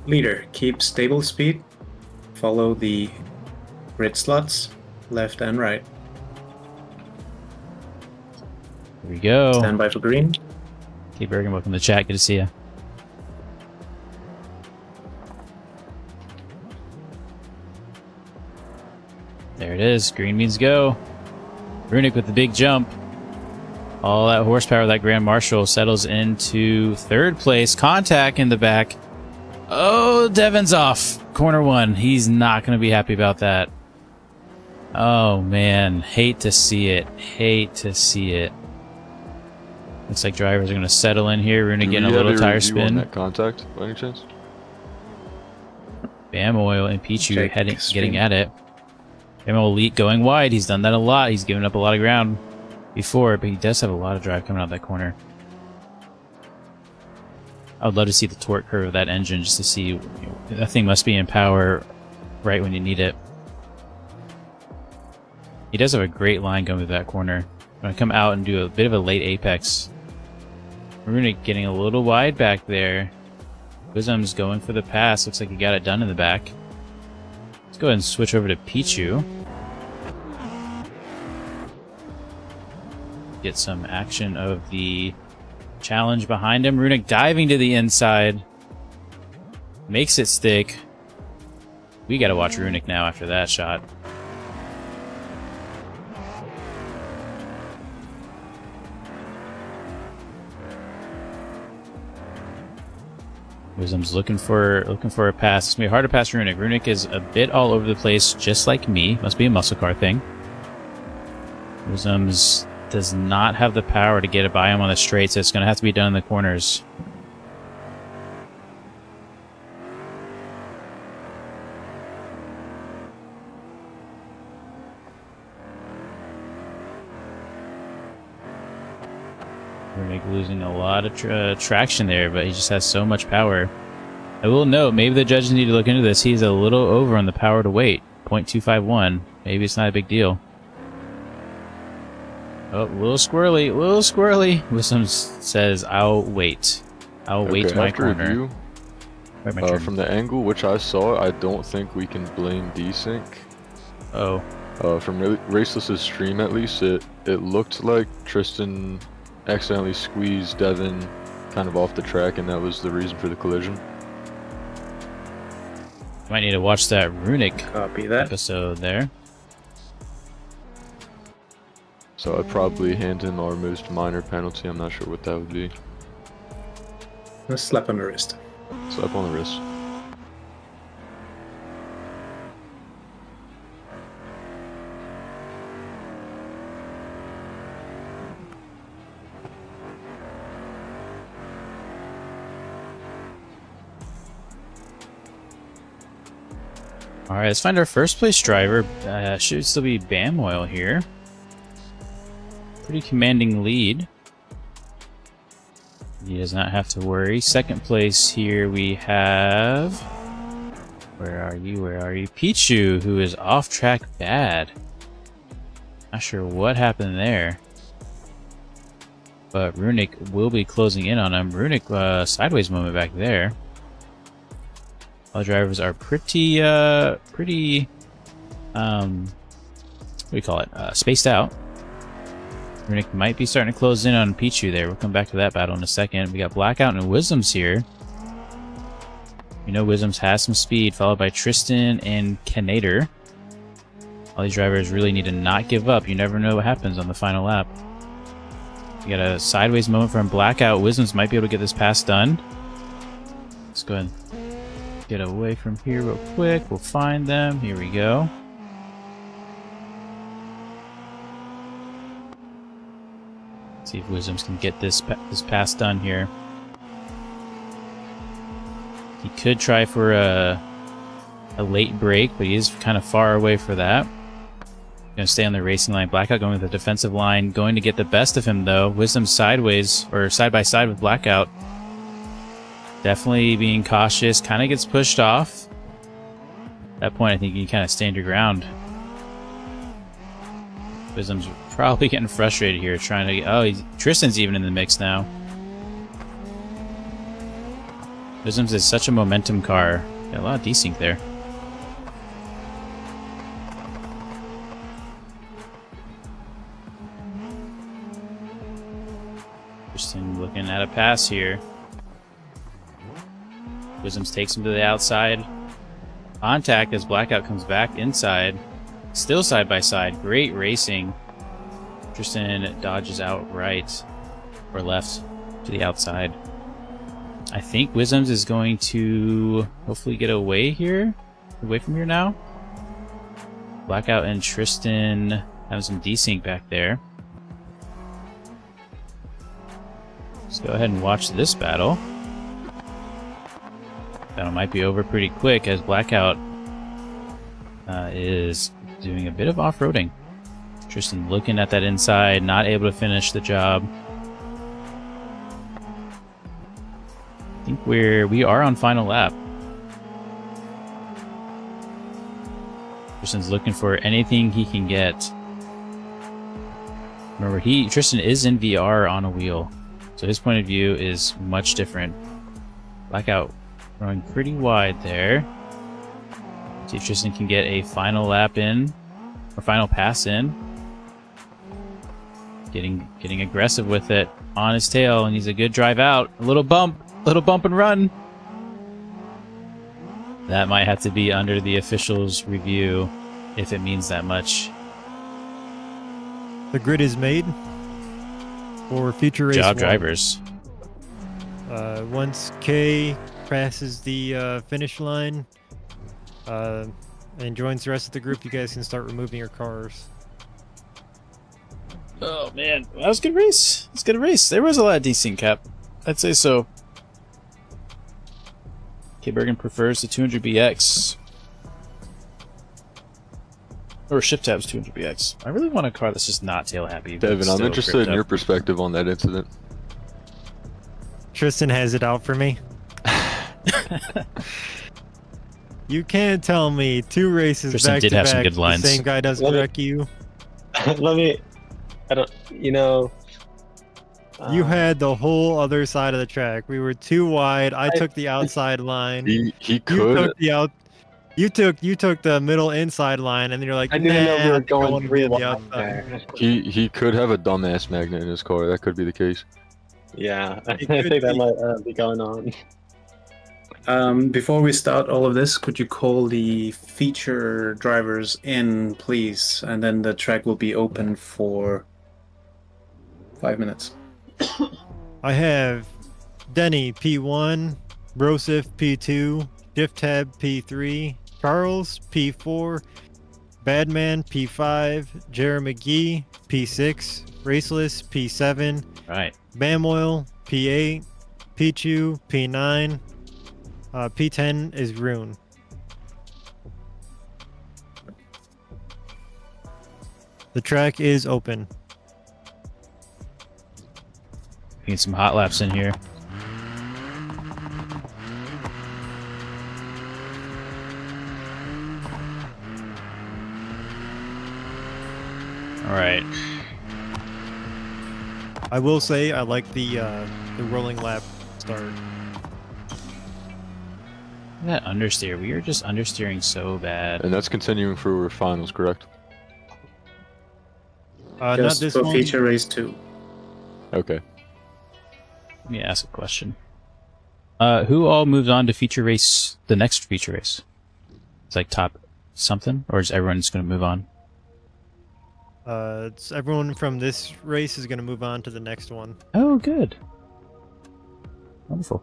S2: Leader, keep stable speed. Follow the grid slots, left and right.
S1: Here we go.
S2: Stand by for green.
S1: Hey Bergen, welcome to the chat. Good to see you. There it is. Green means go. Runic with the big jump. All that horsepower, that Grand Marshal settles into third place. Contact in the back. Oh, Devin's off. Corner one. He's not going to be happy about that. Oh, man. Hate to see it. Hate to see it. Looks like drivers are going to settle in here. Runic getting a little tire spin.
S4: That contact, by any chance?
S1: Bam Oil and Pichu
S2: Check
S1: getting
S2: spin.
S1: at it. Bam Oil Elite going wide. He's done that a lot. He's given up a lot of ground before, but he does have a lot of drive coming out that corner. I would love to see the torque curve of that engine just to see. That thing must be in power right when you need it. He does have a great line going through that corner. I'm going to come out and do a bit of a late apex. Runic getting a little wide back there. Wisdom's going for the pass. Looks like he got it done in the back. Let's go ahead and switch over to Pichu. Get some action of the challenge behind him. Runic diving to the inside. Makes it stick. We gotta watch Runic now after that shot. Wisdom's looking for a pass. It's gonna be hard to pass Runic. Runic is a bit all over the place, just like me. Must be a muscle car thing. Wisdom's does not have the power to get it by him on the straight, so it's gonna have to be done in the corners. Runic losing a lot of traction there, but he just has so much power. I will note, maybe the judges need to look into this. He's a little over on the power to weight, 0.251. Maybe it's not a big deal. Oh, a little squirrely, a little squirrely. Wisdom says, I'll wait. I'll wait my
S4: after
S1: corner.
S4: review,
S1: Right, my turn.
S4: from the angle which I saw, I don't think we can blame desync.
S1: Oh,
S4: From Raceless's stream at least, it looked like Tristan accidentally squeezed Devin kind of off the track, and that was the reason for the collision.
S1: might need to watch that Runic
S2: Copy that.
S1: episode there.
S4: So I'd probably hand him our most minor penalty. I'm not sure what that would be.
S2: A slap on the wrist.
S4: Slap on the wrist.
S1: Alright, let's find our first place driver. Should still be BeamNG here. Pretty commanding lead. He does not have to worry. Second place here we have... Where are you? Where are you? Pichu, who is off track bad. Not sure what happened there. But Runic will be closing in on him. Runic, sideways moment back there. All drivers are pretty, what do you call it? Spaced out. Runic might be starting to close in on Pichu there. We'll come back to that battle in a second. We got Blackout and Wisdoms here. You know Wisdoms has some speed, followed by Tristan and Canator. All these drivers really need to not give up. You never know what happens on the final lap. We got a sideways moment from Blackout. Wisdoms might be able to get this pass done. Let's go ahead and get away from here real quick. We'll find them. Here we go. See if Wisdoms can get this pass done here. He could try for a late break, but he is kind of far away for that. Going to stay on the racing line. Blackout going with the defensive line. Going to get the best of him, though. Wisdom sideways, or side by side with Blackout. Definitely being cautious. Kind of gets pushed off. At that point, I think you kind of stand your ground. Wisdom's probably getting frustrated here, trying to get... Oh, Tristan's even in the mix now. Wisdom's is such a momentum car. Got a lot of desync there. Tristan looking at a pass here. Wisdoms takes him to the outside. Contact as Blackout comes back inside. Still side by side. Great racing. Tristan dodges out right or left to the outside. I think Wisdoms is going to hopefully get away here. Away from here now. Blackout and Tristan have some desync back there. Let's go ahead and watch this battle. Battle might be over pretty quick as Blackout is doing a bit of off-roading. Tristan looking at that inside, not able to finish the job. I think we are on final lap. Tristan's looking for anything he can get. Remember, Tristan is in VR on a wheel, so his point of view is much different. Blackout running pretty wide there. See if Tristan can get a final lap in, or final pass in. Getting aggressive with it on his tail, and he's a good drive out. A little bump and run. That might have to be under the official's review if it means that much.
S3: The grid is made for future race
S1: Job
S3: 1.
S1: drivers.
S3: Once K passes the finish line and joins the rest of the group, you guys can start removing your cars.
S1: Oh man, that was a good race. It was a good race. There was a lot of decent cap. I'd say so. K Bergen prefers the 200BX. Or Shift Tab's 200BX. I really want a car that's just not tail happy. but
S4: Devin, I'm
S1: still
S4: interested
S1: gripped
S4: in your
S1: up.
S4: perspective on that incident.
S3: Tristan has it out for me. You can't tell me 2 races
S1: Tristan
S3: back
S1: did
S3: to
S1: have some
S3: back
S1: good
S3: the
S1: lines.
S3: same guy doesn't
S6: Let me-
S3: wreck you.
S6: Let me. I don't. You know.
S3: You
S6: uh,
S3: had the whole other side of the track. We were too wide. I took the outside line.
S4: He
S3: You
S4: could.
S3: took the out. You took the middle inside line, and then you're like,
S6: I didn't know we
S3: "Nah, I
S6: were
S3: think I
S6: going
S3: wanna be
S6: three
S3: on the
S6: wide
S3: outside."
S6: there.
S4: He could have a dumbass magnet in his car. That could be the case.
S6: Yeah, I
S3: It
S6: think
S3: could
S6: that
S3: be.
S6: might be going on.
S2: Before we start all of this, could you call the feature drivers in, please? And then the track will be open for 5 minutes.
S3: I have Denny P1, Brosif P2, Shift Tab P3, Charles P4, Badman P5, Jeremy McGee P6, Raceless P7,
S1: Right.
S3: Bamoil P8, Pichu P9, P10 is Rune. The track is open.
S1: Need some hot laps in here. Alright.
S3: I will say I like the rolling lap start.
S1: That understeer. We are just understeering so bad.
S4: And that's continuing for finals, correct?
S3: Not
S2: Just
S3: this
S2: for
S3: one.
S2: feature race 2.
S4: Okay.
S1: Let me ask a question. Who all moves on to feature race, the next feature race? It's like top something? Or is everyone just going to move on?
S3: It's everyone from this race is going to move on to the next one.
S1: Oh, good. Wonderful.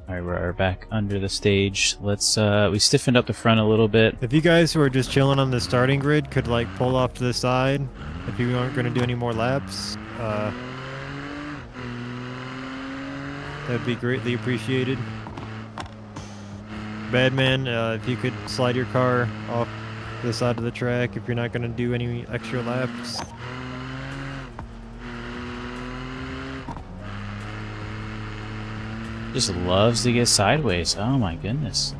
S1: Alright, we're back under the stage. Let's, we stiffened up the front a little bit.
S3: If you guys who are just chilling on the starting grid could like pull off to the side, if you aren't going to do any more laps, that'd be greatly appreciated. Badman, if you could slide your car off the side of the track if you're not going to do any extra laps.
S1: Just loves to get sideways. Oh my goodness.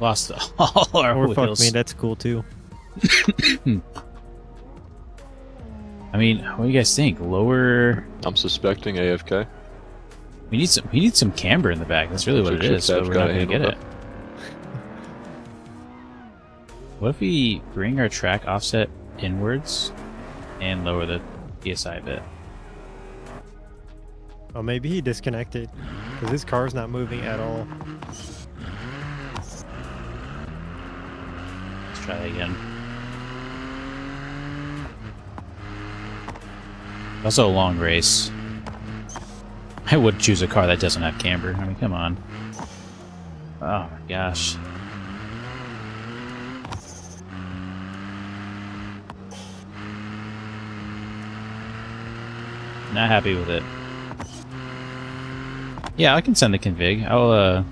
S1: Lost all our
S3: Or
S1: wheels.
S3: fuck me, that's cool too.
S1: I mean, what do you guys think? Lower.
S4: I'm suspecting AFK.
S1: We need some camber in the back. That's really what it is. But
S4: Tab's
S1: we're not
S4: gotta
S1: gonna get
S4: handle
S1: it. What if we bring our track offset inwards and lower the PSI a bit?
S3: Oh, maybe he disconnected because his car's not moving at all.
S1: Let's try that again. Also a long race. I would choose a car that doesn't have camber. I mean, come on. Oh my gosh. Not happy with it. Yeah, I can send the config. I'll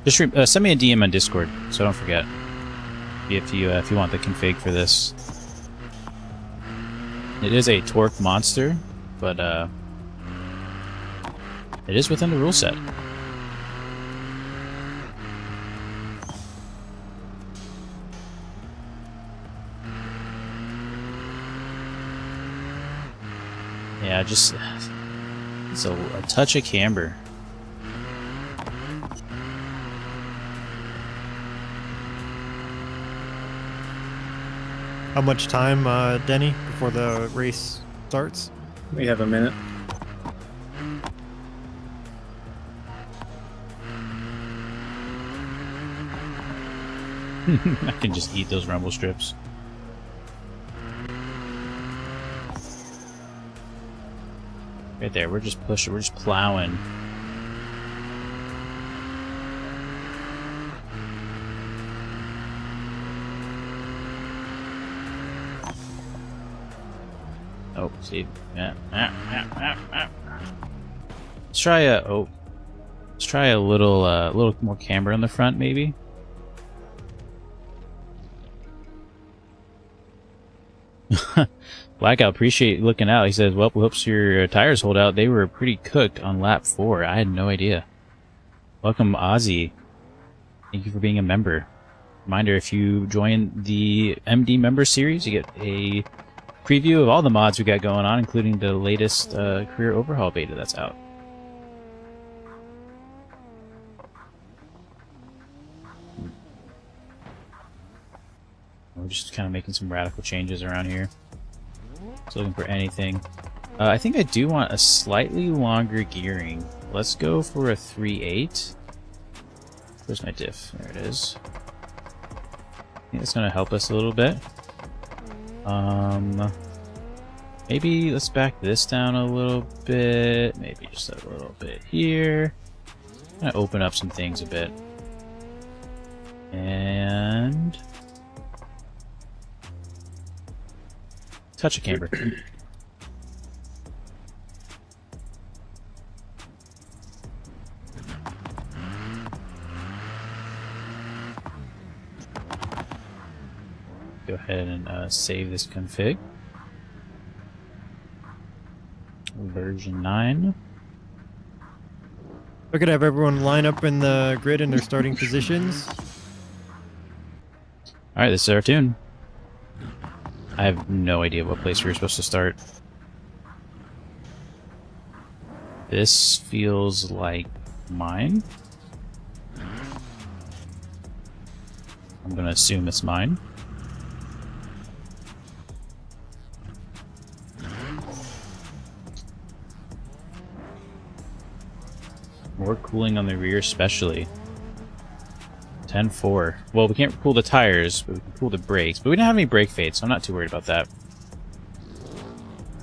S1: just send me a DM on Discord, so don't forget. If you want the config for this. It is a torque monster, but it is within the rule set. Yeah, just it's a touch of camber.
S3: How much time, Denny, before the race starts?
S2: We have a minute.
S1: I can just eat those rumble strips. Right there, we're just pushing, we're just plowing. Oh, see, yeah. Let's try a let's try a little more camber on the front, maybe. Blackout, appreciate you looking out. He says, well, hopes your tires hold out. They were pretty cooked on lap 4. I had no idea. Welcome, Ozzy. Thank you for being a member. Reminder, if you join the MD member series, you get a preview of all the mods we got going on, including the latest career overhaul beta that's out. We're just kind of making some radical changes around here. Just looking for anything. I think I do want a slightly longer gearing. Let's go for a 3/8. Where's my diff? There it is. I think that's going to help us a little bit. Maybe let's back this down a little bit. Maybe just a little bit here. Kind of open up some things a bit. And touch a camber. Go ahead and save this config. Version 9.
S3: We're gonna have everyone line up in the grid in their starting positions.
S1: Alright, this is our tune. I have no idea what place we were supposed to start. This feels like mine. I'm gonna assume it's mine. More cooling on the rear especially. 10-4. Well, we can't cool the tires, but we can cool the brakes. But we don't have any brake fade, so I'm not too worried about that.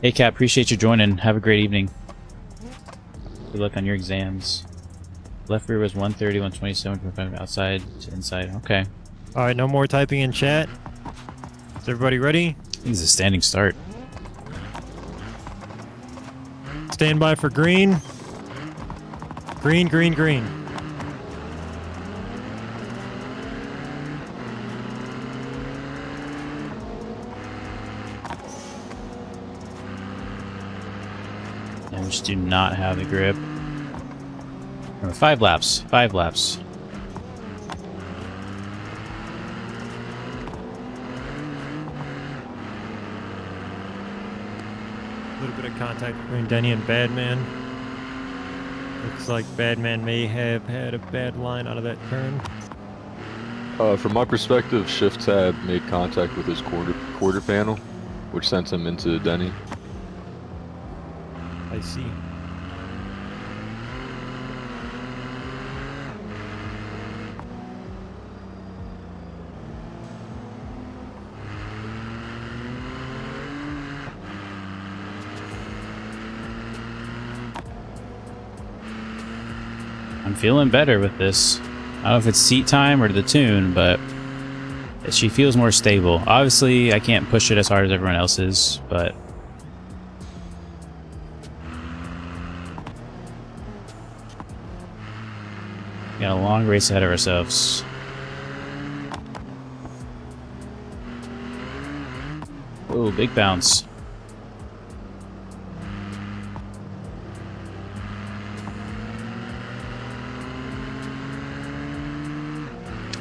S1: Hey, Kat, appreciate you joining. Have a great evening. Good luck on your exams. Left rear was 130, 127, 25 outside to inside. Okay.
S3: All right, no more typing in chat. Is everybody ready?
S1: I think it's a standing start.
S3: Stand by for green. Green, green, green.
S1: And we just do not have the grip. Remember, 5 laps. 5 laps.
S3: A little bit of contact between Denny and Badman. Looks like Badman may have had a bad line out of that turn.
S4: From my perspective, Shift Tab made contact with his quarter panel, which sent him into Denny.
S3: I see.
S1: I'm feeling better with this. I don't know if it's seat time or the tune, but she feels more stable. Obviously, I can't push it as hard as everyone else is, but we got a long race ahead of ourselves. Oh, big bounce.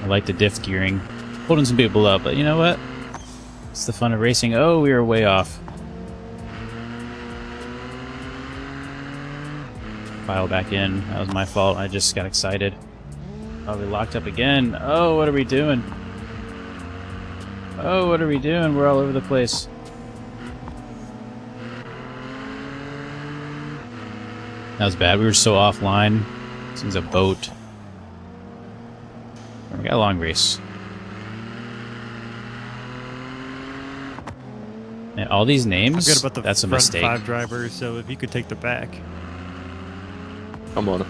S1: I like the diff gearing. Holding some people up, but you know what? It's the fun of racing. Oh, we were way off. File back in. That was my fault. I just got excited. Oh, we locked up again. Oh, what are we doing? Oh, what are we doing? We're all over the place. That was bad. We were so offline. This thing's a boat. We got a long race. And all these names,
S3: Forget about the
S1: that's a
S3: front
S1: mistake.
S3: 5 drivers, so if you could take the back.
S4: I'm on it.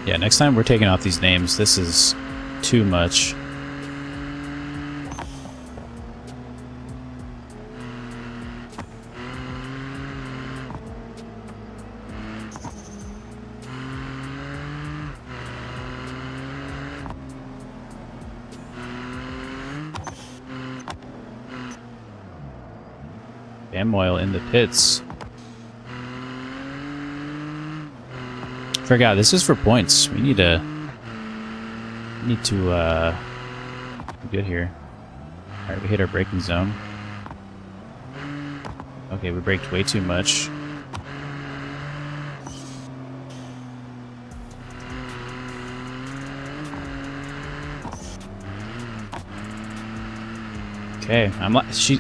S1: Yeah, next time we're taking off these names. This is too much. BeamNG in the pits. Forgot, this is for points. We need to be good here. Alright, we hit our braking zone. Okay, we braked way too much. Okay,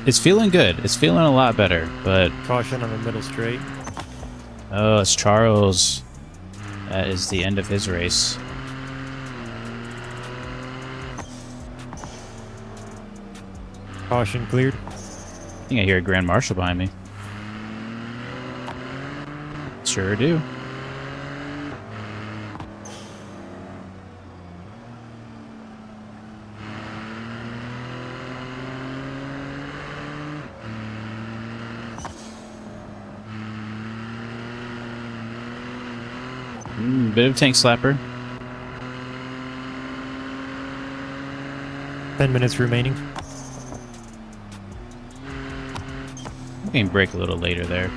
S1: it's feeling good. It's feeling a lot better, but
S3: Caution on the middle straight.
S1: oh, it's Charles. That is the end of his race.
S3: Caution cleared.
S1: I think I hear a Grand Marshal behind me. Sure do. Bit of tank slapper.
S3: 10 minutes remaining.
S1: We can brake a little later there.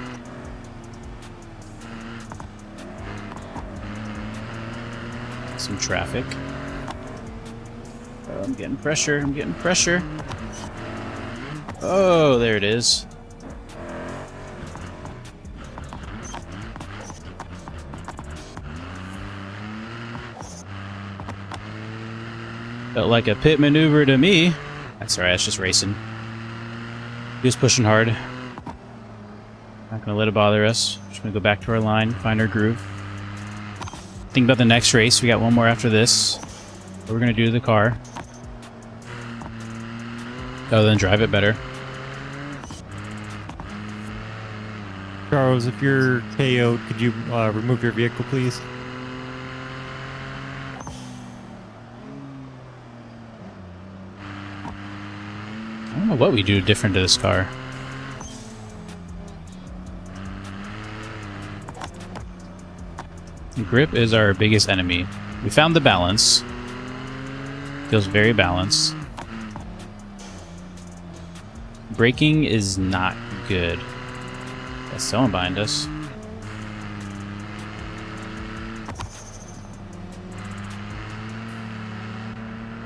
S1: Some traffic. Oh, I'm getting pressure. I'm getting pressure. Oh, there it is. Felt like a pit maneuver to me. That's alright, that's just racing. He was pushing hard. Not gonna let it bother us. Just gonna go back to our line, find our groove. Think about the next race. We got one more after this. What we're gonna do to the car. Other than drive it better.
S3: Charles, if you're KO'd, could you remove your vehicle, please?
S1: I don't know what we do different to this car. Grip is our biggest enemy. We found the balance. Feels very balanced. Braking is not good. There's someone behind us.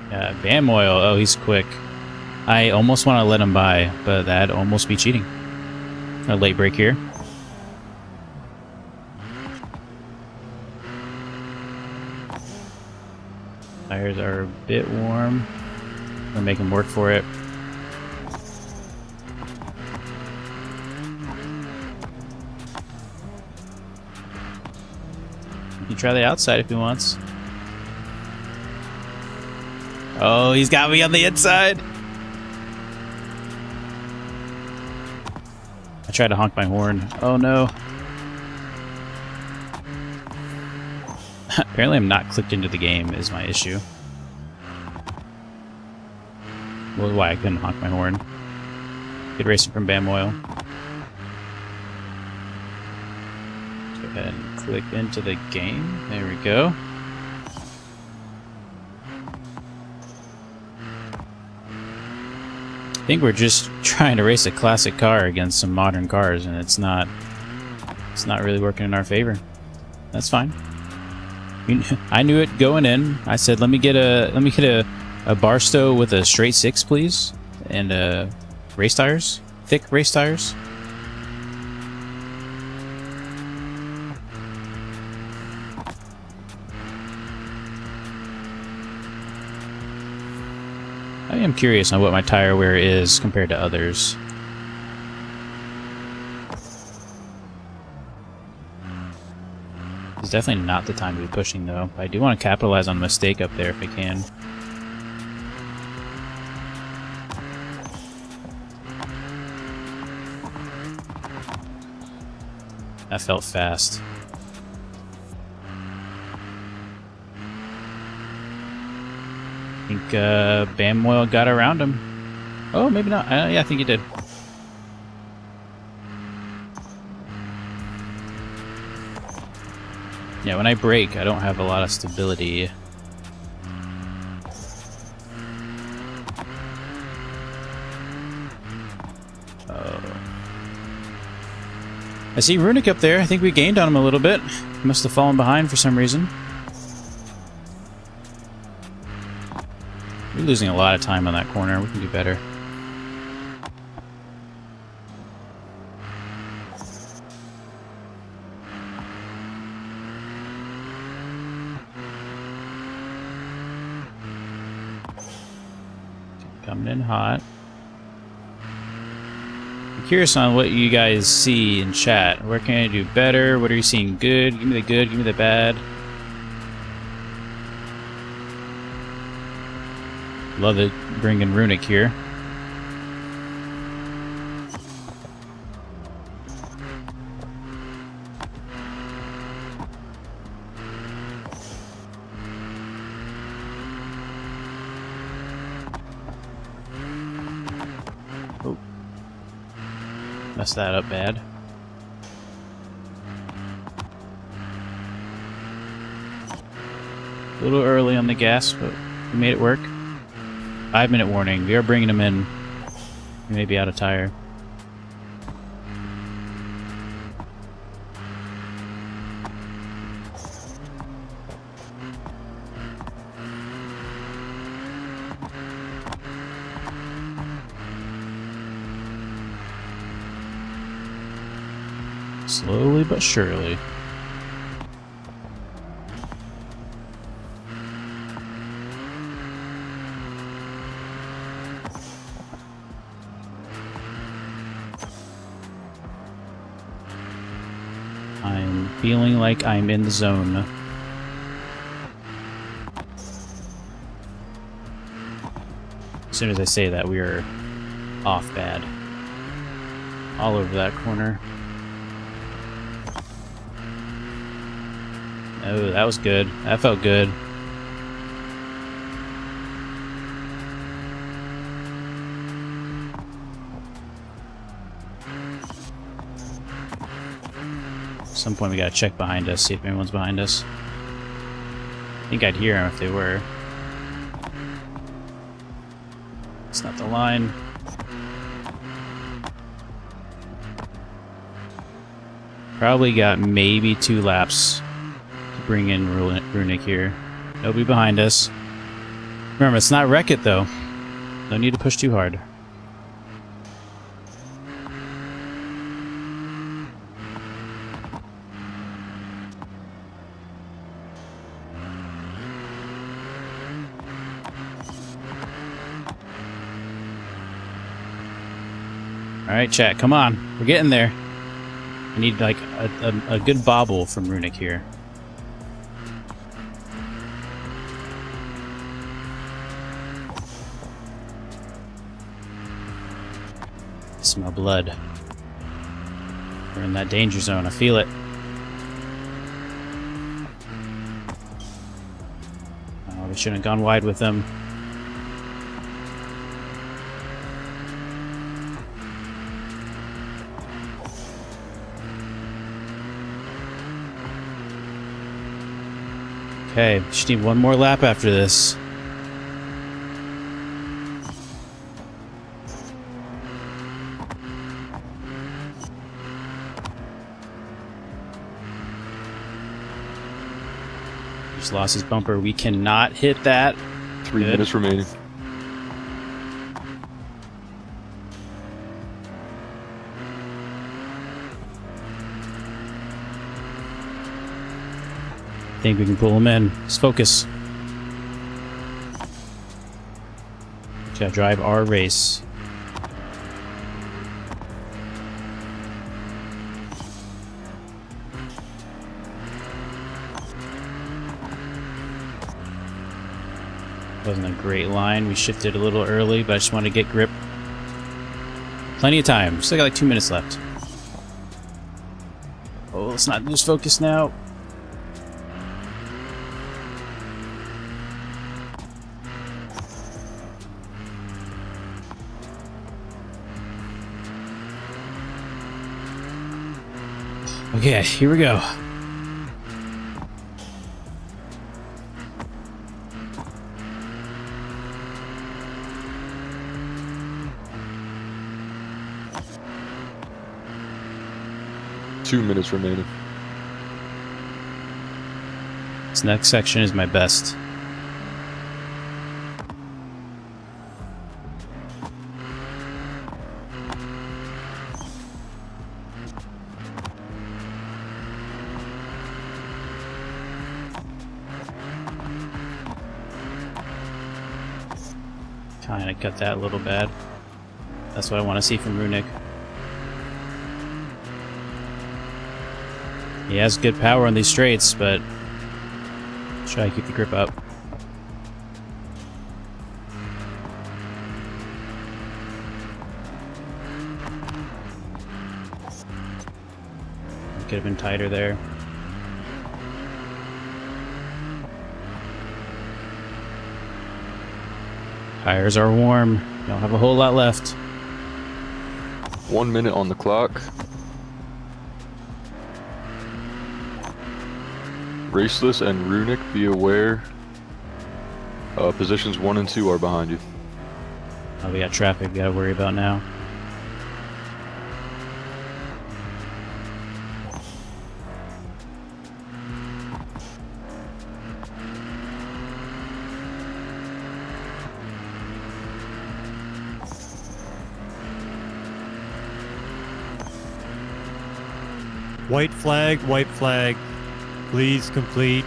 S1: Yeah, BeamNG. Oh, he's quick. I almost want to let him by, but that'd almost be cheating. A late break here. Tires are a bit warm. We'll make him work for it. He can try the outside if he wants. Oh, he's got me on the inside. I tried to honk my horn. Oh no. Apparently I'm not clicked into the game is my issue. Well, why I couldn't honk my horn. Good racing from BeamNG. Go ahead and click into the game. There we go. I think we're just trying to race a classic car against some modern cars, and it's not really working in our favor. That's fine. We I knew it going in. I said, let me get a Barstow with a straight 6, please, and race tires, thick race tires. I am curious on what my tire wear is compared to others. It's definitely not the time to be pushing, though. I do want to capitalize on a mistake up there if I can. That felt fast. I think BeamNG got around him. Oh, maybe not. Yeah, I think he did. Yeah, when I brake, I don't have a lot of stability. Oh. I see Runic up there. I think we gained on him a little bit. Must have fallen behind for some reason. We're losing a lot of time on that corner. We can do better. Coming in hot. I'm curious on what you guys see in chat. Where can I do better? What are you seeing good? Give me the good, give me the bad. Love it, bringing Runic here. Oh. Messed that up bad. A little early on the gas, but we made it work. 5-minute warning. We are bringing him in. He may be out of tire. Slowly but surely. I'm feeling like I'm in the zone. As soon as I say that, we are off bad. All over that corner. Oh, that was good. That felt good. At some point we gotta check behind us, see if anyone's behind us. I think I'd hear them if they were. It's not the line. Probably got maybe 2 laps to bring in Runic here. Nobody behind us. Remember, it's not Wreck It though. No need to push too hard. Alright, chat, come on. We're getting there. I need, like, a good bobble from Runic here. I smell blood. We're in that danger zone. I feel it. Oh, we shouldn't have gone wide with them. Okay, just need one more lap after this. Just Just lost his bumper. We cannot hit that.
S4: 3
S1: Good.
S4: minutes remaining.
S1: I think we can pull him in. Let's focus. We gotta drive our race. Wasn't a great line. We shifted a little early, but I just wanted to get grip. Plenty of time. Still got like 2 minutes left. Oh, let's not lose focus now. Okay, here we go.
S4: Two minutes remaining.
S1: This next section is my best. Kinda cut that a little bad. That's what I want to see from Runic. He has good power on these straights, but try to keep the grip up. Could have been tighter there. Tires are warm. Don't have a whole lot left.
S4: 1 minute on the clock. Raceless and Runic, be aware. Positions 1 and 2 are behind you.
S1: Oh, we got traffic we gotta worry about now.
S3: White flag. Please complete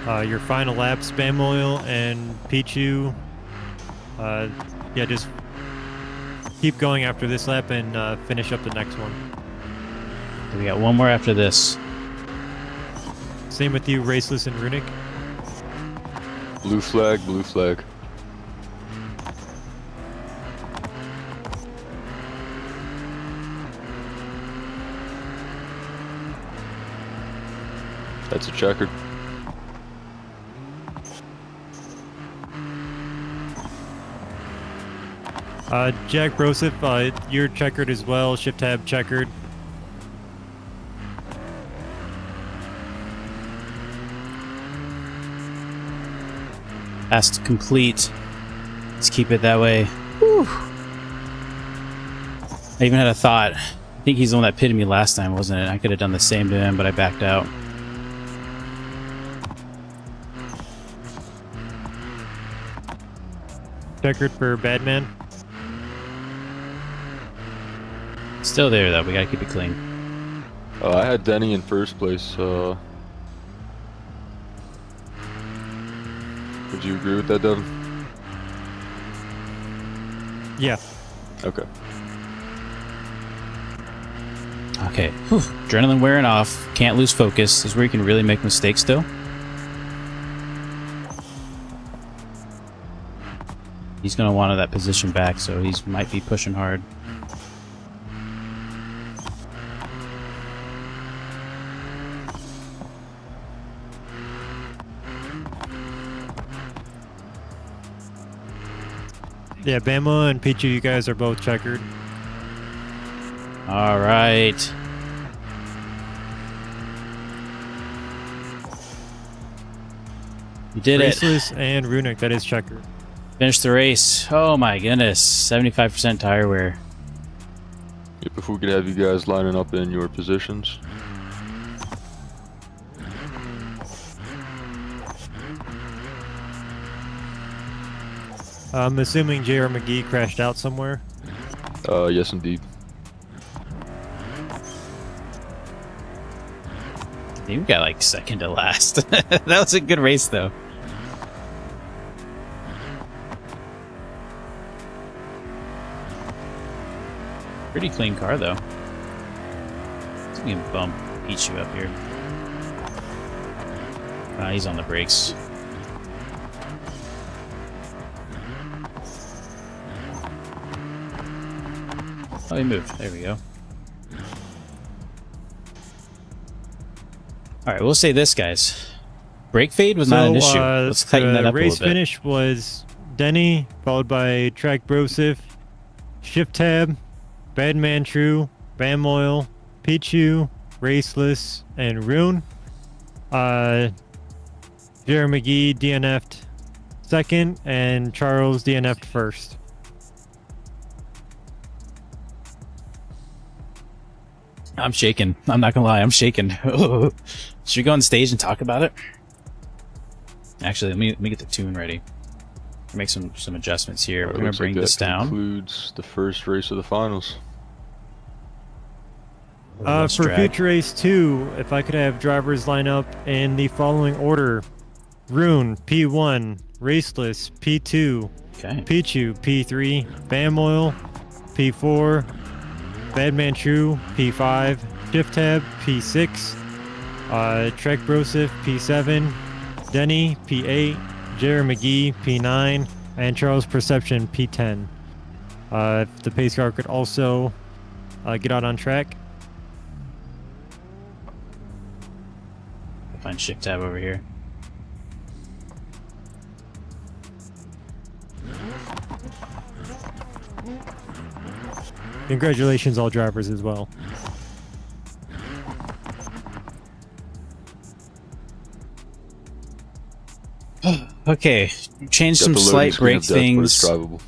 S3: your final lap. Spam Oil and Pichu. Yeah, just keep going after this lap and finish up the next one.
S1: We got one more after this.
S3: Same with you, Raceless and Runic.
S4: Blue flag, blue flag. That's a checkered.
S3: Jack Broseph, you're checkered as well. Shift tab checkered.
S1: Has to complete. Let's keep it that way. Whew. I even had a thought. I think he's the one that pitted me last time, wasn't it? I could have done the same to him, but I backed out.
S3: Checkered for Badman.
S1: Still there though, we gotta keep it clean.
S4: I had Denny in first place. Would you agree with that, Devin?
S3: Yeah.
S4: Okay.
S1: Okay, whew. Adrenaline wearing off. Can't lose focus. This is where you can really make mistakes still. He's gonna want that position back, so he might be pushing hard.
S3: Yeah, Bama and Pichu, you guys are both checkered.
S1: All right. You did it.
S3: Raceless and Runic, that is checkered.
S1: Finished the race. Oh my goodness. 75% tire wear.
S4: Yep, if we could have you guys lining up in your positions.
S3: I'm assuming J.R. McGee crashed out somewhere.
S4: Yes, indeed.
S1: I think we got like second to last. That was a good race, though. Pretty clean car, though. Let's see if we can bump Pichu up here. He's on the brakes. Oh, he moved. There we go. Alright, we'll say this, guys. Brake fade was not an issue. Let's tighten that up a
S3: race
S1: little bit.
S3: finish was Denny, followed by Track Brosif, Shift Tab, Badman True, Bam Oil, Pichu, Raceless, and Rune. Jerry McGee DNF'd second, and Charles DNF'd first.
S1: I'm shaking. I'm not gonna lie, I'm shaking. Should we go on stage and talk about it? Actually, let me get the tune ready. Make some adjustments here. We're gonna bring this down.
S4: Concludes the first race of the finals.
S3: For
S1: drag.
S3: Future Race 2, if I could have drivers line up in the following order: Rune P1, Raceless P2,
S1: Okay.
S3: Pichu P3, Bam Oil P4, Badman True P5, Shift Tab P6, Trek Brosif P7, Denny P8, Jerry McGee P9, and Charles Perception P10. If the pace car could also get out on track.
S1: Find Shift Tab over here.
S3: Congratulations, all drivers as well.
S1: Okay, change
S4: Got
S1: some
S4: the loading
S1: slight
S4: screen
S1: brake
S4: of death, but it's
S1: things.
S4: drivable.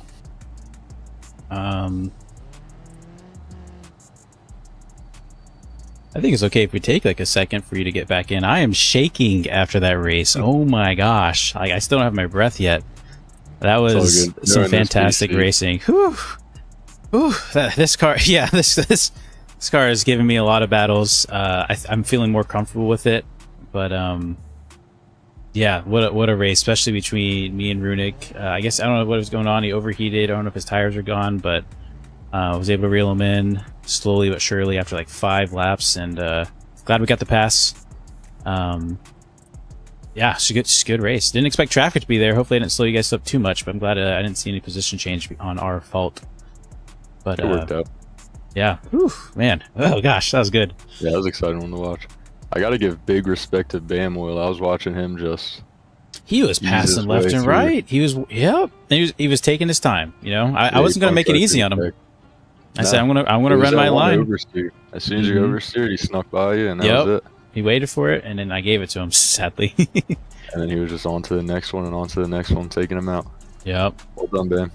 S1: I think it's okay if we take like a second for you to get back in. I am shaking after that race. Oh my gosh. I still don't have my breath yet. That
S4: all
S1: was
S4: good.
S1: some
S4: No, and that's
S1: fantastic
S4: pretty
S1: racing. Whew. Whew. This car, yeah, this car is giving me a lot of battles. I'm feeling more comfortable with it, but yeah, what a race, especially between me and Runic. I guess I don't know what was going on. He overheated. I don't know if his tires are gone, but I was able to reel him in slowly but surely after like 5 laps, and glad we got the pass. Yeah, it's a good race. Didn't expect traffic to be there. Hopefully I didn't slow you guys up too much, but I'm glad I didn't see any position change on our fault. But
S4: It worked out.
S1: yeah, whew, man. Oh gosh, that was good.
S4: Yeah, that was an exciting one to watch. I gotta give big respect to Bam Oil. I was watching him just.
S1: He was
S4: Ease
S1: passing
S4: his
S1: left
S4: way
S1: and
S4: through.
S1: right. He was, yep. And he was taking his time. You know, I wasn't gonna make it easy on him. I said I'm gonna run my line.
S4: Oversteer. As soon as you
S1: Mhm.
S4: oversteered, he snuck by you, and that
S1: Yep.
S4: was it.
S1: He waited for it, and then I gave it to him. Sadly.
S4: And then he was just on to the next one and on to the next one, taking him out.
S1: Yep.
S4: Well done, Bam.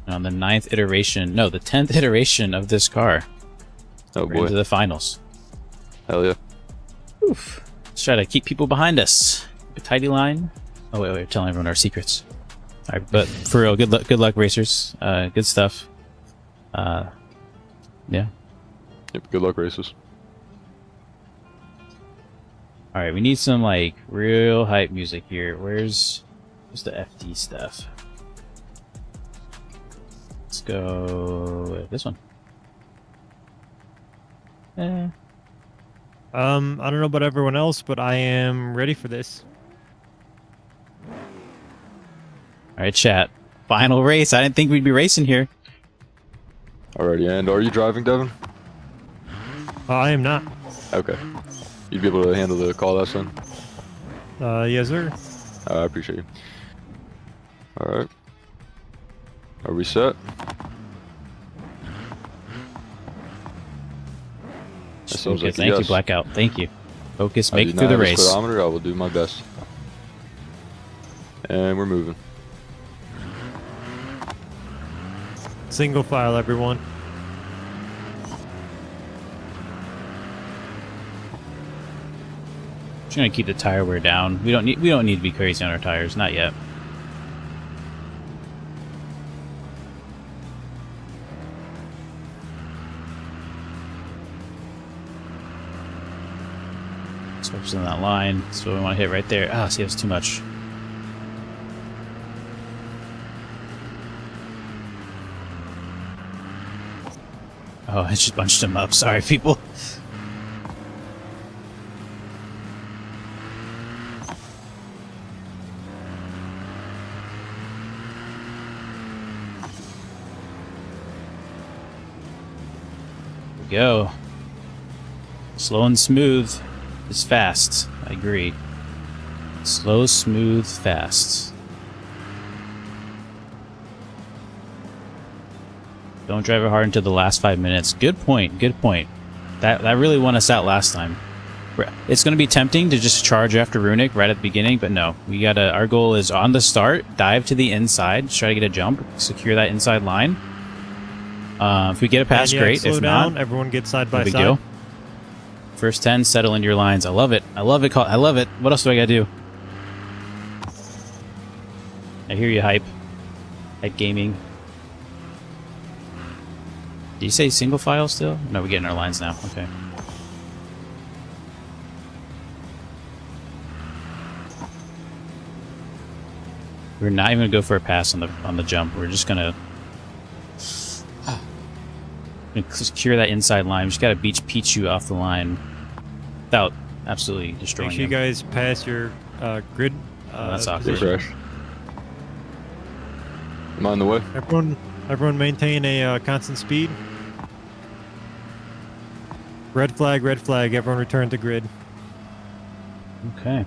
S1: On the 9th iteration, no, the 10th iteration of this car.
S4: Oh
S1: We're
S4: boy.
S1: into the finals.
S4: Hell yeah.
S1: Oof. Let's try to keep people behind us. A tidy line. Oh wait, we're telling everyone our secrets. All right, but for real, good luck, racers. Good stuff. Yeah.
S4: Yep, good luck, races.
S1: All right, we need some like real hype music here. Where's the FD stuff? Let's go with this one.
S3: I don't know about everyone else, but I am ready for this.
S1: All right, chat. Final race. I didn't think we'd be racing here.
S4: Alrighty, and are you driving, Devin?
S3: I am not.
S4: Okay. You'd be able to handle the call outs then?
S3: Yes, sir.
S4: I appreciate you. Alright. Are we set? That seems
S1: Okay,
S4: like a
S1: thank you,
S4: yes.
S1: Blackout. Thank you. Focus,
S4: I
S1: make
S4: do
S1: it through
S4: not
S1: the
S4: have a
S1: race.
S4: speedometer. I will do my best. And we're moving.
S3: Single file, everyone.
S1: Just gonna keep the tire wear down. We don't need to be crazy on our tires, not yet. Switch on that line. So we want to hit right there. Ah, see, that's too much. Oh, I just bunched him up. Sorry, people. Here we go. Slow and smooth is fast. I agree. Slow, smooth, fast. Don't drive it hard until the last 5 minutes. Good point. Good point. That really won us out last time. It's going to be tempting to just charge after Runic right at the beginning, but no. We gotta. Our goal is on the start, dive to the inside, try to get a jump, secure that inside line. If we get a pass, great.
S3: Slow
S1: If
S3: down,
S1: not,
S3: everyone gets side
S1: no
S3: by
S1: big
S3: side.
S1: deal. First 10, settle into your lines. I love it. I love it. I love it. What else do I gotta do? I hear you, hype. Hype gaming. Did you say single file still? No, we're getting our lines now. Okay. We're not even gonna go for a pass on the jump. We're just gonna secure that inside line. We just gotta beach Pichu off the line without absolutely destroying
S3: Make sure you
S1: him.
S3: guys pass your grid.
S1: That's awkward.
S3: position.
S4: Crash. Am I in the way?
S3: Everyone maintain a constant speed. Red flag, red flag. Everyone return to grid.
S1: Okay.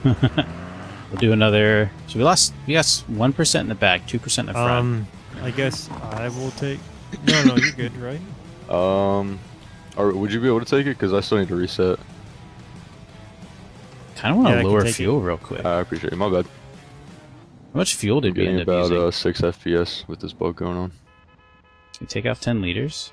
S1: We'll do another. So we got 1% in the back, 2% in the front.
S3: I guess I will take. No, you're good, right?
S4: Or would you be able to take it? Because I still need to reset.
S1: Kind of want
S3: yeah, I
S1: to
S3: can
S1: lower
S3: take
S1: fuel real quick.
S4: I appreciate it. My bad.
S1: How much fuel did we
S4: Getting
S1: end up
S4: about
S1: using?
S4: 6 FPS with this bug going on.
S1: Can we take off 10 liters?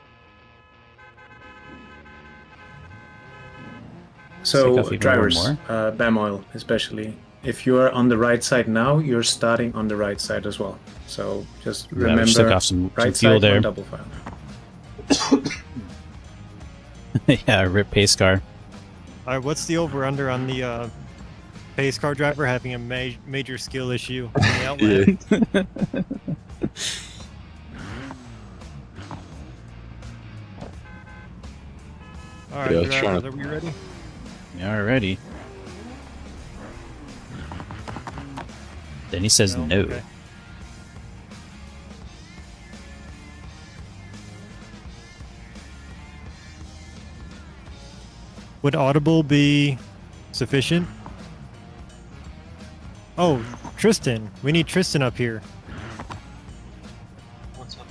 S2: So
S1: Take off even
S2: drivers,
S1: more?
S2: BAM oil especially, if you are on the right side now, you're starting on the right side as well. So just
S1: Yeah, we
S2: remember,
S1: just took off some
S2: right
S1: fuel
S2: side
S1: there.
S2: on double file.
S1: Yeah, rip pace car.
S3: All right, what's the over under on the pace car driver having a major skill issue in the outlet? All right,
S4: Yeah, I was trying
S3: drivers,
S4: to-
S3: are we ready?
S1: Yeah, already. Then he says no.
S3: Okay. Would audible be sufficient? Oh, Tristan. We need Tristan up here.
S6: What's up?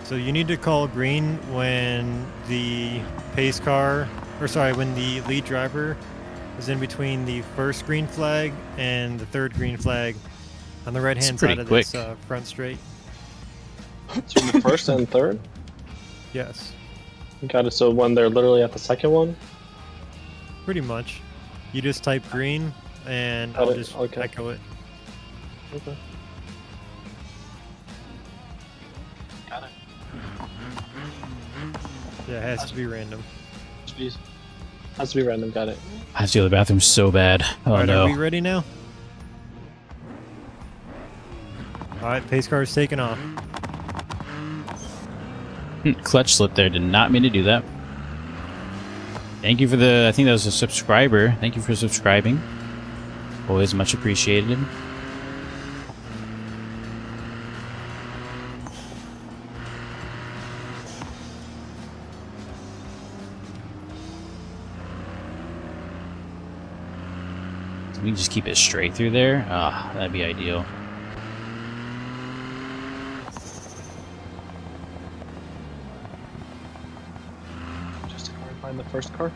S3: So you need to call green when the pace car, or sorry, when the lead driver is in between the first green flag and the third green flag on the right-hand
S1: pretty
S3: side of
S1: quick.
S3: this front straight.
S6: Between the first and third?
S3: Yes,
S6: Got it. So when they're literally at the second one?
S3: pretty much. You just type green, and
S6: Got
S3: I'll
S6: it,
S3: just
S6: okay.
S3: echo it.
S6: Okay. Got it.
S3: Yeah, it has to be random.
S6: Jeez. Has to be random. Got it.
S1: I have to go to the bathroom so bad. Oh
S3: All right, are we
S1: no.
S3: ready now? All right, pace car is taking off.
S1: Clutch slip there. Did not mean to do that. Thank you for the. I think that was a subscriber. Thank you for subscribing. Always much appreciated. We can just keep it straight through there. Ah, that'd be ideal.
S6: Just to clarify the first car.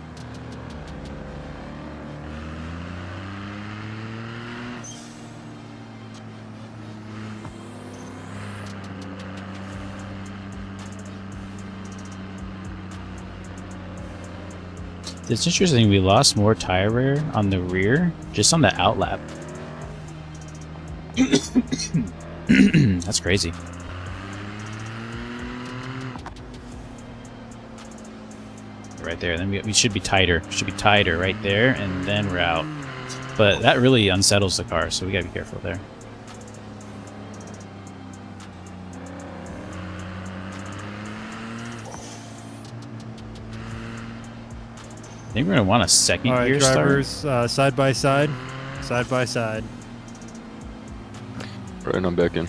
S1: It's interesting, we lost more tire wear on the rear, just on the outlap. That's crazy. Right there, then we should be tighter. Should be tighter right there, and then we're out. But that really unsettles the car, so we gotta be careful there. I think we're gonna want a second
S3: All right,
S1: gear
S3: drivers,
S1: start.
S3: side by side, side by side.
S4: Right, I'm back in.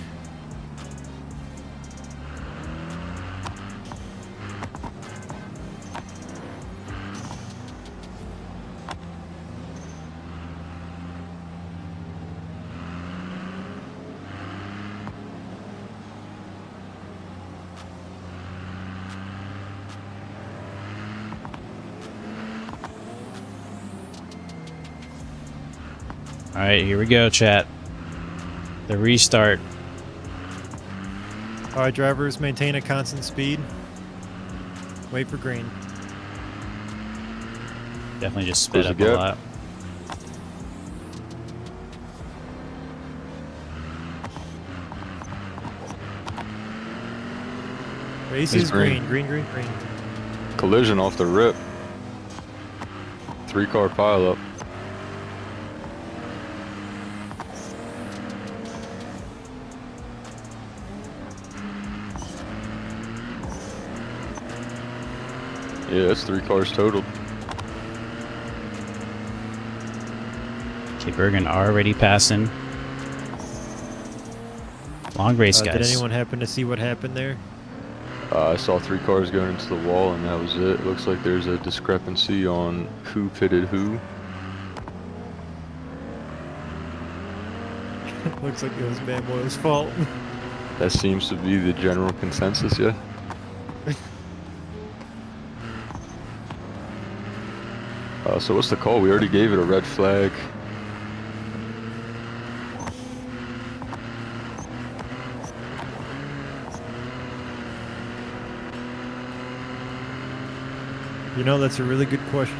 S1: All right, here we go, chat. The restart.
S3: All right, drivers, maintain a constant speed. Wait for green.
S1: Definitely just sped
S4: There's a
S1: up a
S4: gap.
S1: lot.
S3: Race
S4: He's
S3: is green, green, green, green.
S4: Collision off the rip. 3-car pileup. Yeah, that's 3 cars totaled.
S1: Okay, Bergen already passing. Long race, guys.
S3: Did anyone happen to see what happened there?
S4: I saw 3 cars going into the wall, and that was it. Looks like there's a discrepancy on who pitted who.
S3: Looks like it was Bad Boy's fault.
S4: That seems to be the general consensus, yeah. So what's the call? We already gave it a red flag.
S3: You know, that's a really good question.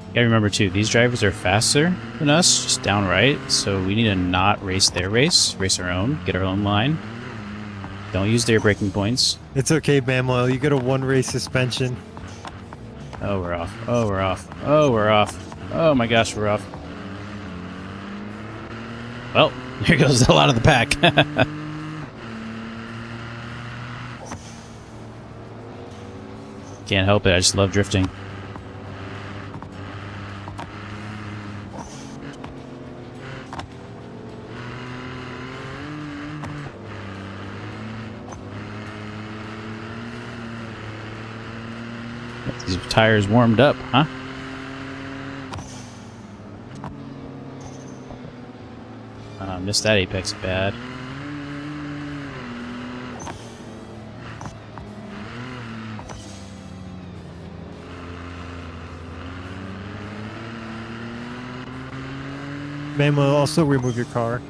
S1: You gotta remember too, these drivers are faster than us, just downright, so we need to not race their race our own, get our own line. Don't use their braking points.
S3: It's okay, Bamwell. You get a 1-race suspension.
S1: Oh, we're off. Oh, we're off. Oh, we're off. Oh my gosh, we're off. Well, here goes a lot of the pack. Can't help it, I just love drifting. These tires warmed up, huh? Missed that apex bad.
S3: Bamwell, also remove your car.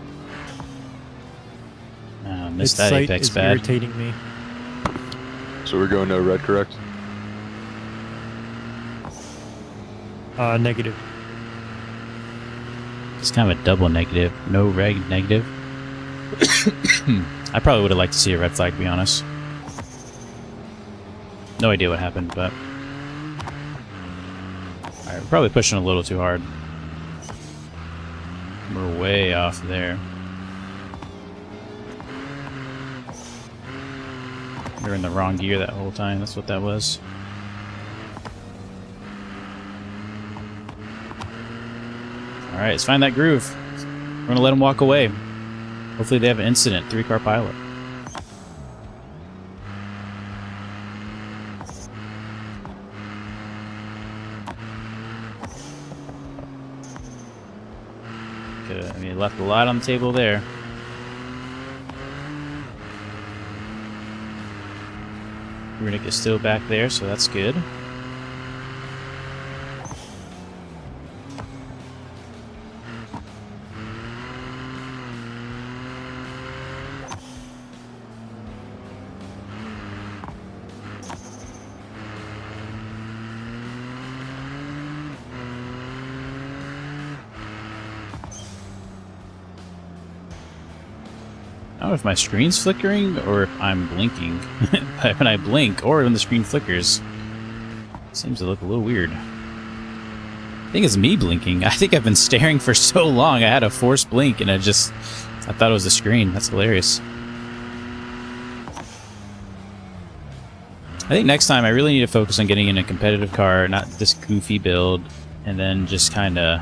S1: Missed
S3: Its
S1: that
S3: sight
S1: apex
S3: is
S1: bad.
S3: irritating me.
S4: So we're going no red, correct?
S3: Negative.
S1: It's kind of a double negative. No reg negative. I probably would have liked to see a red flag, to be honest. No idea what happened, but... Alright, we're probably pushing a little too hard. We're way off there. We were in the wrong gear that whole time, that's what that was. Alright, let's find that groove. We're gonna let them walk away. Hopefully they have an incident. 3-car pilot. I mean, left a lot on the table there. Runic is still back there, so that's good. don't know if my screen's flickering or if I'm blinking. When I blink or when the screen flickers, it seems to look a little weird. I think it's me blinking. I think I've been staring for so long. I had a forced blink and I thought it was the screen. That's hilarious. I think next time I really need to focus on getting in a competitive car, not this goofy build, and then just kind of,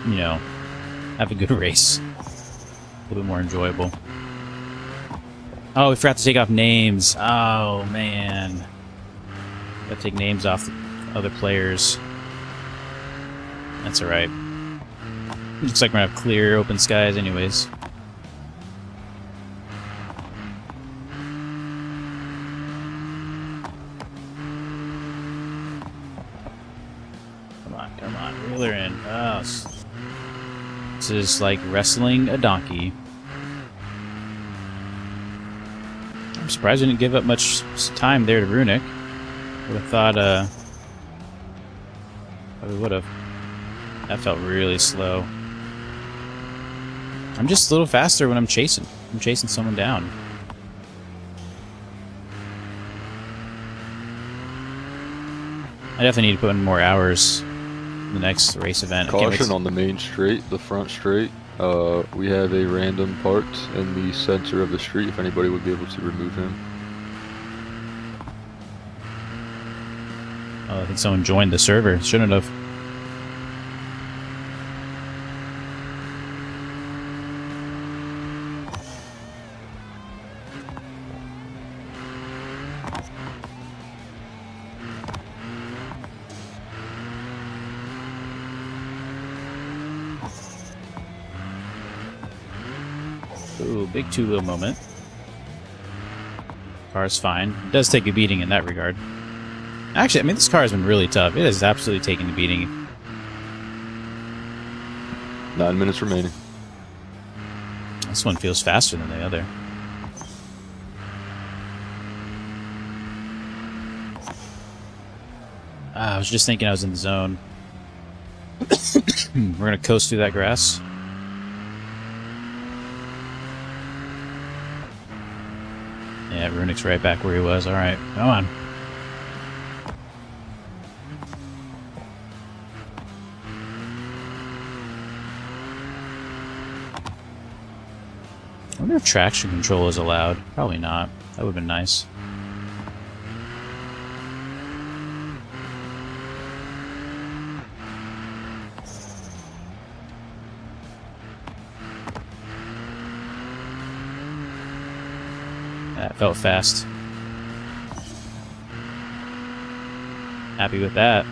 S1: you know, have a good race. A little bit more enjoyable. Oh, we forgot to take off names. Oh, man. Gotta take names off the other players. That's alright. Looks like we're gonna have clear, open skies anyways. Come on, reel her in. Oh, this is like wrestling a donkey. I'm surprised we didn't give up much time there to Runic. Would have thought, probably would have. That felt really slow. I'm just a little faster when I'm chasing. I'm chasing someone down. I definitely need to put in more hours in the next race event.
S4: Caution on the main straight, the front straight. We have a random parked in the center of the street, if anybody would be able to remove him.
S1: Oh, I think someone joined the server. Shouldn't have. Ooh, big two-wheel moment. Car's fine. It does take a beating in that regard. Actually, I mean, this car has been really tough. It has absolutely taken the beating.
S4: 9 minutes remaining.
S1: This one feels faster than the other. I was just thinking I was in the zone. We're gonna coast through that grass. Yeah, Runic's right back where he was. Alright, come on. I wonder if traction control is allowed. Probably not. That would have been nice. That felt fast. Happy with that.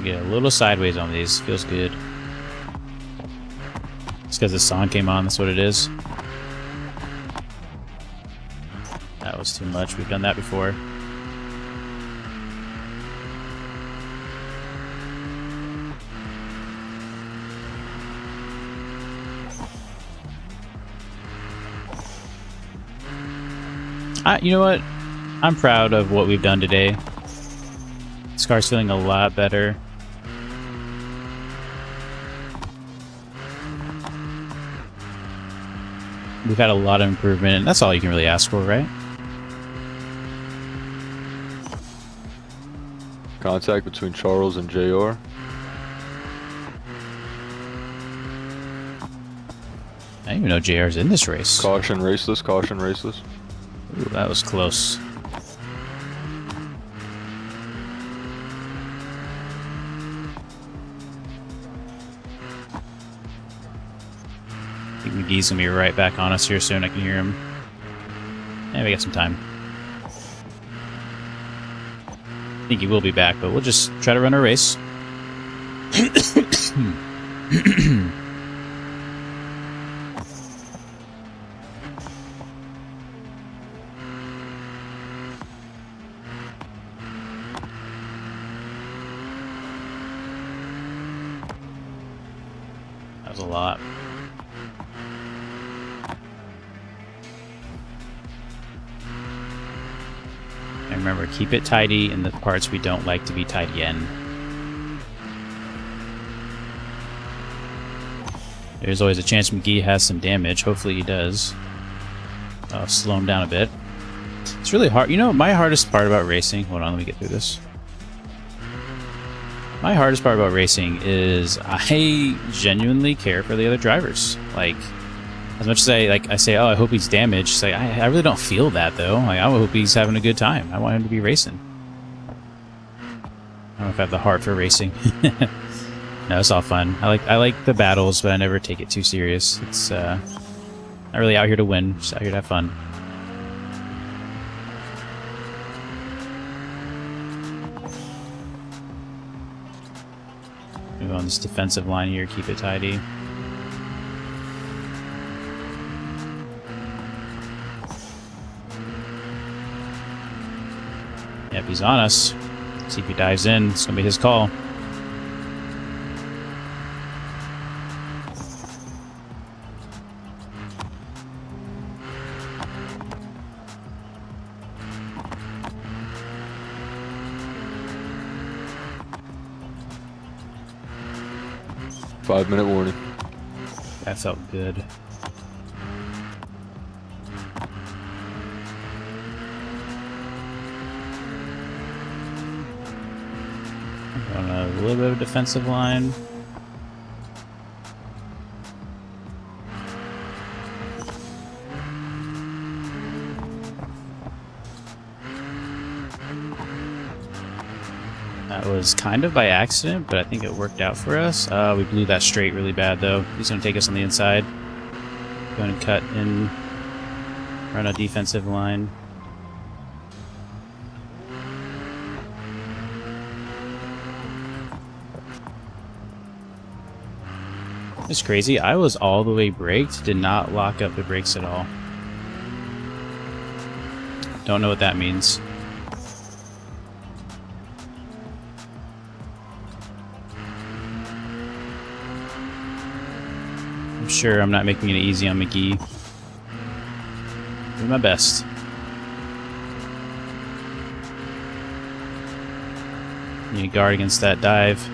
S1: Get a little sideways on these. Feels good. It's because the song came on. That's what it is. That was too much. We've done that before. You know what? I'm proud of what we've done today. This car's feeling a lot better. We've had a lot of improvement, and that's all you can really ask for, right?
S4: Contact between Charles and JR.
S1: I didn't even know JR's in this race.
S4: Caution raceless, caution raceless.
S1: Ooh, that was close. I think McGee's gonna be right back on us here soon. I can hear him. Yeah, we got some time. I think he will be back, but we'll just try to run a race. That was a lot. Remember, keep it tidy in the parts we don't like to be tidy in. There's always a chance McGee has some damage. Hopefully he does. I'll slow him down a bit. It's really hard. You know, my hardest part about racing... Hold on, let me get through this. My hardest part about racing is I genuinely care for the other drivers. Like, as much as I say, oh, I hope he's damaged. It's like, I really don't feel that, though. Like, I hope he's having a good time. I want him to be racing. I don't know if I have the heart for racing. No, it's all fun. I like the battles, but I never take it too serious. It's not really out here to win, just out here to have fun. Move on this defensive line here, keep it tidy. Yep, he's on us. See if he dives in. It's gonna be his call.
S4: Five-minute warning.
S1: That felt good. On a little bit of defensive line. That was kind of by accident, but I think it worked out for us. We blew that straight really bad, though. He's going to take us on the inside. Going to cut in, run a defensive line. It's crazy. I was all the way braked, did not lock up the brakes at all. Don't know what that means. I'm sure I'm not making it easy on McGee. Do my best. Need to guard against that dive.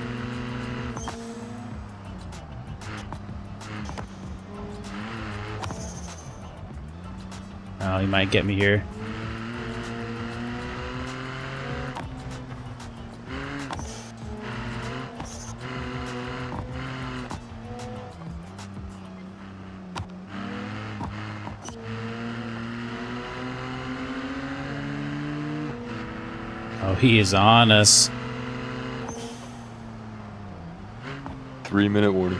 S1: Oh, he might get me here. Oh, he is on us.
S4: 3-minute warning.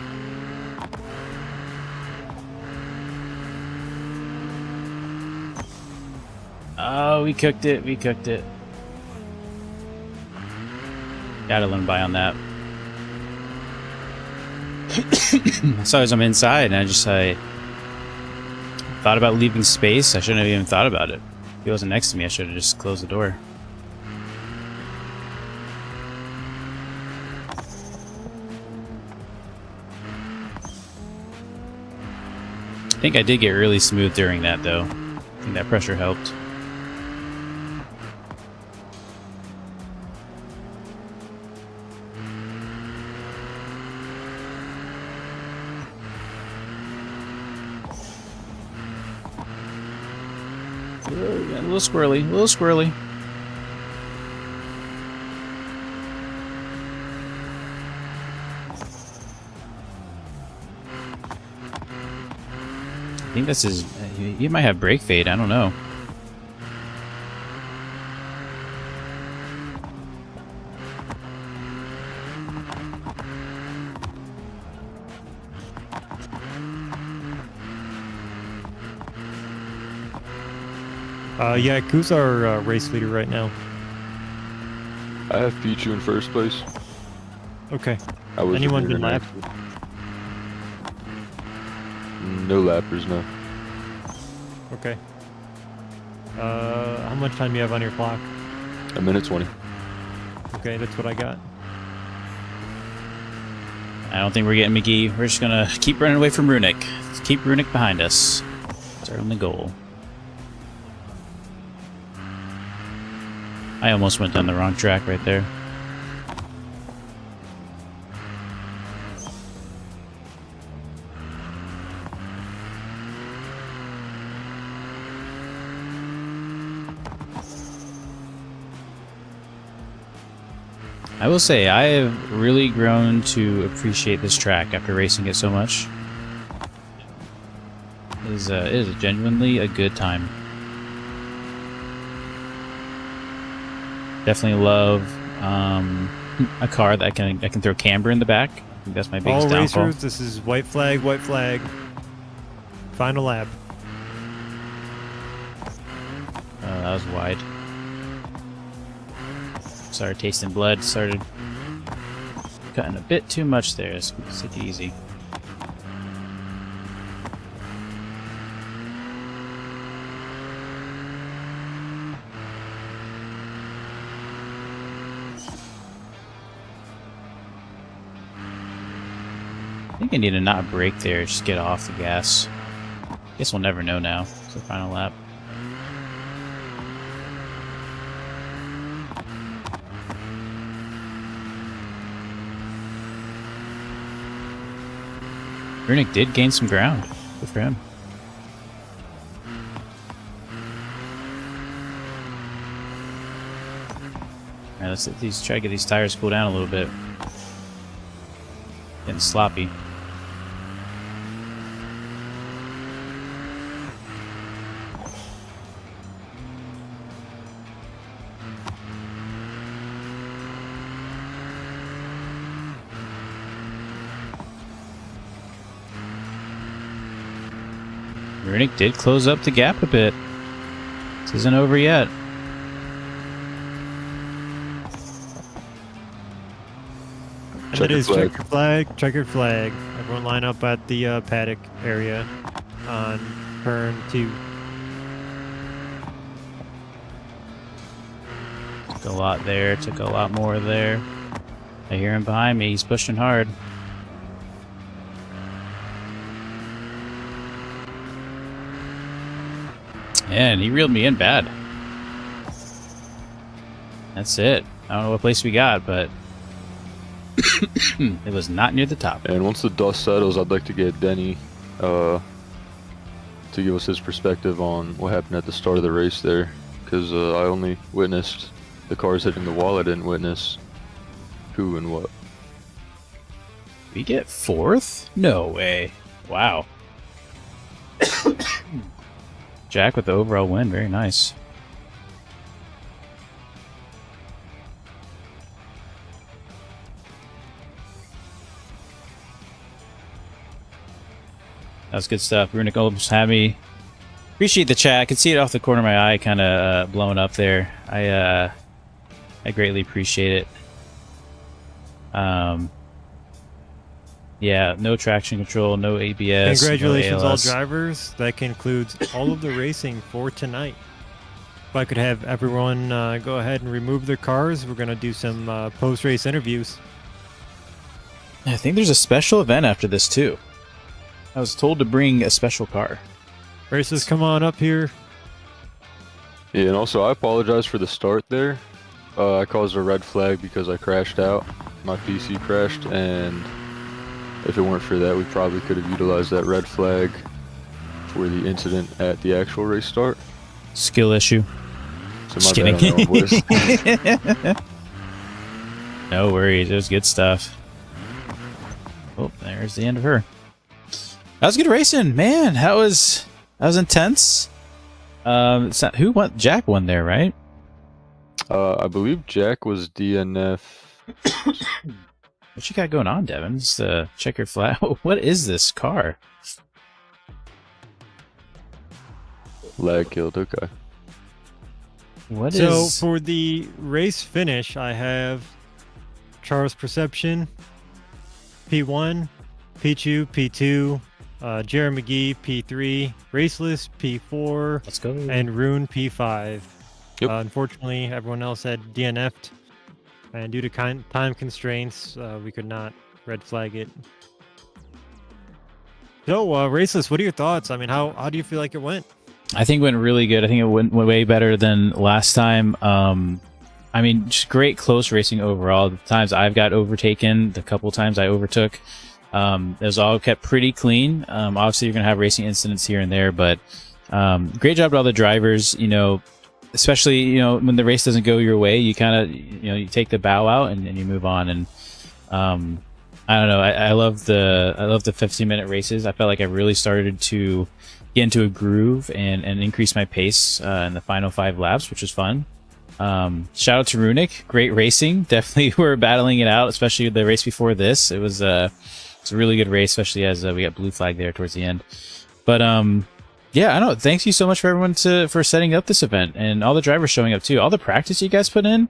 S1: Oh, we cooked it. We cooked it. Gotta let him by on that. I saw as I'm inside, and I thought about leaving space. I shouldn't have even thought about it. If he wasn't next to me, I should have just closed the door. I think I did get really smooth during that, though. I think that pressure helped. A little squirrely, a little squirrely. I think this is... He might have brake fade, I don't know.
S3: Yeah, who's our race leader right now?
S4: I have Pichu in first place.
S3: Okay.
S4: I was
S3: Anyone been
S4: lapped?
S3: lapped?
S4: No lappers, no.
S3: Okay. How much time do you have on your clock?
S4: 1:20.
S3: Okay, that's what I got.
S1: I don't think we're getting McGee. We're just gonna keep running away from Runic. Let's keep Runic behind us. That's our only goal. I almost went down the wrong track right there. I will say, I have really grown to appreciate this track after racing it so much. It is genuinely a good time. Definitely love a car that I can throw camber in the back. I think that's my biggest
S3: All
S1: downfall.
S3: racers, this is white flag, white flag. Final lap.
S1: That was wide. Started tasting blood. Started cutting a bit too much there. Let's take it easy. I think I need to not brake there. Just get off the gas. Guess we'll never know now. It's the final lap. Runic did gain some ground. Good for him. Alright, let's try to get these tires cool down a little bit. Getting sloppy. Runic did close up the gap a bit. This isn't over yet.
S3: And it is checkered flag. Everyone line up at the paddock area on turn 2.
S1: Took a lot there, took a lot more there. I hear him behind me, he's pushing hard. And he reeled me in bad. That's it. I don't know what place we got, but it was not near the top.
S4: And once the dust settles, I'd like to get Denny to give us his perspective on what happened at the start of the race there, because I only witnessed the cars hitting the wall. I didn't witness who and what.
S1: We get 4th? No way. Wow. Jack with the overall win. Very nice. That was good stuff. Runic almost had me. Appreciate the chat. I could see it off the corner of my eye, kind of blowing up there. I greatly appreciate it. Yeah, no traction control, no ABS.
S3: Congratulations,
S1: no
S3: all
S1: ALS.
S3: drivers. That concludes all of the racing for tonight. If I could have everyone go ahead and remove their cars, we're going to do some post-race interviews.
S1: I think there's a special event after this, too. I was told to bring a special car.
S3: Races, come on up here.
S4: Yeah, and also I apologize for the start there. I caused a red flag because I crashed out. My PC crashed, and if it weren't for that, we probably could have utilized that red flag for the incident at the actual race start.
S1: Skill issue.
S4: So
S1: Just
S4: my bad on that one, boys.
S1: No worries, it was good stuff. Oh, there's the end of her. That was good racing, man. That was intense. Who won? Jack won there, right?
S4: I believe Jack was DNF.
S1: What you got going on, Devin? Just check your flag. What is this car?
S4: Lag killed, okay.
S1: What
S3: So
S1: is?
S3: for the race finish, I have Charles Perception, P1, Pichu, P2, Jerry McGee, P3, Raceless, P4,
S1: Let's go.
S3: and Rune, P5.
S4: Yep.
S3: Unfortunately, everyone else had DNF'd, and due to time constraints, we could not red flag it. So, Raceless, what are your thoughts? I mean, how do you feel like it went?
S1: I think it went really good. I think it went way better than last time. I mean, just great close racing overall. The times I've got overtaken, the couple times I overtook, it was all kept pretty clean. Obviously, you're going to have racing incidents here and there, but great job to all the drivers. You know, especially, you know, when the race doesn't go your way, you kind of, you know, you take the bow out and you move on. And I don't know, I love the 15-minute races. I felt like I really started to get into a groove and increase my pace in the final 5 laps, which was fun. Shout out to Runic, great racing. Definitely were battling it out, especially the race before this. It was a really good race, especially as we got blue flag there towards the end. But yeah, I know. Thanks you so much for everyone for setting up this event and all the drivers showing up too. All the practice you guys put in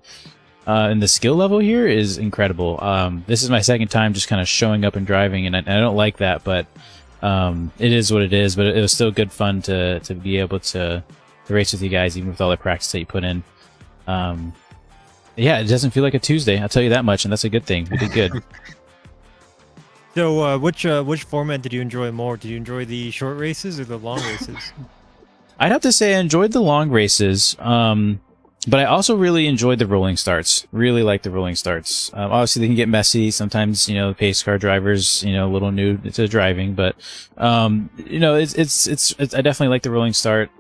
S1: and the skill level here is incredible. This is my second time just kind of showing up and driving, and I don't like that, but it is what it is. But it was still good fun to be able to race with you guys, even with all the practice that you put in. Yeah, it doesn't feel like a Tuesday, I'll tell you that much, and that's a good thing. We did good.
S3: So, which format did you enjoy more? Did you enjoy the short races or the long races?
S1: I'd have to say I enjoyed the long races, but I also really enjoyed the rolling starts. Really like the rolling starts. Obviously, they can get messy. Sometimes, you know, pace car drivers, you know, a little new to driving, but you know, it's I definitely like the rolling start.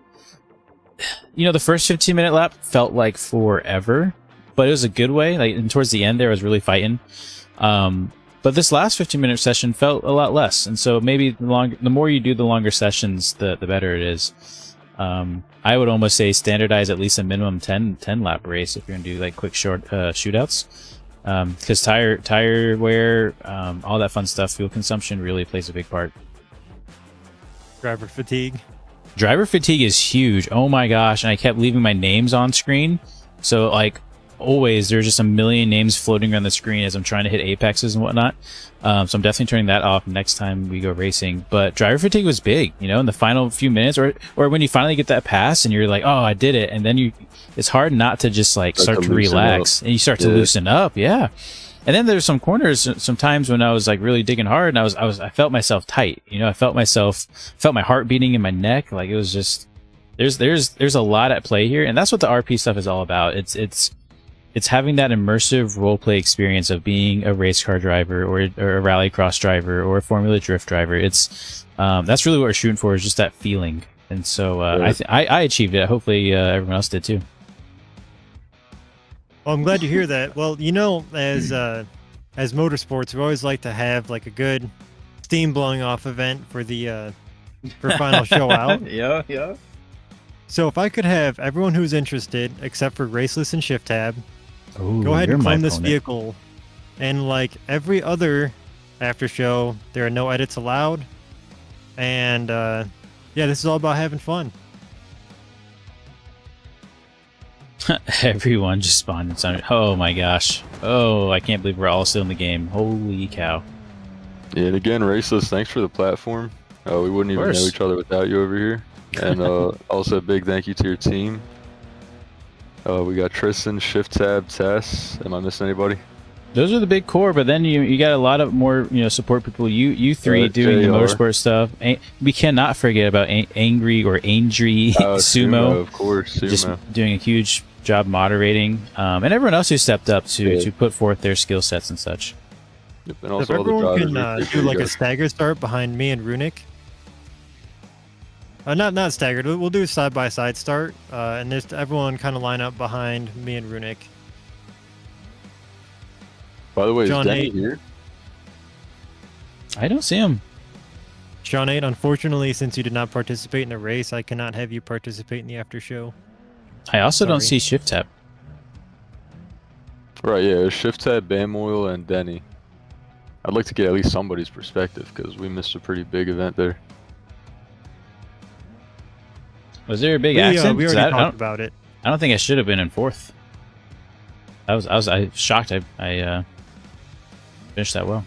S1: You know, the first 15-minute lap felt like forever, but it was a good way. Like, and towards the end there, I was really fighting. But this last 15-minute session felt a lot less, and so maybe the more you do the longer sessions, the better it is. I would almost say standardize at least a minimum 10 lap race if you're gonna do like quick short shootouts, because tire wear, all that fun stuff, fuel consumption really plays a big part.
S3: Driver fatigue.
S1: Driver fatigue is huge. Oh my gosh, and I kept leaving my names on screen, so like always there's just a million names floating around the screen as I'm trying to hit apexes and whatnot. So I'm definitely turning that off next time we go racing. But driver fatigue was big, you know, in the final few minutes, or when you finally get that pass and you're like, oh, I did it, and then it's hard not to just like start to relax and you start to loosen up. Yeah. And then there's some corners, sometimes when I was like really digging hard, and I felt myself tight. You know, I felt my heart beating in my neck. Like, it was just, there's a lot at play here, and that's what the RP stuff is all about. It's having that immersive roleplay experience of being a race car driver or a rallycross driver or a Formula Drift driver. It's that's really what we're shooting for, is just that feeling. And so I achieved it. Hopefully everyone else did too.
S3: Well, I'm glad to hear that. Well, you know, as motorsports, we always like to have like a good steam blowing off event for the for final show out.
S1: Yeah.
S3: So if I could have everyone who's interested, except for Raceless and Shift Tab, go ahead
S1: you're
S3: and
S1: my
S3: clone this
S1: opponent.
S3: vehicle, and like every other after show, there are no edits allowed, and yeah, this is all about having fun.
S1: Everyone just spawned inside. Oh my gosh. Oh, I can't believe we're all still in the game. Holy cow.
S4: Yeah, and again, Raceless, thanks for the platform. We wouldn't even know each other without you over here. And also a big thank you to your team. We got Tristan, Shift Tab, Tess. Am I missing anybody?
S1: Those are the big core, but then you got a lot of more, you know, support people. You three doing the
S4: JR.
S1: motorsport stuff. We cannot forget about Angry or Angry Sumo.
S4: Of course, Sumo.
S1: Just doing a huge job moderating, and everyone else who stepped up to put forth their skill sets and such.
S4: Yep, and
S3: So if
S4: also all the
S3: everyone
S4: drivers,
S3: can
S4: we
S3: do
S4: appreciate
S3: like
S4: you
S3: a
S4: guys.
S3: stagger start behind me and Runic. Not staggered. We'll do a side by side start, and just everyone kind of line up behind me and Runic.
S4: By the way,
S3: John
S4: is Danny
S3: Eight.
S4: here?
S1: I don't see him.
S3: Sean 8, unfortunately, since you did not participate in the race, I cannot have you participate in the after show.
S1: I also don't
S3: Sorry.
S1: see Shift Tab.
S4: Right, yeah, Shift Tab, Bam Oil, and Denny. I'd like to get at least somebody's perspective, because we missed a pretty big event there.
S1: Was there a big
S3: We
S1: accident?
S3: already
S1: 'Cause I
S3: talked about it.
S1: don't think I should have been in fourth. I was shocked. I finished that well.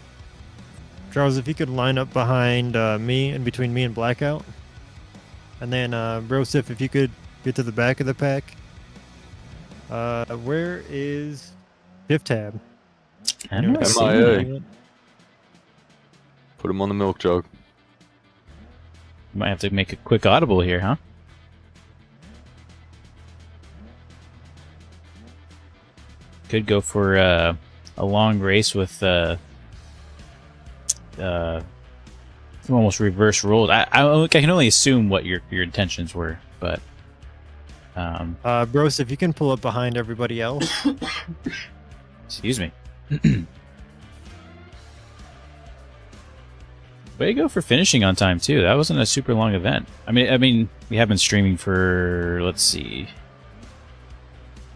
S3: Charles, if you could line up behind me and between me and Blackout. And then Rosif, if you could get to the back of the pack. Where is Shift Tab?
S1: I don't
S3: Anyone
S1: see
S3: got
S4: MIA.
S1: him.
S4: Put him on the milk jug.
S1: Might have to make a quick audible here, huh? could go for a long race with almost reverse rolled. I can only assume what your intentions were, but
S3: Bros, if you can pull up behind everybody else.
S1: excuse me. Way to go for finishing on time too. That wasn't a super long event. I mean, we have been streaming for, let's see,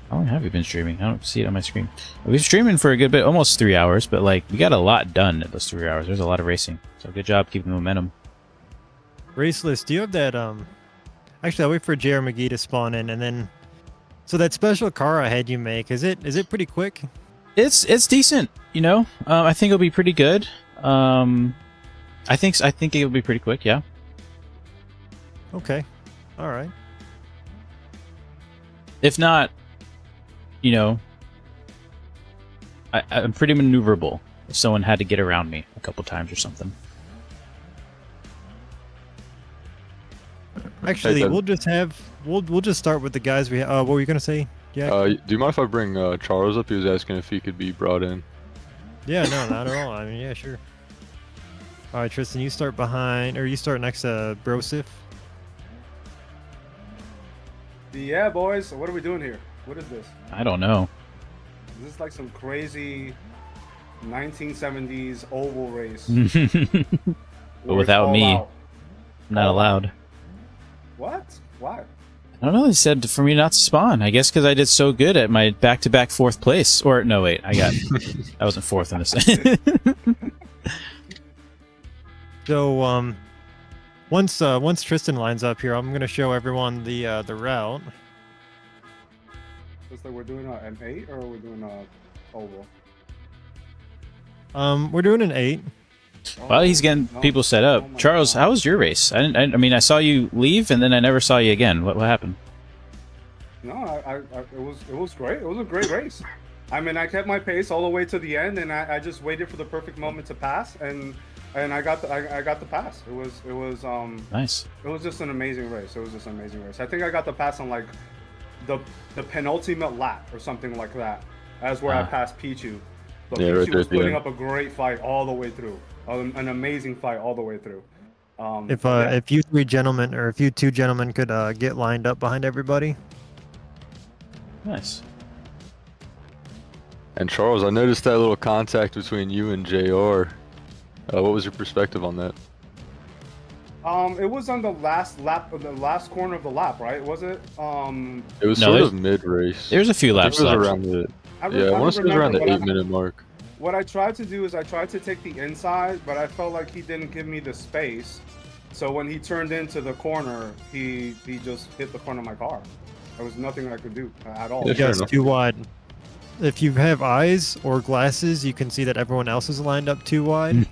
S1: how long have we been streaming? I don't see it on my screen. We've been streaming for a good bit, almost 3 hours, but like we got a lot done in those 3 hours. There's a lot of racing, so good job keeping the momentum.
S3: Raceless, do you have that? Actually, I'll wait for JR McGee to spawn in, and then. So that special car I had you make, is it pretty quick?
S1: It's decent, you know. I think it'll be pretty good. I think it'll be pretty quick. Yeah.
S3: Okay. All right.
S1: If not, you know, I'm pretty maneuverable. If someone had to get around me a couple times or something.
S3: Actually, we'll just start with the guys we. What were you gonna say? Yeah.
S4: Do you mind if I bring Charles up? He was asking if he could be brought in.
S3: Yeah. No, not at all. I mean, yeah, sure. All right, Tristan, you start behind, or you start next to Brosif.
S5: Yeah, boys. What are we doing here? What is this?
S1: I don't know.
S5: Is this like some crazy 1970s oval race?
S1: But without me, I'm not allowed.
S5: What? Why?
S1: I don't know. They said for me not to spawn. I guess because I did so good at my back-to-back 4th place. Or no, wait, I wasn't 4th in this.
S3: So once Tristan lines up here, I'm gonna show everyone the route.
S5: Looks like we're doing an 8 or we're doing a oval.
S3: We're doing an 8.
S1: While he's getting people set up,
S5: Oh my
S1: Charles,
S5: God.
S1: how was your race? I mean, I saw you leave and then I never saw you again. What happened?
S5: No, it was great. It was a great race. I mean, I kept my pace all the way to the end, and I just waited for the perfect moment to pass, and I got the pass. It was
S1: Nice.
S5: It was just an amazing race. It was just an amazing race. I think I got the pass on like the penultimate lap or something like that. That's where I passed Pichu. But
S4: Yeah,
S5: Pichu
S4: right there
S5: was
S4: at the
S5: putting
S4: end.
S5: up a great fight all the way through. An amazing fight all the way through.
S3: If you three gentlemen, or if you two gentlemen could get lined up behind everybody.
S1: Nice.
S4: And Charles, I noticed that little contact between you and JR. What was your perspective on that?
S5: It was on the last lap, the last corner of the lap, right? Was it?
S4: It was
S1: No,
S4: sort
S1: there's-
S4: of mid-race.
S1: There's a few
S4: I
S1: laps
S4: think it was
S1: left.
S4: around the
S5: I
S4: want to say it was around the
S5: remember, but
S4: 8-minute mark.
S5: What I tried to do is I tried to take the inside, but I felt like he didn't give me the space. So when he turned into the corner, he just hit the front of my car. There was nothing I could do at all.
S4: Yeah, fair
S3: Yes,
S4: enough.
S3: too wide. If you have eyes or glasses, you can see that everyone else is lined up too wide.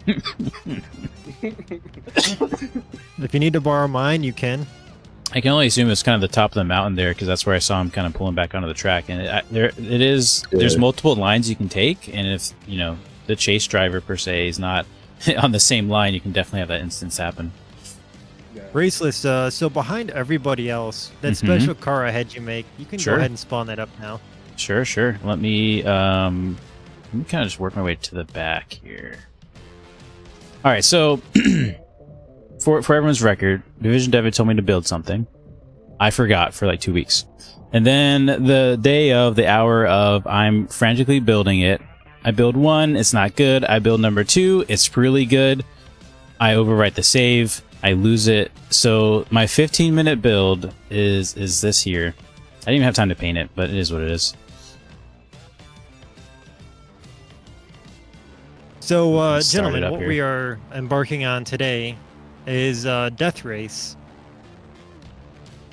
S3: If you need to borrow mine, you can.
S1: I can only assume it's kind of the top of the mountain there because that's where I saw him kind of pulling back onto the track. And it is. There's
S4: Yeah.
S1: multiple lines you can take, and if you know the chase driver per se is not on the same line, you can definitely have that instance happen.
S5: Yeah.
S3: Raceless, so behind everybody else, that
S1: Mhm.
S3: special car I had you make, you can
S1: Sure.
S3: go ahead and spawn that up now.
S1: Sure. Let me kind of just work my way to the back here. All right, so for everyone's record, Division David told me to build something. I forgot for like 2 weeks. And then the day of, the hour of, I'm frantically building it. I build 1, it's not good. I build number 2, it's really good. I overwrite the save, I lose it. So my 15-minute build is this here. I didn't even have time to paint it, but it is what it is.
S3: So,
S1: Start it
S3: gentlemen,
S1: up
S3: what
S1: here.
S3: we are embarking on today is Death Race.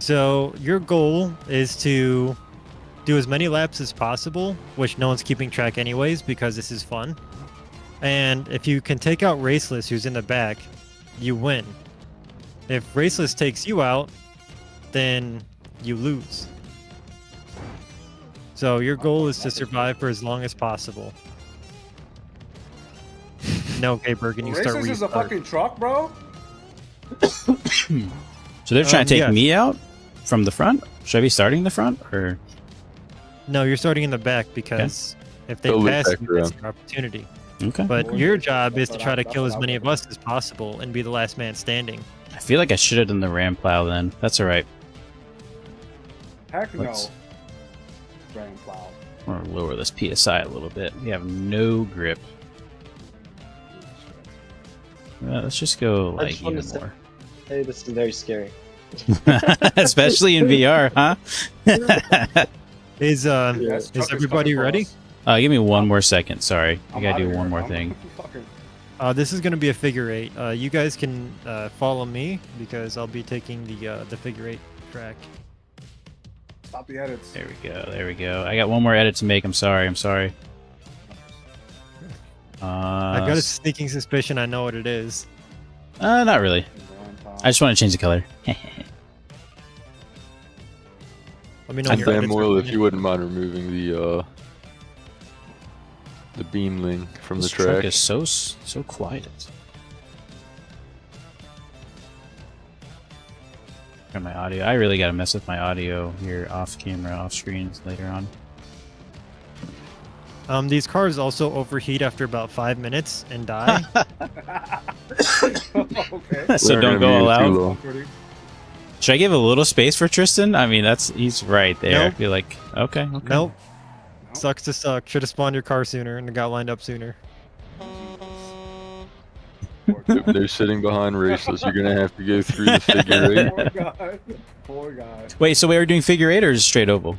S3: So, your goal is to do as many laps as possible, which no one's keeping track anyways because this is fun. And if you can take out Raceless, who's in the back, you win. If Raceless takes you out, then you lose. So, your goal is to survive for as long as possible. No, okay, Bergen, you start
S5: Racist is a
S3: restart.
S5: fucking truck, bro.
S1: So they're trying to take
S3: yes.
S1: me out from the front? Should I be starting in the front or
S3: No, you're starting in the back because If they
S4: They'll loop
S3: pass
S4: back
S3: you, that's
S4: around.
S3: your opportunity.
S1: Okay.
S3: But your job is to
S5: That's
S3: try to
S5: what
S3: kill as
S5: I
S3: many
S5: would
S3: of us as possible and be the last man standing.
S1: I feel like I should have done the ram plow then. That's all right.
S5: Heck no.
S1: Let's-
S5: Grand plow.
S1: Or lower this PSI a little bit. We have no grip. Let's just go
S6: I
S1: like
S6: just wanted
S1: even
S6: to say-
S1: more.
S6: Hey, this is very scary.
S1: Especially in VR, huh?
S3: Is
S5: Yes, truck
S3: is everybody
S5: coming for
S3: ready?
S5: us.
S1: Give me one more second. Sorry, I
S5: I'm
S1: gotta
S5: outta
S1: do
S5: here.
S1: one more
S5: I'm
S1: thing.
S5: fucking-
S3: This is gonna be a figure eight. You guys can follow me because I'll be taking the figure eight track.
S5: Stop the edits.
S1: There we go. There we go. I got one more edit to make. I'm sorry. I'm sorry.
S3: I've got a sneaking suspicion I know what it is.
S1: Not really. I just want to change the color.
S3: Let me know
S4: And
S3: when your edits are
S4: Samuel, if
S3: finished.
S4: you wouldn't mind removing the BeamNG from
S1: This
S4: the
S1: truck
S4: track.
S1: is so quiet. And my audio. I really gotta mess with my audio here, off camera, off screen later on.
S3: These cars also overheat after about 5 minutes and die.
S5: Okay.
S1: So
S4: They're
S1: don't
S4: gonna
S1: go
S4: be
S1: all
S4: too
S1: out.
S4: low.
S5: Pretty-
S1: Should I give a little space for Tristan? I mean, he's right there. I
S3: Nope.
S1: feel like okay.
S3: Nope. Sucks to suck. Should have spawned your car sooner and got lined up sooner.
S4: They're sitting behind Raceless. You're gonna have to go through the figure eight.
S5: Poor guy. Poor guy.
S1: Wait, so we were doing figure eight or just straight oval?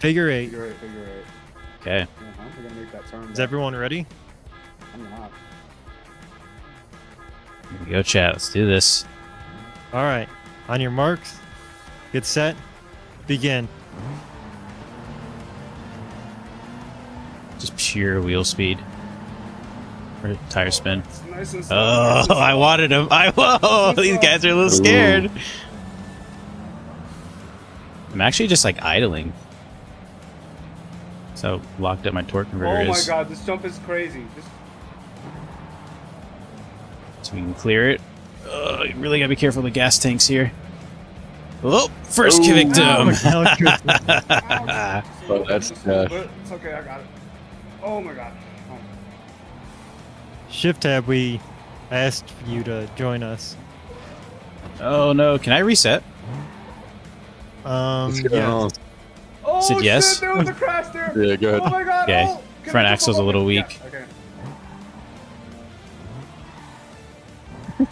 S3: Figure eight.
S5: Figure eight, figure eight.
S1: Okay.
S5: We're gonna make that turn.
S3: Is everyone ready?
S5: I'm not.
S1: Here we go, chat. Let's do this.
S3: All right. On your marks, get set, begin.
S1: Just pure wheel speed. Or tire spin.
S5: It's nice and slow,
S1: Oh,
S5: nice and slow.
S1: I wanted him. Whoa, these guys are a little scared. I'm actually just like idling. So locked up my torque converter
S5: Oh my
S1: is.
S5: god, this jump is crazy. Just
S1: So we can clear it. You really gotta be careful of the gas tanks here. Oh, first victim.
S5: ouch.
S4: Oh, that's
S5: Just a little
S4: dash.
S5: bit. It's okay, I got it. Oh my god. Oh.
S3: Shift tab, we asked you to join us.
S1: Oh no, can I reset?
S4: What's going
S3: Yeah.
S4: on?
S5: Oh
S1: Said
S5: shit,
S1: yes?
S5: there was a crash there.
S4: Yeah, go ahead.
S5: Oh my god.
S1: Okay.
S5: Oh, can
S1: Front
S5: I just
S1: axle's a
S5: go
S1: little
S5: over?
S1: weak.
S5: Yeah, okay.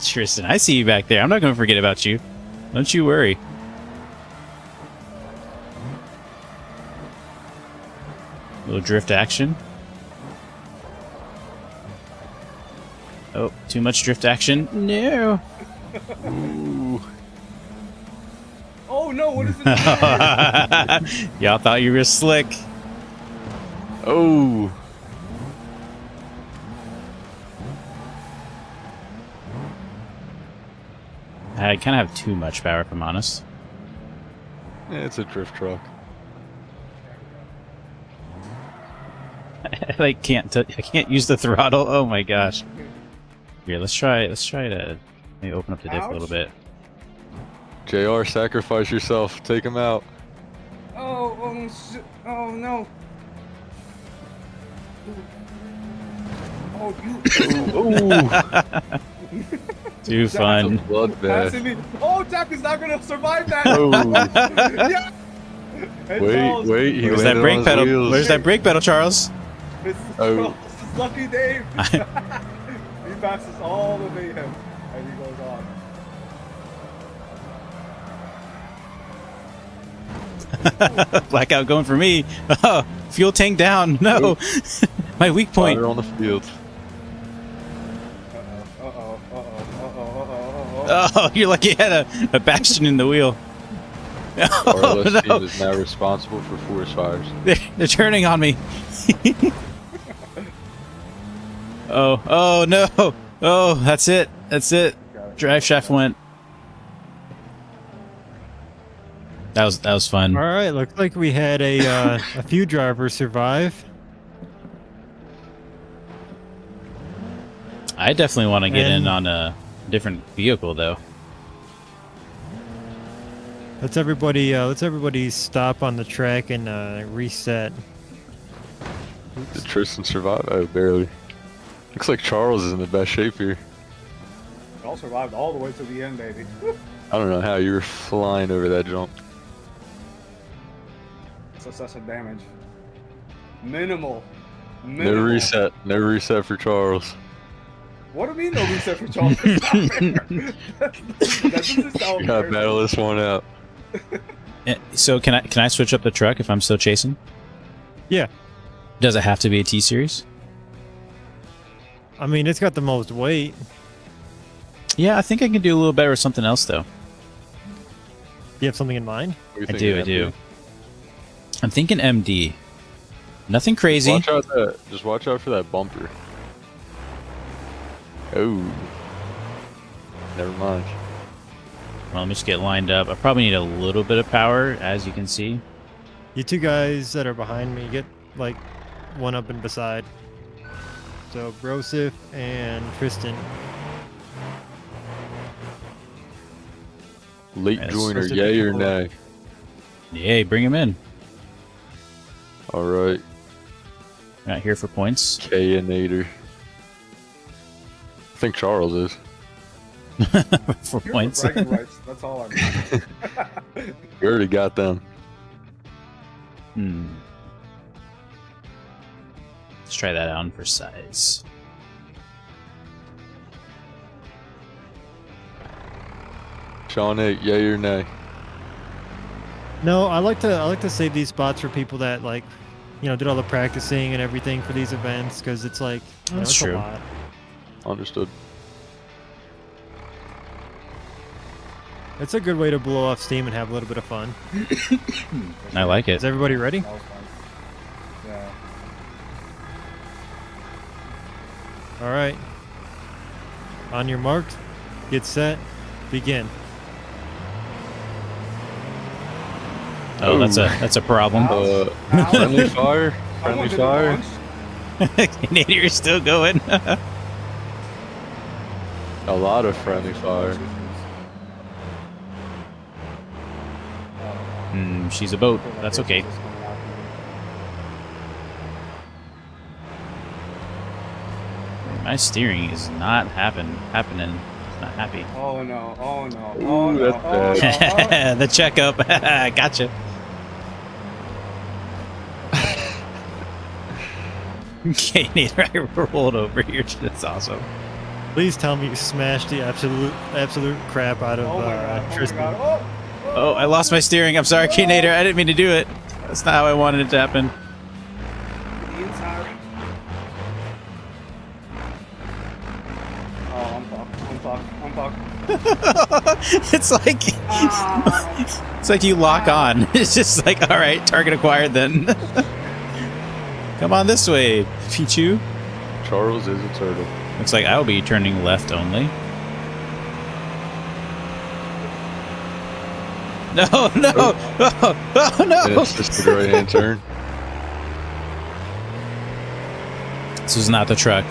S1: Tristan, I see you back there. I'm not gonna forget about you. Don't you worry. Little drift action. Oh, too much drift action. No.
S4: Ooh.
S5: Oh no, what is it?
S1: Y'all thought you were slick.
S4: Oh.
S1: I kind of have too much power, if I'm honest.
S4: Yeah, it's a drift truck.
S1: I can't use the throttle. Oh my gosh. Here, let's try to maybe open up the diff a little
S5: Ouch.
S1: bit.
S4: JR, sacrifice yourself. Take him out.
S5: Oh shit. Oh no. Oh you.
S1: Too fun.
S4: Bloodbath.
S5: Passing me. Oh, Jack is not gonna survive that.
S4: Oh.
S5: Yeah. It's
S4: Wait,
S5: Charles.
S4: wait. He
S1: Where's
S4: landed
S1: that
S4: on
S1: brake
S4: his
S1: pedal?
S4: wheels.
S1: Where's that brake pedal, Charles?
S5: It's
S4: Oh.
S5: Charles. It's Lucky Dave. He passes all the mayhem as he goes on.
S1: Blackout going for me. Oh, fuel tank down. No. My weak point.
S4: Fire on the field.
S1: Oh, you're lucky you had a bastion in the wheel. Oh,
S4: RLS
S1: no.
S4: team is now responsible for forest fires.
S1: They're turning on me. Oh no. Oh, that's it. That's it. Drive shaft went. That was fun.
S3: All right, looks like we had a few drivers survive.
S1: I definitely want to get in
S3: And-
S1: on a different vehicle though.
S3: Let's everybody stop on the track and reset.
S4: Did Tristan survive? Oh, barely. Looks like Charles is in the best shape here.
S5: We all survived all the way to the end, baby.
S4: I don't know how you were flying over that jump.
S5: Successive damage. Minimal.
S4: No reset. No reset for Charles.
S5: What do you mean no reset for Charles? That's not fair. That doesn't sound
S4: You gotta
S5: fair.
S4: battle this one out.
S1: So can I switch up the truck if I'm still chasing?
S3: Yeah.
S1: Does it have to be a T series?
S3: I mean, it's got the most weight.
S1: Yeah, I think I can do a little better with something else though.
S3: You have something in mind?
S4: What
S1: I
S4: you
S1: do.
S4: thinking,
S1: I'm thinking MD. Nothing crazy.
S4: Just watch out for that bumper. Oh. Never mind.
S1: Well, let me just get lined up. I probably need a little bit of power, as you can see.
S3: You two guys that are behind me, get like one up and beside. So Brosif and Tristan.
S4: Late
S1: Yes.
S4: joiner,
S3: Supposed to
S4: yay
S3: be
S4: or
S3: cool.
S4: nay?
S1: Yay, bring him in.
S4: Alright.
S1: We're not here for points.
S4: K-inator. I think Charles is.
S1: For
S5: Here
S1: points.
S5: for bragging rights. That's all I'm.
S4: We already got them.
S1: Let's try that on for size.
S4: Sean 8, yay or nay?
S3: No, I like to save these spots for people that like, did all the practicing and everything for these events because it's like,
S1: That's
S3: it's
S1: true.
S3: a lot.
S4: Understood.
S3: It's a good way to blow off steam and have a little bit of fun.
S1: I like it.
S3: Is everybody ready?
S5: That was fun. Yeah.
S3: All right. On your marks, get set, begin.
S1: Oh, that's a problem.
S5: Ow.
S4: Friendly fire?
S5: I
S4: Friendly
S5: wanted to
S4: fire?
S5: launch.
S1: Canadian, you're still going.
S4: A lot of friendly fire.
S1: She's a boat. That's okay. My steering is not happening. It's not happy.
S5: Oh no! Oh no! Oh
S4: Ooh,
S5: no!
S4: that's
S5: Oh no!
S1: The checkup. Gotcha. Okay, Nate, I rolled over here. That's awesome.
S3: Please tell me you smashed the absolute crap out of
S5: Oh my god! Oh my
S3: Tristan.
S5: god!
S1: Oh, I lost my steering. I'm sorry, Knader. I didn't mean to do it. That's not how I wanted it to happen.
S5: The inside. Oh, I'm fucked.
S1: It's like it's like you lock on. It's just like, all right, target acquired. Then come on this way, Pichu.
S4: Charles is a turtle.
S1: Looks like I'll be turning left only. No, no, oh no!
S4: And it's just the right hand turn.
S1: This is not the truck.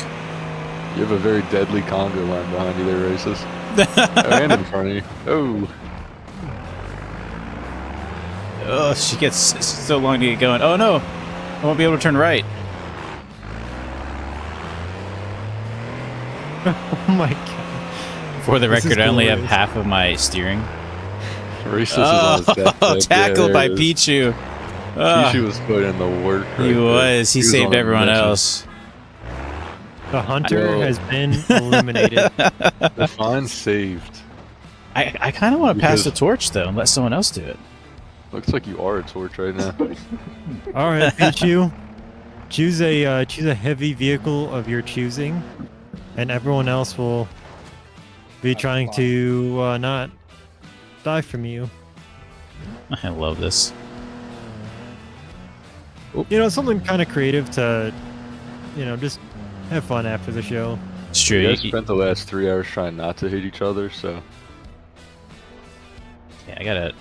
S4: You have a very deadly Congo line behind you there, Raceless. Oh, and in front of you. Oh.
S1: Oh, she gets so long to get going. Oh no, I won't be able to turn right.
S3: Oh my god.
S1: For the
S3: This is
S1: record, I only have
S3: glorious.
S1: half of my steering.
S4: Raceless is on his deathbed.
S1: Tackled
S4: Yeah,
S1: by
S4: there it is.
S1: Pichu.
S4: Pichu was putting in the work right
S1: He
S4: there.
S1: was. He
S4: was
S1: saved
S4: on a
S1: everyone
S4: mission.
S1: else.
S3: The hunter
S4: Well-
S3: has been eliminated.
S4: Define saved.
S1: I kind of want to pass
S4: Because-
S1: the torch though and let someone else do it.
S4: Looks like you are a torch right now.
S3: All right, Pichu. Choose a heavy vehicle of your choosing, and everyone else will be trying to not die from you.
S1: I love this.
S3: Something kind of creative to, just have fun after the show.
S1: It's true.
S4: You guys
S1: You-
S4: spent the last 3 hours trying not to hit each other, so
S1: yeah, I gotta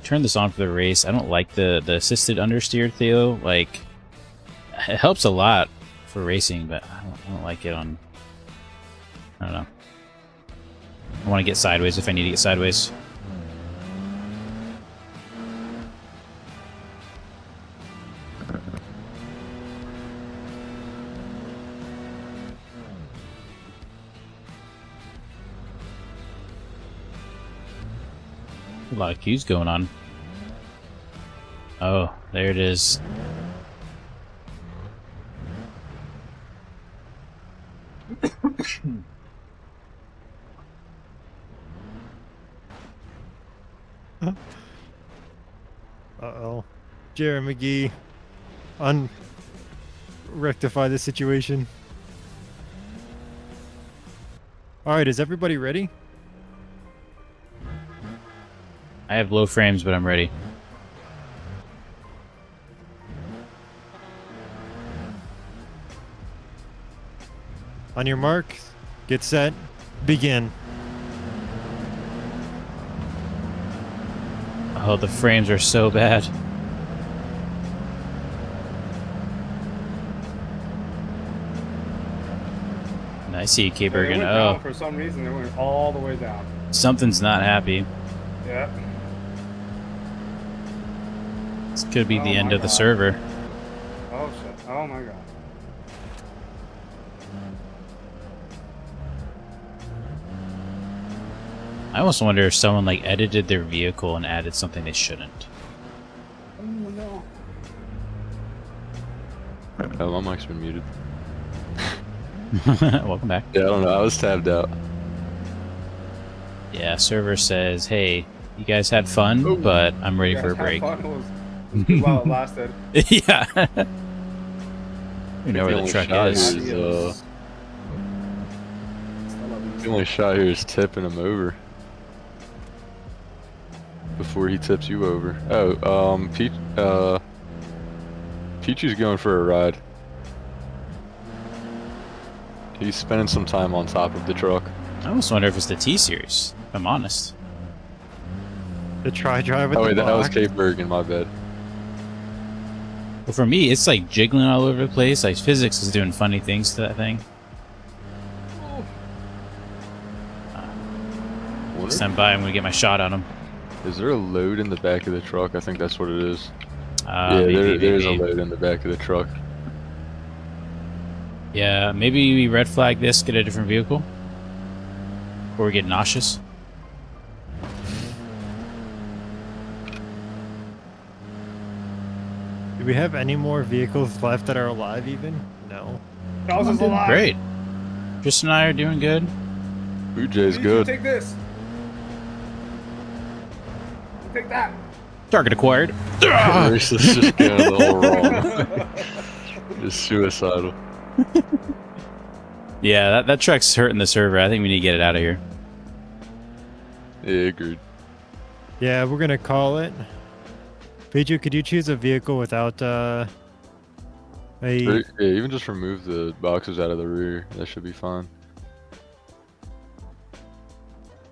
S1: turn this on for the race. I don't like the assisted understeer, Theo. Like, it helps a lot for racing, but I don't like it on. I don't know. I want to get sideways if I need to get sideways. A lot of queues going on. Oh, there it is.
S3: Uh-oh. Jerry McGee. Rectify the situation. Alright, is everybody ready?
S1: I have low frames, but I'm ready.
S3: On your mark, get set, begin.
S1: Oh, the frames are so bad. And I see you, K.
S5: They
S1: Bergen.
S5: went
S1: Oh,
S5: down for some reason. They went all the way down.
S1: something's not happy.
S5: Yeah.
S1: This could be the
S5: Oh
S1: end
S5: my
S1: of the
S5: God.
S1: server.
S5: Oh shit. Oh my god.
S1: I almost wonder if someone like edited their vehicle and added something they shouldn't.
S5: Oh no.
S4: Oh, my mic's been muted.
S1: Welcome back.
S4: Yeah, I don't know. I was tabbed out.
S1: Yeah, server says, hey, you guys had fun, but I'm ready
S5: Yeah,
S1: for a
S5: how
S1: break.
S5: fun it was good while it lasted.
S1: Yeah. You know where the
S4: only
S1: truck
S4: shot
S1: is.
S4: is, the only shot here is tipping him over. Before he tips you over. Oh, Peachy's going for a ride. He's spending some time on top of the truck.
S1: I almost wonder if it's the T-Series, if I'm honest.
S3: The tri-drive at
S4: Oh
S3: the
S4: wait, that was
S3: block.
S4: Cape Bergen, my bad.
S1: But for me, it's like jiggling all over the place. Like physics is doing funny things to that thing.
S4: Wonder-
S1: Stand by, I'm gonna get my shot on him.
S4: Is there a load in the back of the truck? I think that's what it is. Yeah,
S1: Maybe,
S4: there's a
S1: maybe.
S4: load in the back of the truck.
S1: Yeah, maybe we red flag this, get a different vehicle. Or we get nauseous.
S3: Do we have any more vehicles left that are alive even? No.
S5: Charles is alive.
S1: Great. Tristan and I are doing good.
S4: Blue Jay's
S5: You
S4: good.
S5: Take this. Take that.
S1: Target acquired.
S4: Raceless just going the whole wrong. Just suicidal.
S1: Yeah, that truck's hurting the server. I think we need to get it out of here.
S4: Yeah, agreed.
S3: Yeah, we're gonna call it. Pedro, could you choose a vehicle without
S4: Yeah, even just remove the boxes out of the rear. That should be fine.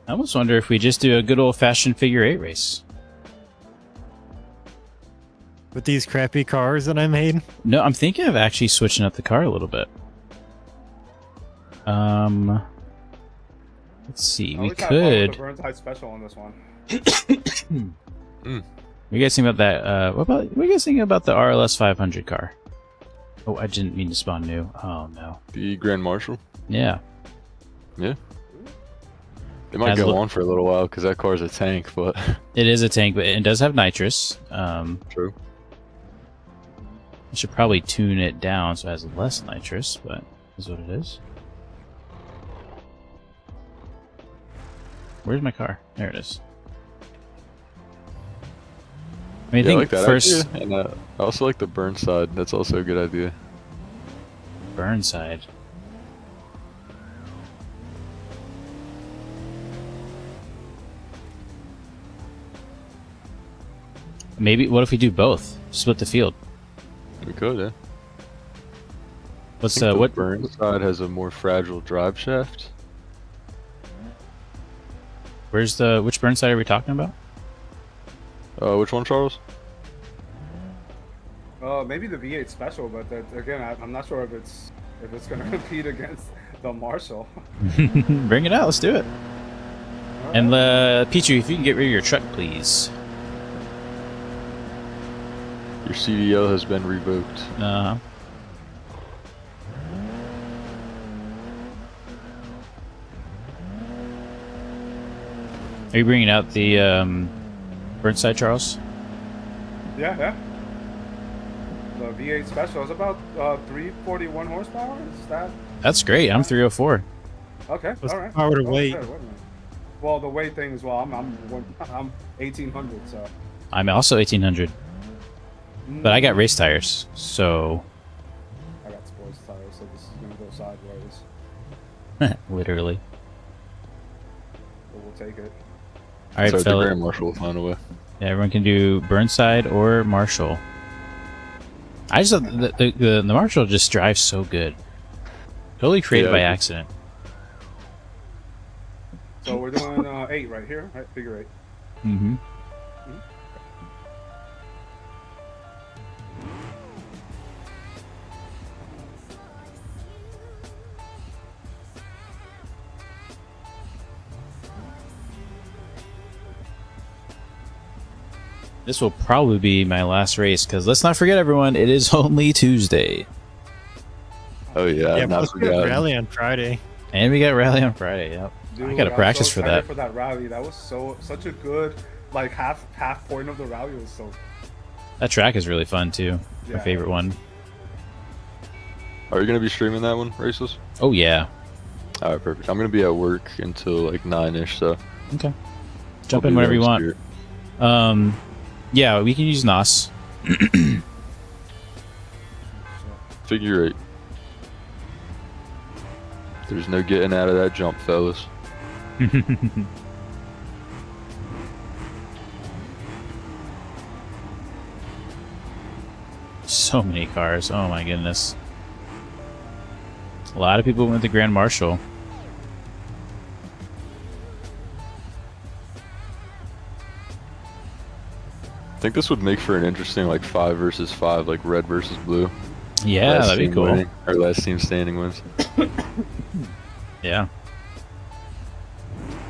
S1: I almost wonder if we just do a good old-fashioned figure 8 race.
S3: with these crappy cars that I made?
S1: No, I'm thinking of actually switching up the car a little bit. Let's see.
S5: I
S1: We
S5: always have fun with
S1: could.
S5: the Burnside special on this one.
S1: What do you guys think about that? What do you guys think about the RLS 500 car? Oh, I didn't mean to spawn new. Oh no.
S4: The Grand Marshal?
S1: Yeah.
S4: Yeah. It might
S1: Has
S4: go
S1: look-
S4: on for a little while because that car's a tank, but
S1: It is a tank, but it does have nitrous.
S4: true.
S1: I should probably tune it down so it has less nitrous, but is what it is. Where's my car? There it is. I mean,
S4: Yeah, I
S1: I
S4: like
S1: think
S4: that
S1: first
S4: idea. And I also like the Burnside. That's also a good idea.
S1: Burnside. Maybe, what if we do both? Split the field.
S4: We could, yeah.
S1: What's
S4: I think the
S1: what?
S4: Burnside has a more fragile drive shaft.
S1: Which Burnside are we talking about?
S4: Which one, Charles?
S5: Maybe the V8 special, but that, again, I'm not sure if it's going to compete against the Marshall.
S1: Bring it out. Let's do it. And Pichu, if you can get rid of your truck, please.
S4: Your CDL has been revoked.
S1: Are you bringing out the Burnside, Charles?
S5: Yeah. The V8 Special is about 341 horsepower. Is that
S1: That's great. I'm 304.
S5: okay?
S3: What's
S5: All
S3: the
S5: right.
S3: power to
S5: Oh,
S3: weight?
S5: shit, wait a minute. Well, the weight thing as well. I'm 1800. So.
S1: I'm also 1800, but I got race tires, so
S5: I got sports tires, so this is gonna go sideways.
S1: literally.
S5: But we'll take it.
S1: All right,
S4: So the
S1: fella.
S4: Grand Marshal will find a way.
S1: Yeah, everyone can do Burnside or Marshall. I just thought the Marshall just drives so good. Totally created
S4: Yeah.
S1: by accident.
S5: So we're doing 8 right here, right? Figure 8.
S1: Mm-hmm. This will probably be my last race, because let's not forget, everyone, it is only Tuesday.
S4: Oh yeah,
S3: Yeah,
S4: I've not
S3: plus we got
S4: forgotten.
S3: rally on Friday.
S1: And we got rally on Friday, yep. I gotta
S5: I'm
S1: practice
S5: so
S1: for
S5: excited
S1: that.
S5: For that rally, that was such a good like half point of the rally was so.
S1: That track is really fun, too. My
S5: Yeah.
S1: favorite one.
S4: Are you gonna be streaming that one, Raceless?
S1: Oh, yeah.
S4: All right, perfect. I'm gonna be at work until like 9ish, so
S1: Okay. Jump
S4: I'll
S1: in
S4: be
S1: whenever
S4: there
S1: you want.
S4: spirit.
S1: Yeah, we can use NOS.
S4: Figure 8. There's no getting out of that jump, fellas.
S1: So many cars. Oh my goodness. A lot of people went with the Grand Marshal.
S4: I think this would make for an interesting like 5 versus 5, like red versus blue.
S1: Yeah,
S4: Last
S1: that'd be
S4: team
S1: cool.
S4: winning, or last team standing wins.
S1: Yeah.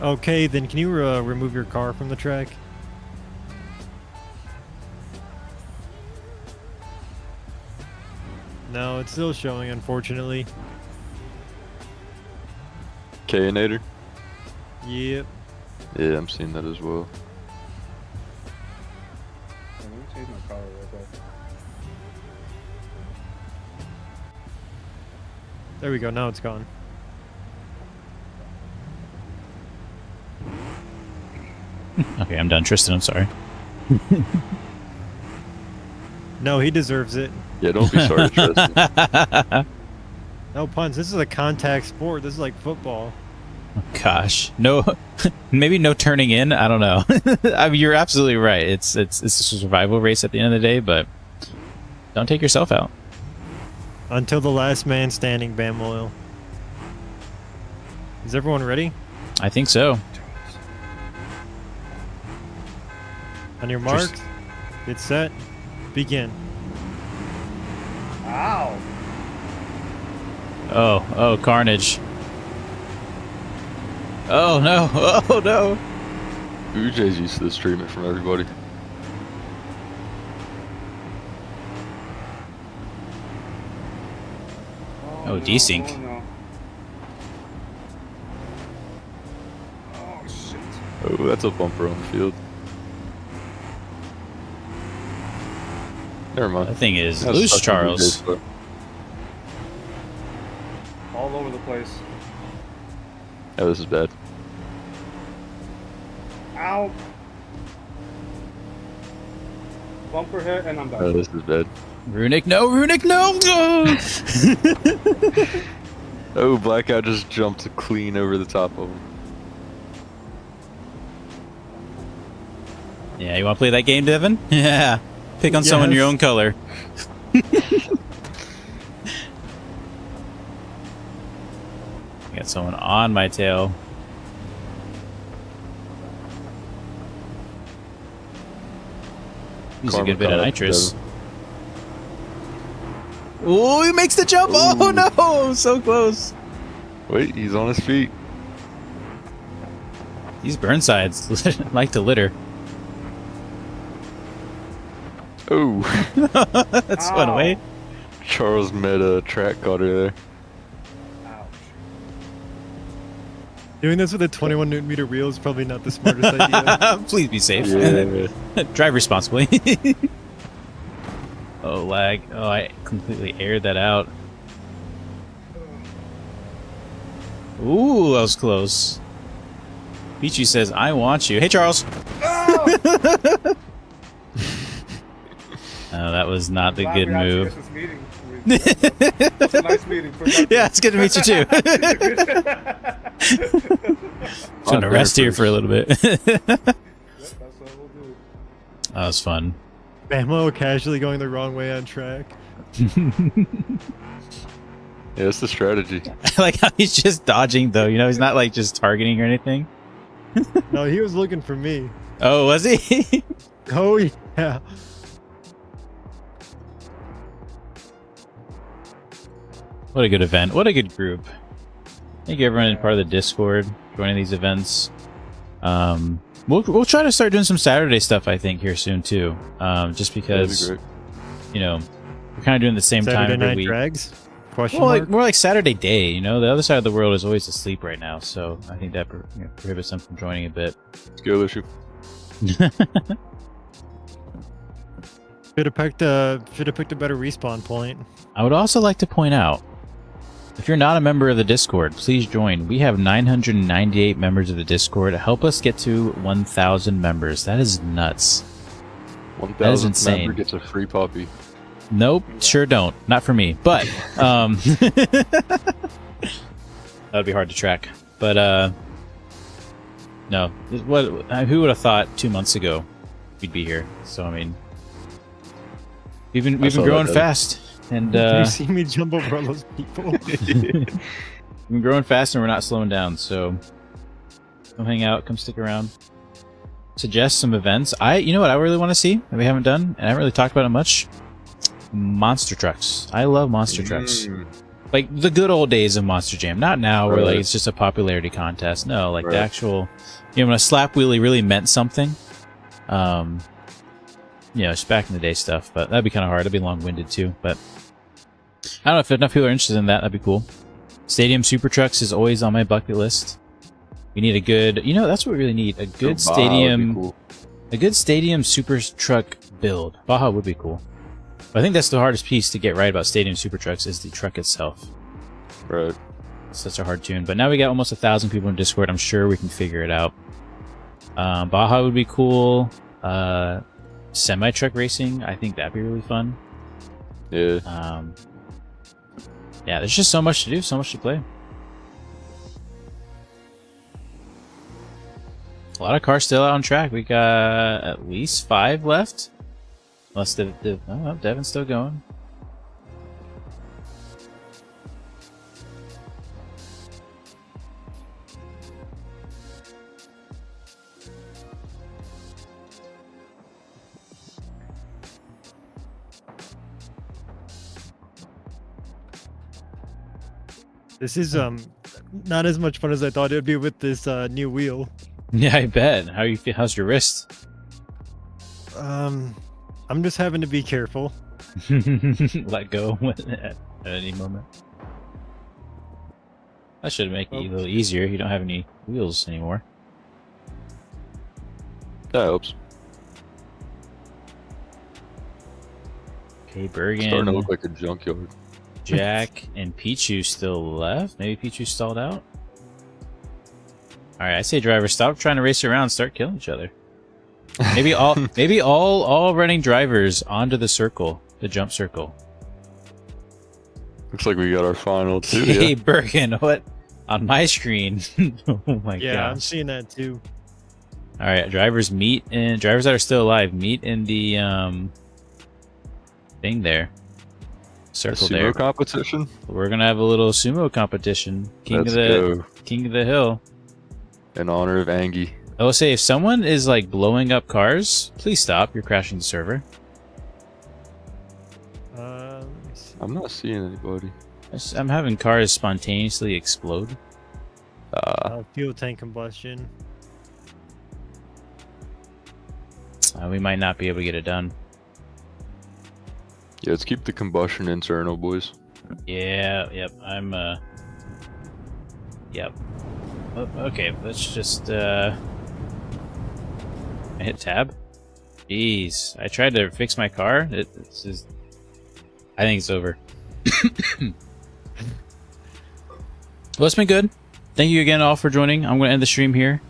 S3: Okay, then can you remove your car from the track? No, it's still showing, unfortunately.
S4: K-Nator?
S3: Yep.
S4: Yeah, I'm seeing that as well.
S5: Let me change my color real quick.
S3: There we go. Now it's gone.
S1: Okay, I'm done. Tristan, I'm sorry.
S3: No, he deserves it.
S4: Yeah, don't be sorry, Tristan.
S3: No puns. This is a contact sport. This is like football.
S1: Gosh. No, maybe no turning in. I don't know. I mean, you're absolutely right. It's a survival race at the end of the day, but don't take yourself out.
S3: Until the last man standing, Bam Oil. Is everyone ready?
S1: I think so.
S3: On your marks, get set, begin.
S5: Ow!
S1: Oh, carnage. Oh no, oh no.
S4: Ujay's used to this treatment from everybody.
S1: Oh, desync.
S5: Oh, no. Oh shit!
S4: Oh, that's a bumper on the field. Never mind.
S1: That thing is
S4: That's
S1: loose,
S4: stuck in
S1: Charles.
S4: Ujay's foot.
S5: All over the place.
S4: Yeah, this is bad.
S5: Ow! Bumper hit, and I'm
S4: Oh,
S5: done.
S4: this is bad.
S1: Runic, no, Runic, no!
S4: Oh, Blackout just jumped clean over the top of him.
S1: Yeah, you want to play that game, Devin? Yeah. Pick on someone your
S3: Yes.
S1: own color. Got someone on my tail. Use a
S4: Karma
S1: good bit of
S4: caught up
S1: nitrous. Oh, he makes the jump! Oh
S4: Ooh.
S1: no! So close.
S4: Wait, he's on his feet.
S1: These Burnsides like to litter.
S4: Oh,
S1: That's one
S5: Ow.
S1: way.
S4: Charles met a track cutter there.
S5: Ouch.
S3: Doing this with a 21 Newton meter wheel is probably not the smartest idea.
S1: Please be safe.
S4: Yeah.
S1: Drive responsibly. Oh, lag. Oh, I completely aired that out. Ooh, that was close. Pichu says, I want you. Hey, Charles. Oh, that was not the
S5: Glad
S1: good
S5: we had to
S1: move.
S5: get this meeting. It's a nice meeting.
S1: Yeah, it's good to meet you too. Just gonna rest here for a little bit.
S5: Yep, that's what we'll do.
S1: That was fun.
S3: Bamo casually going the wrong way on track.
S4: Yeah, that's the strategy.
S1: I like how he's just dodging though. You know, he's not like just targeting or anything.
S3: No, he was looking for me.
S1: Oh, was he?
S3: Oh yeah.
S1: What a good event. What a good group. Thank you everyone part of the Discord joining these events. We'll try to start doing some Saturday stuff I think here soon too. Just because
S4: That'd
S1: you know we're kind of doing the same
S3: Saturday
S1: time every
S3: night
S1: week.
S3: drags? Question
S1: Well,
S3: mark?
S1: like, more like Saturday day. You know, the other side of the world is always asleep right now, so I think that prohibits them from joining a bit.
S4: be great. Skill issue.
S3: Should have picked a better respawn point.
S1: I would also like to point out, if you're not a member of the Discord, please join. We have 998 members of the Discord. Help us get to 1,000 members. That is nuts.
S4: 1,000
S1: insane.
S4: member gets a free puppy.
S1: Nope, sure don't. Not for me. But that would be hard to track. But no, who would have thought 2 months ago we'd be here? So I mean, we've been
S4: saw
S1: growing
S4: that,
S1: fast, and
S3: You see me jump over all those people.
S1: we've been growing fast, and we're not slowing down. So come hang out, come stick around. Suggest some events. You know what I really want to see that we haven't done, and I haven't really talked about it much. Monster trucks. I love monster trucks. Like the good old days of Monster Jam. Not now where like
S4: Right.
S1: it's just a popularity contest. No, like the
S4: Right.
S1: actual, you know, when a slap wheelie really meant something. You know, it's back in the day stuff, but that'd be kind of hard. It'd be long-winded too. But I don't know if enough people are interested in that. That'd be cool. Stadium Super Trucks is always on my bucket list. We need a good, you know, that's what we really need. A good
S4: Baja would be
S1: stadium,
S4: cool.
S1: a good stadium super truck build. Baja would be cool. But I think that's the hardest piece to get right about Stadium Super Trucks is the truck itself.
S4: Right.
S1: It's such a hard tune. But now we got almost 1,000 people in Discord. I'm sure we can figure it out. Baja would be cool. Semi-truck racing, I think that'd be really fun.
S4: Yeah.
S1: Yeah, there's just so much to do, so much to play. A lot of cars still out on track. We got at least 5 left. Unless oh, Devin's still going.
S3: This is not as much fun as I thought it would be with this new wheel.
S1: Yeah, I bet. How you feel? How's your wrist?
S3: I'm just having to be careful.
S1: Let go at any moment. That should make it a little easier. You don't have any wheels anymore.
S4: That helps.
S1: Okay,
S4: Starting to
S1: Bergen,
S4: look like a junkyard.
S1: Jack, and Pichu still left. Maybe Pichu stalled out. All right, I say drivers, stop trying to race around. Start killing each other. Maybe all running drivers onto the circle, the jump circle.
S4: Looks like we got our final too.
S1: Hey,
S4: Yeah.
S1: Bergen, what? On my screen. Oh my
S3: Yeah, I'm
S1: gosh.
S3: seeing that too.
S1: All right, drivers meet in drivers that are still alive meet in the thing there.
S4: A
S1: Circle
S4: sumo
S1: there.
S4: competition.
S1: We're gonna have a little sumo competition.
S4: Let's go.
S1: King of the hill.
S4: In honor of Angie.
S1: I will say if someone is like blowing up cars, please stop. You're crashing the server.
S3: Let me see.
S4: I'm not seeing anybody.
S1: I'm having cars spontaneously explode.
S3: Fuel tank combustion.
S1: We might not be able to get it done.
S4: Yeah, let's keep the combustion internal, boys.
S1: Yeah, yep. I'm yep. Okay, let's just I hit tab. Jeez, I tried to fix my car. It's just, I think it's over. Well, it's been good. Thank you again all for joining. I'm going to end the stream here.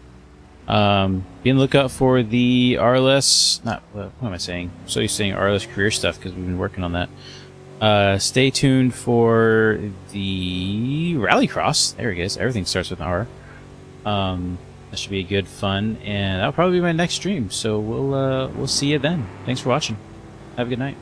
S1: Be on the lookout for the RLS. Not what am I saying? I'm so used to saying RLS career stuff because we've been working on that. Stay tuned for the Rallycross. There it is. Everything starts with an R. That should be good fun, and that'll probably be my next stream. So we'll see you then. Thanks for watching. Have a good night.